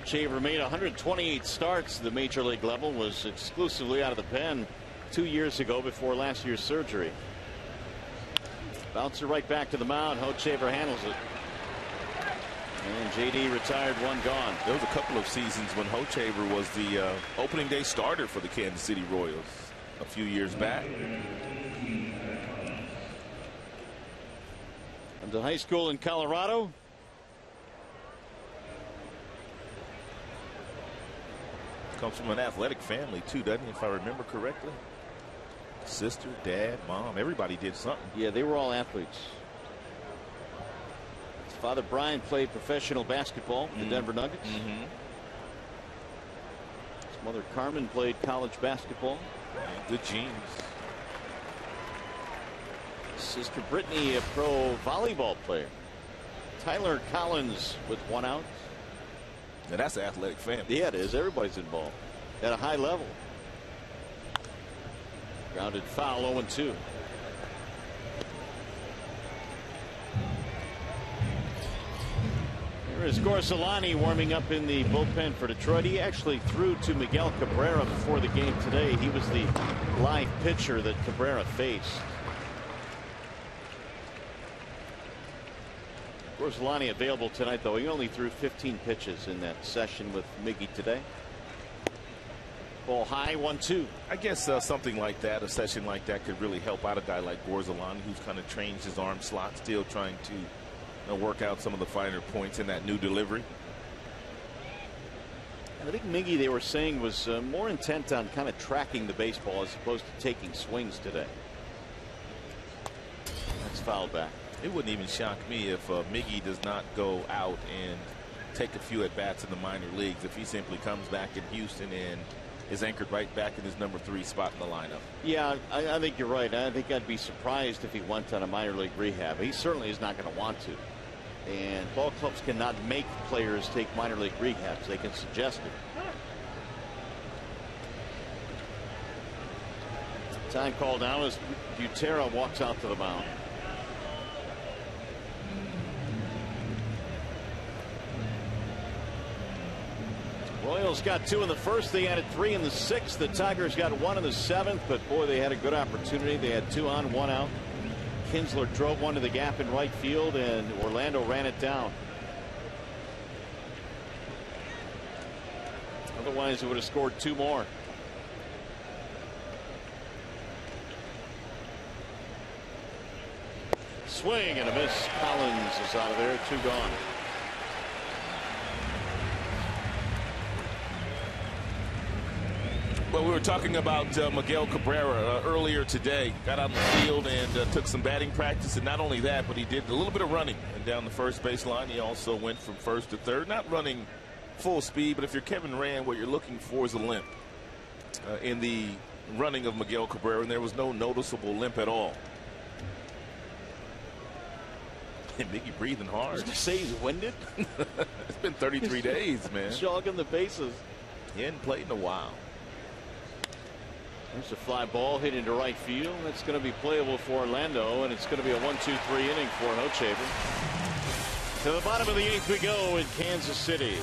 Hochevar made 128 starts at the major league level, was exclusively out of the pen 2 years ago before last year's surgery. Bouncer right back to the mound. Hochevar handles it. And JD retired, 1 gone. There was a couple of seasons when Hochevar was the opening day starter for the Kansas City Royals a few years back. Went to high school in Colorado. Comes from an athletic family too, doesn't he, if I remember correctly? Sister, dad, mom, everybody did something. Yeah, they were all athletes. His father Brian played professional basketball for the Denver Nuggets. His mother Carmen played college basketball. Yeah, good genes. Sister Brittany, a pro volleyball player. Tyler Collins with 1 out. Now that's an athletic family. Yeah, it is. Everybody's involved at a high level. Grounded foul, 0-2. Here is Gorsolani warming up in the bullpen for Detroit. He actually threw to Miguel Cabrera before the game today. He was the live pitcher that Cabrera faced. Gorsolani available tonight, though. He only threw 15 pitches in that session with Miggy today. Ball high, 1-2. I guess something like that, a session like that, could really help out a guy like Gorsolani, who's kind of changed his arm slot, still trying to work out some of the finer points in that new delivery. And I think Miggy, they were saying, was more intent on kind of tracking the baseball as opposed to taking swings today. That's fouled back. It wouldn't even shock me if Miggy does not go out and take a few at-bats in the minor leagues, if he simply comes back in Houston and is anchored right back in his #3 spot in the lineup. Yeah, I think you're right. I think I'd be surprised if he went on a minor league rehab. He certainly is not going to want to. And ball clubs cannot make players take minor league rehabs. They can suggest it. Time call now as Butera walks out to the mound. Royals got 2 in the first. They added 3 in the 6th. The Tigers got 1 in the 7th, but boy, they had a good opportunity. They had 2 on, 1 out. Kinsler drove one to the gap in right field, and Orlando ran it down. Otherwise, it would have scored 2 more. Swing and a miss. Collins is out of there. 2 gone. Well, we were talking about Miguel Cabrera earlier today. Got out in the field and took some batting practice. And not only that, but he did a little bit of running and down the first baseline. He also went from first to third. Not running full speed, but if you're Kevin Rand, what you're looking for is a limp in the running of Miguel Cabrera. And there was no noticeable limp at all. And Mickey breathing hard. I was going to say he's winded. It's been 33 days, man. Jogging the bases. He hadn't played in a while. There's a fly ball hit into right field. That's going to be playable for Orlando, and it's going to be a 1-2-3 inning for Hochevar. To the bottom of the 8th we go in Kansas City.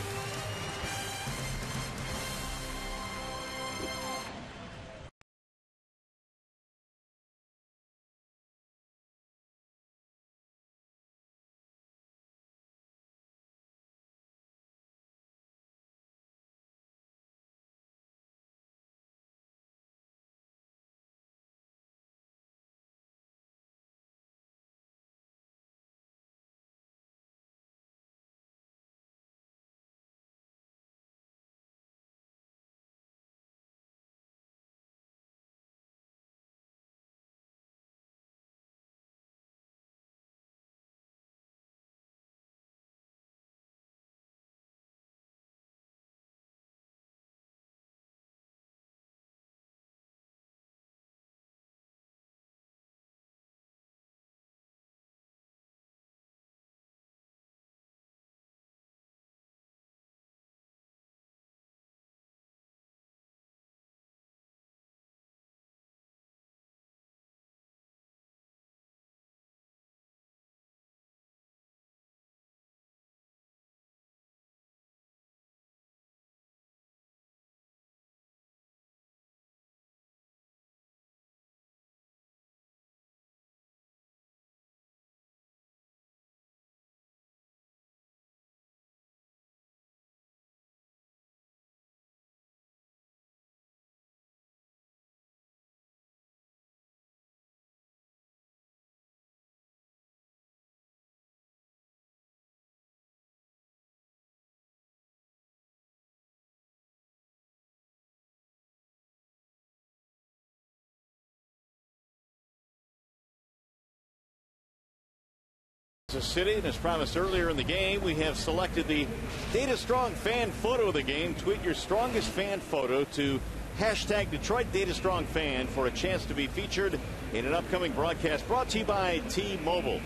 City, and as promised earlier in the game, we have selected the Data Strong fan photo of the game. Tweet your strongest fan photo to hashtag Detroit Data Strong Fan for a chance to be featured in an upcoming broadcast brought to you by T-Mobile.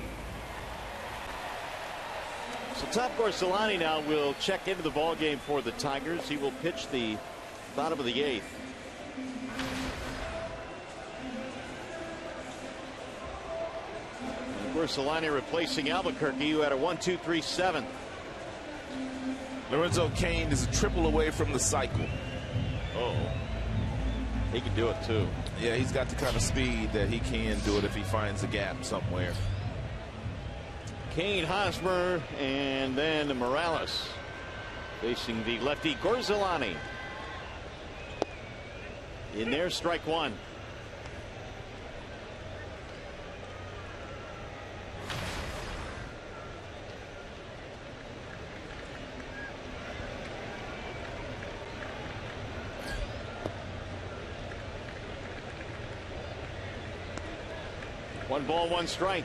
So Tom Gorsolani now will check into the ball game for the Tigers. He will pitch the bottom of the 8th. Gorsolani replacing Albuquerque, who had a 1-2-3 7th. Lorenzo Cain is a triple away from the cycle. Oh, he can do it too. Yeah, he's got the kind of speed that he can do it if he finds a gap somewhere. Cain, Hosmer, and then Morales facing the lefty Gorsolani. In there, strike 1. One ball, one strike.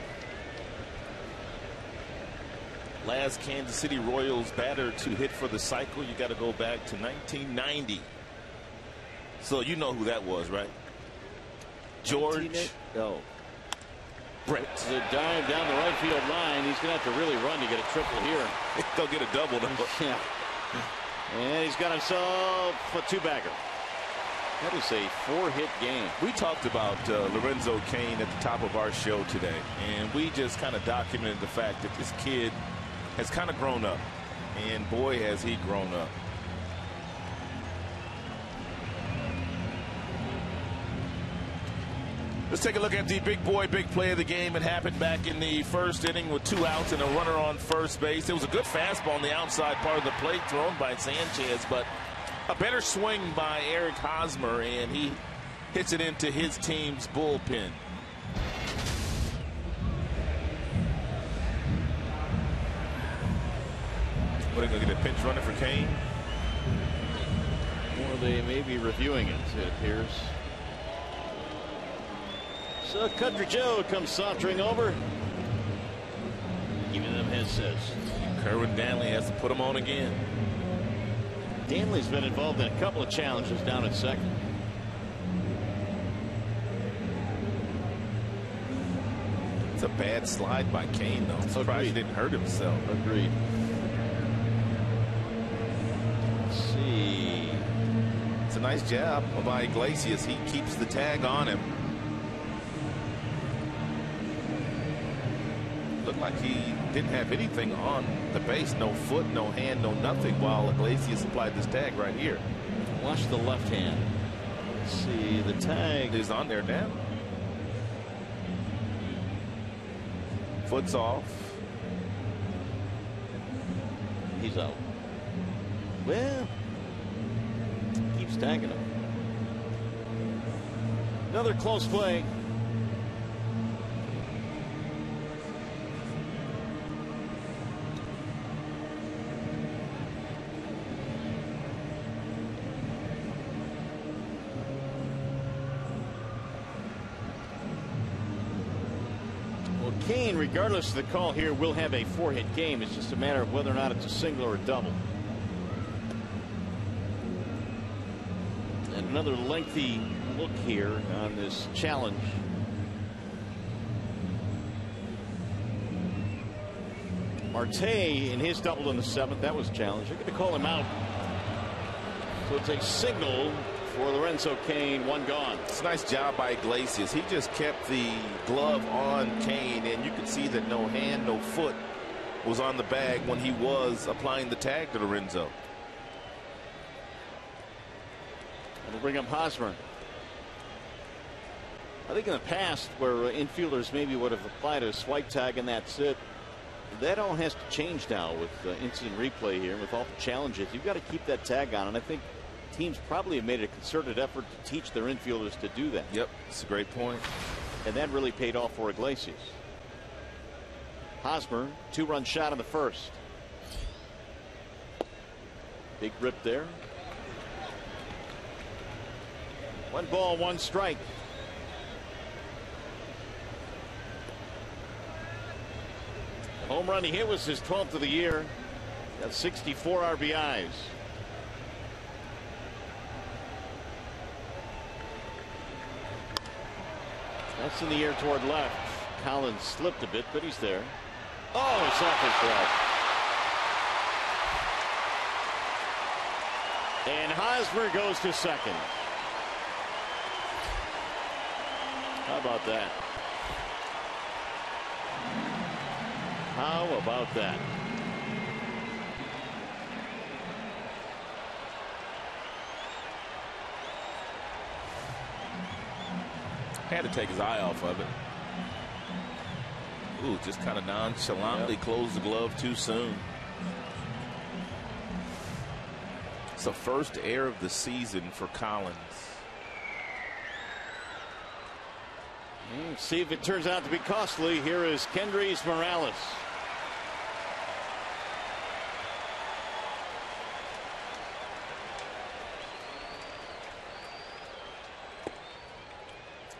Last Kansas City Royals batter to hit for the cycle, you got to go back to 1990. So you know who that was, right? George. No. Brett. It's a dive down the right field line. He's going to have to really run to get a triple here. They'll get a double, though. Yeah. And he's got himself a 2-bagger. That is a 4-hit game. We talked about Lorenzo Cain at the top of our show today, and we just kind of documented the fact that this kid has kind of grown up, and boy has he grown up. Let's take a look at the big boy, big play of the game. It happened back in the first inning with 2 outs and a runner on first base. It was a good fastball on the outside part of the plate thrown by Sanchez, but a better swing by Eric Hosmer, and he hits it into his team's bullpen. What are they going to get a pinch runner for Kane? Or they may be reviewing it, it appears. So Country Joe comes sauntering over, giving them headsets. Kerwin Danley has to put him on again. Danley's been involved in a couple of challenges down at second. It's a bad slide by Kane, though. I'm surprised he didn't hurt himself. Agreed. Let's see. It's a nice job by Iglesias. He keeps the tag on him. Looked like he didn't have anything on the base. No foot, no hand, no nothing, while Iglesias applied this tag right here. Watch the left hand. Let's see. The tag is on there now. Foot's off. He's out. Well, keeps tagging him. Another close play. Kane, regardless of the call here, will have a 4-hit game. It's just a matter of whether or not it's a single or a double. And another lengthy look here on this challenge. Marte in his double in the 7th, that was challenged. They're going to call him out. So it's a signal for Lorenzo Cain, 1 gone. It's a nice job by Iglesias. He just kept the glove on Cain, and you can see that no hand, no foot was on the bag when he was applying the tag to Lorenzo. We'll bring up Hosmer. I think in the past, where infielders maybe would have applied a swipe tag and that's it, that all has to change now with instant replay here. With all the challenges, you've got to keep that tag on, and I think teams probably have made a concerted effort to teach their infielders to do that. Yep, it's a great point. And that really paid off for Iglesias. Hosmer, 2-run shot in the 1st. Big rip there. 1 ball, 1 strike. The home run he hit was his 12th of the year. Got 64 RBIs. That's in the air toward left. Collins slipped a bit, but he's there. Oh, it's off his glove. And Hosmer goes to second. How about that? How about that? Had to take his eye off of it. Ooh, just kind of nonchalantly closed the glove too soon. It's the first error of the season for Collins. See if it turns out to be costly. Here is Kendrys Morales.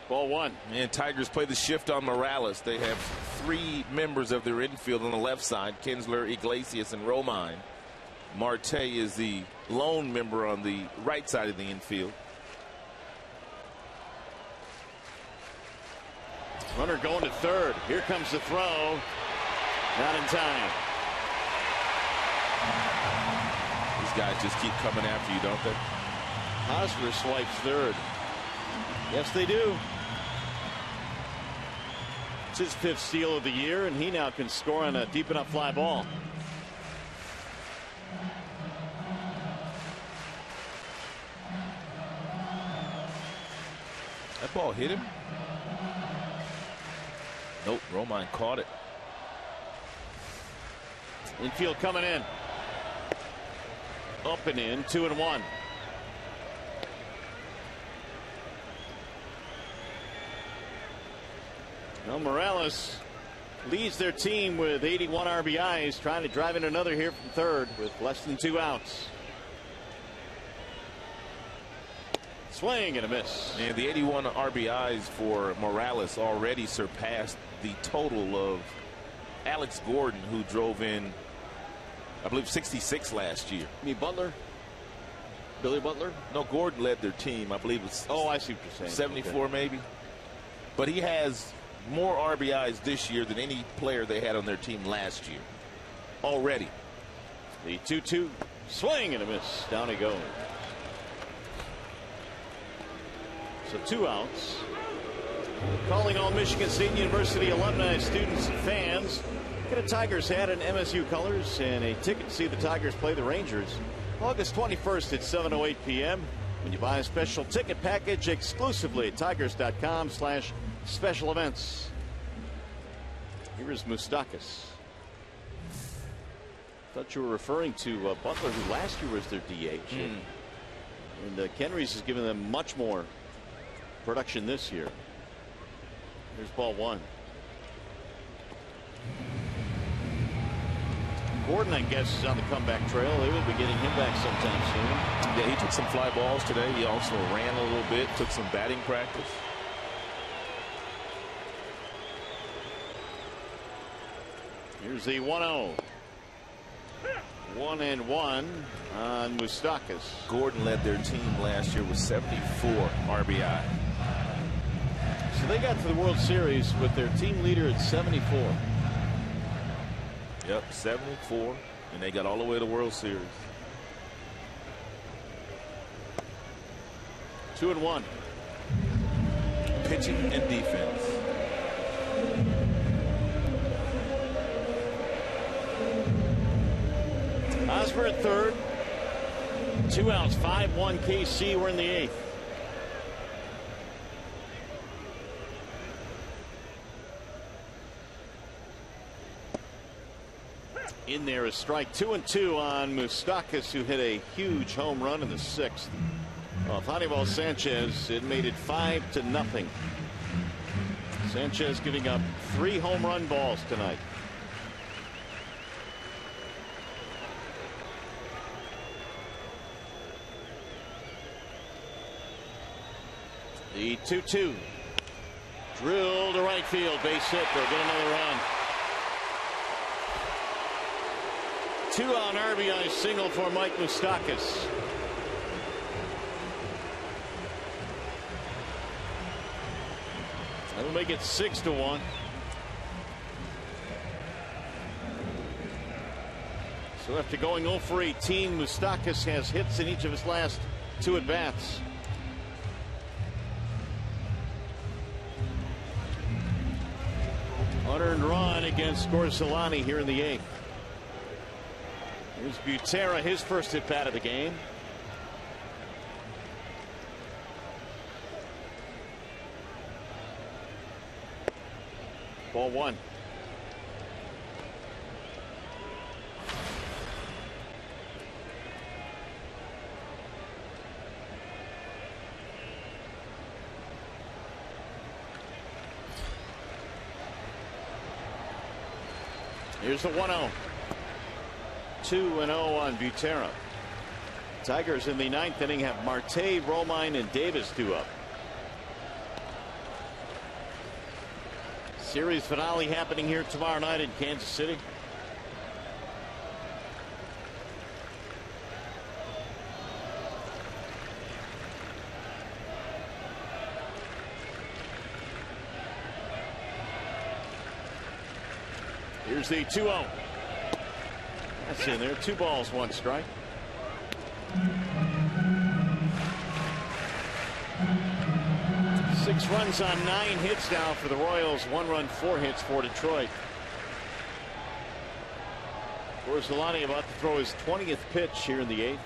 Ball 1. And Tigers play the shift on Morales. They have 3 members of their infield on the left side: Kinsler, Iglesias, and Romine. Marte is the lone member on the right side of the infield. Runner going to third. Here comes the throw. Not in time. These guys just keep coming after you, don't they? Hosmer swipes third. Yes, they do. It's his 5th steal of the year, and he now can score on a deep enough fly ball. That ball hit him. Nope, Romine caught it. Infield coming in. Up and in, 2-1. Well, Morales leads their team with 81 RBIs, trying to drive in another here from third with less than 2 outs. Swing and a miss. And the 81 RBIs for Morales already surpassed the total of Alex Gordon, who drove in, I believe, 66 last year. You mean Butler? Billy Butler? No, Gordon led their team. I believe it was. Oh, I see what you're saying. 74 okay. maybe. But he has more RBIs this year than any player they had on their team last year. Already. The 2-2 swing and a miss. Down he goes. So 2 outs. Calling all Michigan State University alumni, students, and fans. Get a Tigers hat in MSU colors and a ticket to see the Tigers play the Rangers August 21st at 7:08 p.m. when you buy a special ticket package exclusively at tigers.com/special events. Here is Moustakas. Thought you were referring to Butler, who last year was their DH. And Kenrys has given them much more production this year. Here's ball 1. Gordon, I guess, is on the comeback trail. They will be getting him back sometime soon. Yeah, he took some fly balls today. He also ran a little bit, took some batting practice. Here's the 1-0. 1-1 on Moustakas. Gordon led their team last year with 74 RBI. So they got to the World Series with their team leader at 74. Yep, 74, and they got all the way to the World Series. 2-1. Pitching and defense. Hosmer at third. 2 outs, 5-1 KC. We're in the 8th. In there is strike 2-2 on Moustakas, who hit a huge home run in the 6th. Off Hannibal Sanchez, it made it 5-0. Sanchez giving up 3 home run balls tonight. The 2-2. Drilled to right field, base hit. They'll get another run. 2-out RBI single for Mike Moustakas. That'll make it 6-1. So after going 0 for 18, Moustakas has hits in each of his last 2 at-bats. Unearned run against Gorsolani here in the 8th. Here's Butera, his first at bat of the game. Ball 1. Here's the 1-0. 2-0 on Butera. Tigers in the 9th inning have Marte, Romine, and Davis due up. Series finale happening here tomorrow night in Kansas City. Here's the 2-0. That's in there. 2 balls, 1 strike. Six runs on 9 hits now for the Royals. 1 run, 4 hits for Detroit. Gorsolani about to throw his 20th pitch here in the 8th.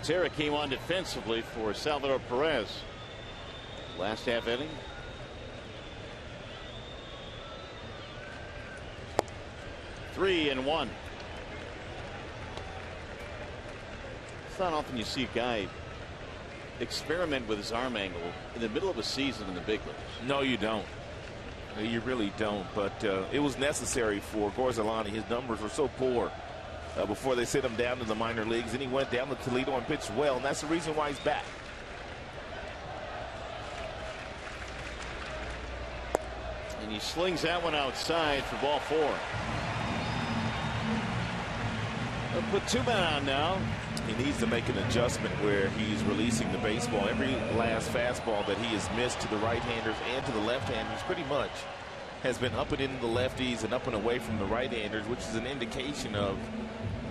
Alcantara came on defensively for Salvador Perez. Last half inning. Three and one. It's not often you see a guy experiment with his arm angle in the middle of a season in the big leagues. No, you don't. You really don't. But it was necessary for Gorzelani. His numbers were so poor before they sent him down to the minor leagues, and he went down to Toledo and pitched well, and that's the reason why he's back. And he slings that one outside for ball four. They'll put two men on now. He needs to make an adjustment where he's releasing the baseball. Every last fastball that he has missed to the right-handers and to the left-handers pretty much has been up and into the lefties and up and away from the right-handers, which is an indication of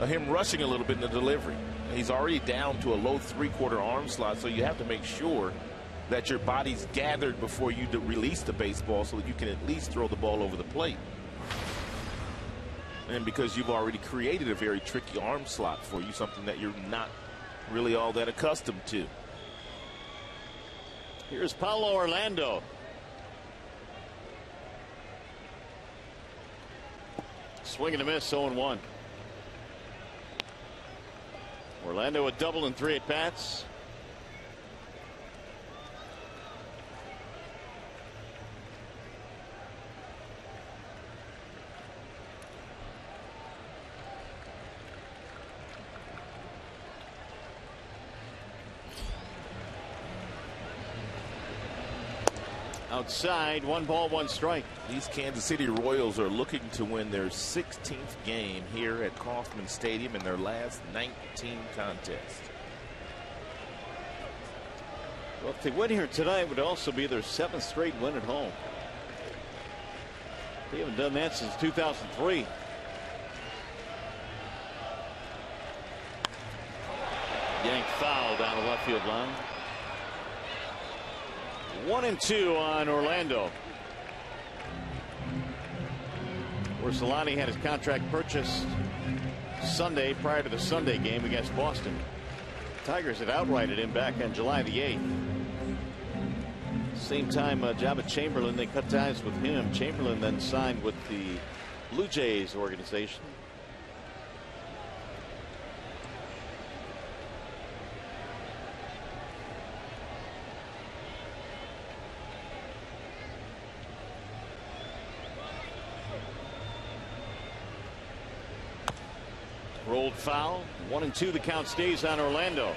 him rushing a little bit in the delivery. He's already down to a low three-quarter arm slot, so you have to make sure that your body's gathered before you release the baseball so that you can at least throw the ball over the plate. And because you've already created a very tricky arm slot for you, something that you're not really all that accustomed to. Here's Paulo Orlando. Swing and a miss, 0-1. Orlando a double in 3 at-bats. Outside, 1 ball, 1 strike. These Kansas City Royals are looking to win their 16th game here at Kauffman Stadium in their last 19 contests. Well, if they win here tonight, it would also be their 7th straight win at home. They haven't done that since 2003. Yanked foul down the left field line. 1-2 on Orlando. Orsolani had his contract purchased Sunday prior to the Sunday game against Boston. Tigers had outrighted him back on July the 8th. Same time, Jabba Chamberlain, they cut ties with him. Chamberlain then signed with the Blue Jays organization. Rolled foul. 1-2. The count stays on Orlando.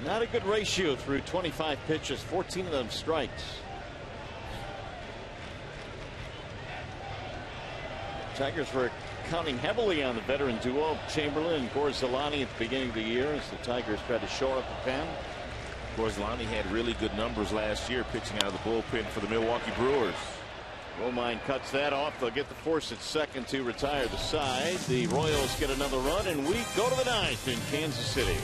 Not a good ratio through 25 pitches, 14 of them strikes. Tigers were counting heavily on the veteran duo Chamberlain and Gorzelani at the beginning of the year as the Tigers tried to shore up the pen. Gorzelani had really good numbers last year pitching out of the bullpen for the Milwaukee Brewers. Romine cuts that off. They'll get the force at second to retire the side. The Royals get another run, and we go to the 9th in Kansas City.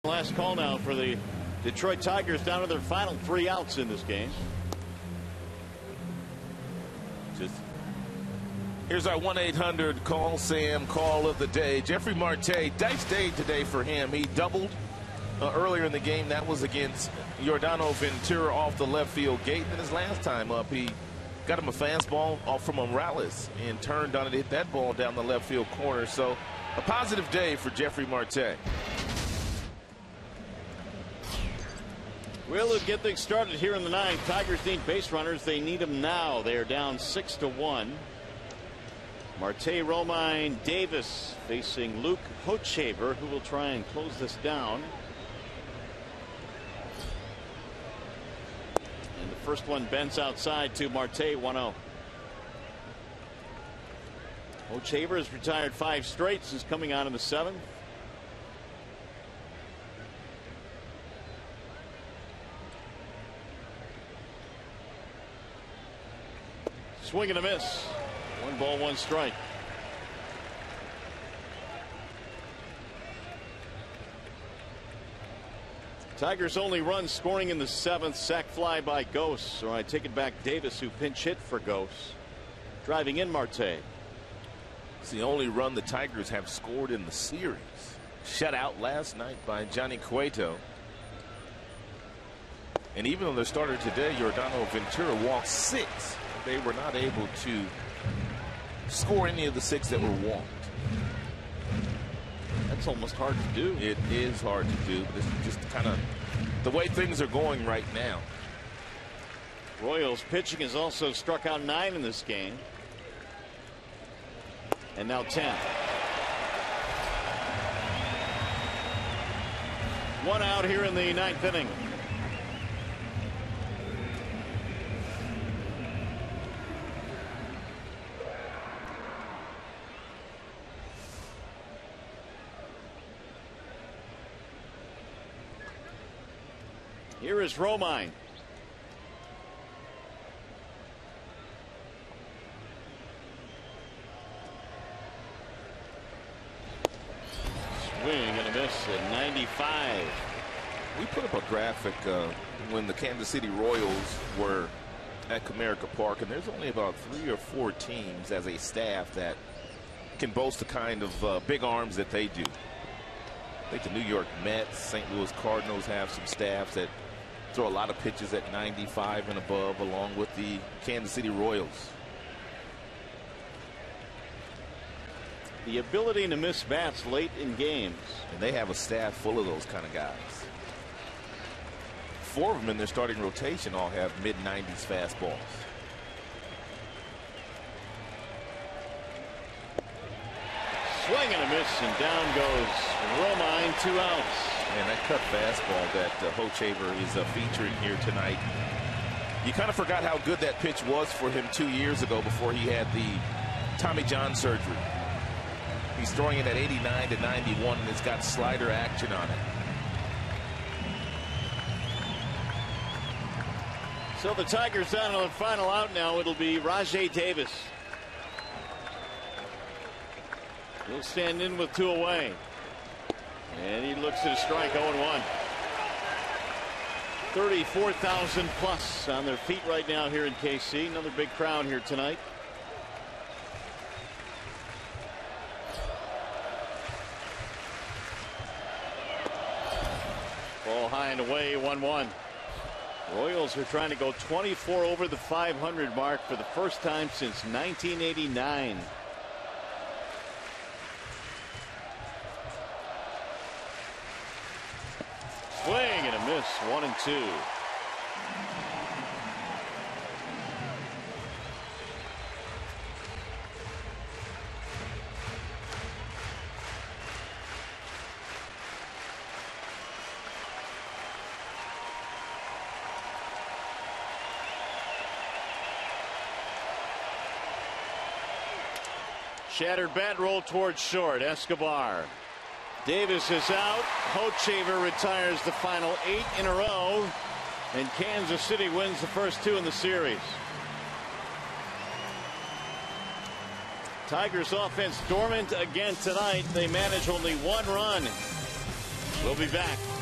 Last call now for the Detroit Tigers, down to their final 3 outs in this game. Here's our 1-800 call Sam call of the day. Jeffrey Marte, dice day today for him. He doubled earlier in the game. That was against Yordano Ventura off the left field gate. And his last time up, he got him a fastball off from Morales and turned on it, hit that ball down the left field corner. So a positive day for Jeffrey Marte. We'll get things started here in the 9th. Tigers need base runners. They need them now. They are down 6-1. Marte, Romine, Davis facing Luke Hochevar, who will try and close this down. And the first one bends outside to Marte, 1-0. Hochevar has retired 5 straight since coming on in the 7th. Swing and a miss. 1 ball, 1 strike. Tigers only run scoring in the 7th. Sac fly by Ghosts, or I take it back, Davis, who pinch hit for Ghosts. Driving in Marte. It's the only run the Tigers have scored in the series. Shut out last night by Johnny Cueto. And even on their starter today, Yordano Ventura walked 6. They were not able to score any of the 6 that were walked. That's almost hard to do. It is hard to do, but it's just kind of the way things are going right now. Royals pitching has also struck out 9 in this game. And now 10. 1 out here in the 9th inning. Here is Romine. Swing and a miss at 95. We put up a graphic when the Kansas City Royals were at Comerica Park, and there's only about 3 or 4 teams as a staff that can boast the kind of big arms that they do. I think the New York Mets, St. Louis Cardinals have some staffs that throw a lot of pitches at 95 and above, along with the Kansas City Royals. The ability to miss bats late in games. And they have a staff full of those kind of guys. 4 of them in their starting rotation all have mid-90s fastballs. Swing and a miss, and down goes Romine, 2 outs. And that cut fastball that Hochevar is featuring here tonight. You kind of forgot how good that pitch was for him 2 years ago before he had the Tommy John surgery. He's throwing it at 89 to 91, and it's got slider action on it. So the Tigers down on the final out now. It'll be Rajay Davis. He'll stand in with 2 away. And he looks at a strike, 0-1. 34,000 plus on their feet right now here in KC. Another big crowd here tonight. Ball high and away, 1-1. Royals are trying to go 24 over the 500 mark for the first time since 1989. Swing and a miss, 1-2. Shattered bat roll towards short. Escobar. Davis is out. Hochevar retires the final 8 in a row. And Kansas City wins the first 2 in the series. Tigers offense dormant again tonight. They manage only 1 run We'll be back.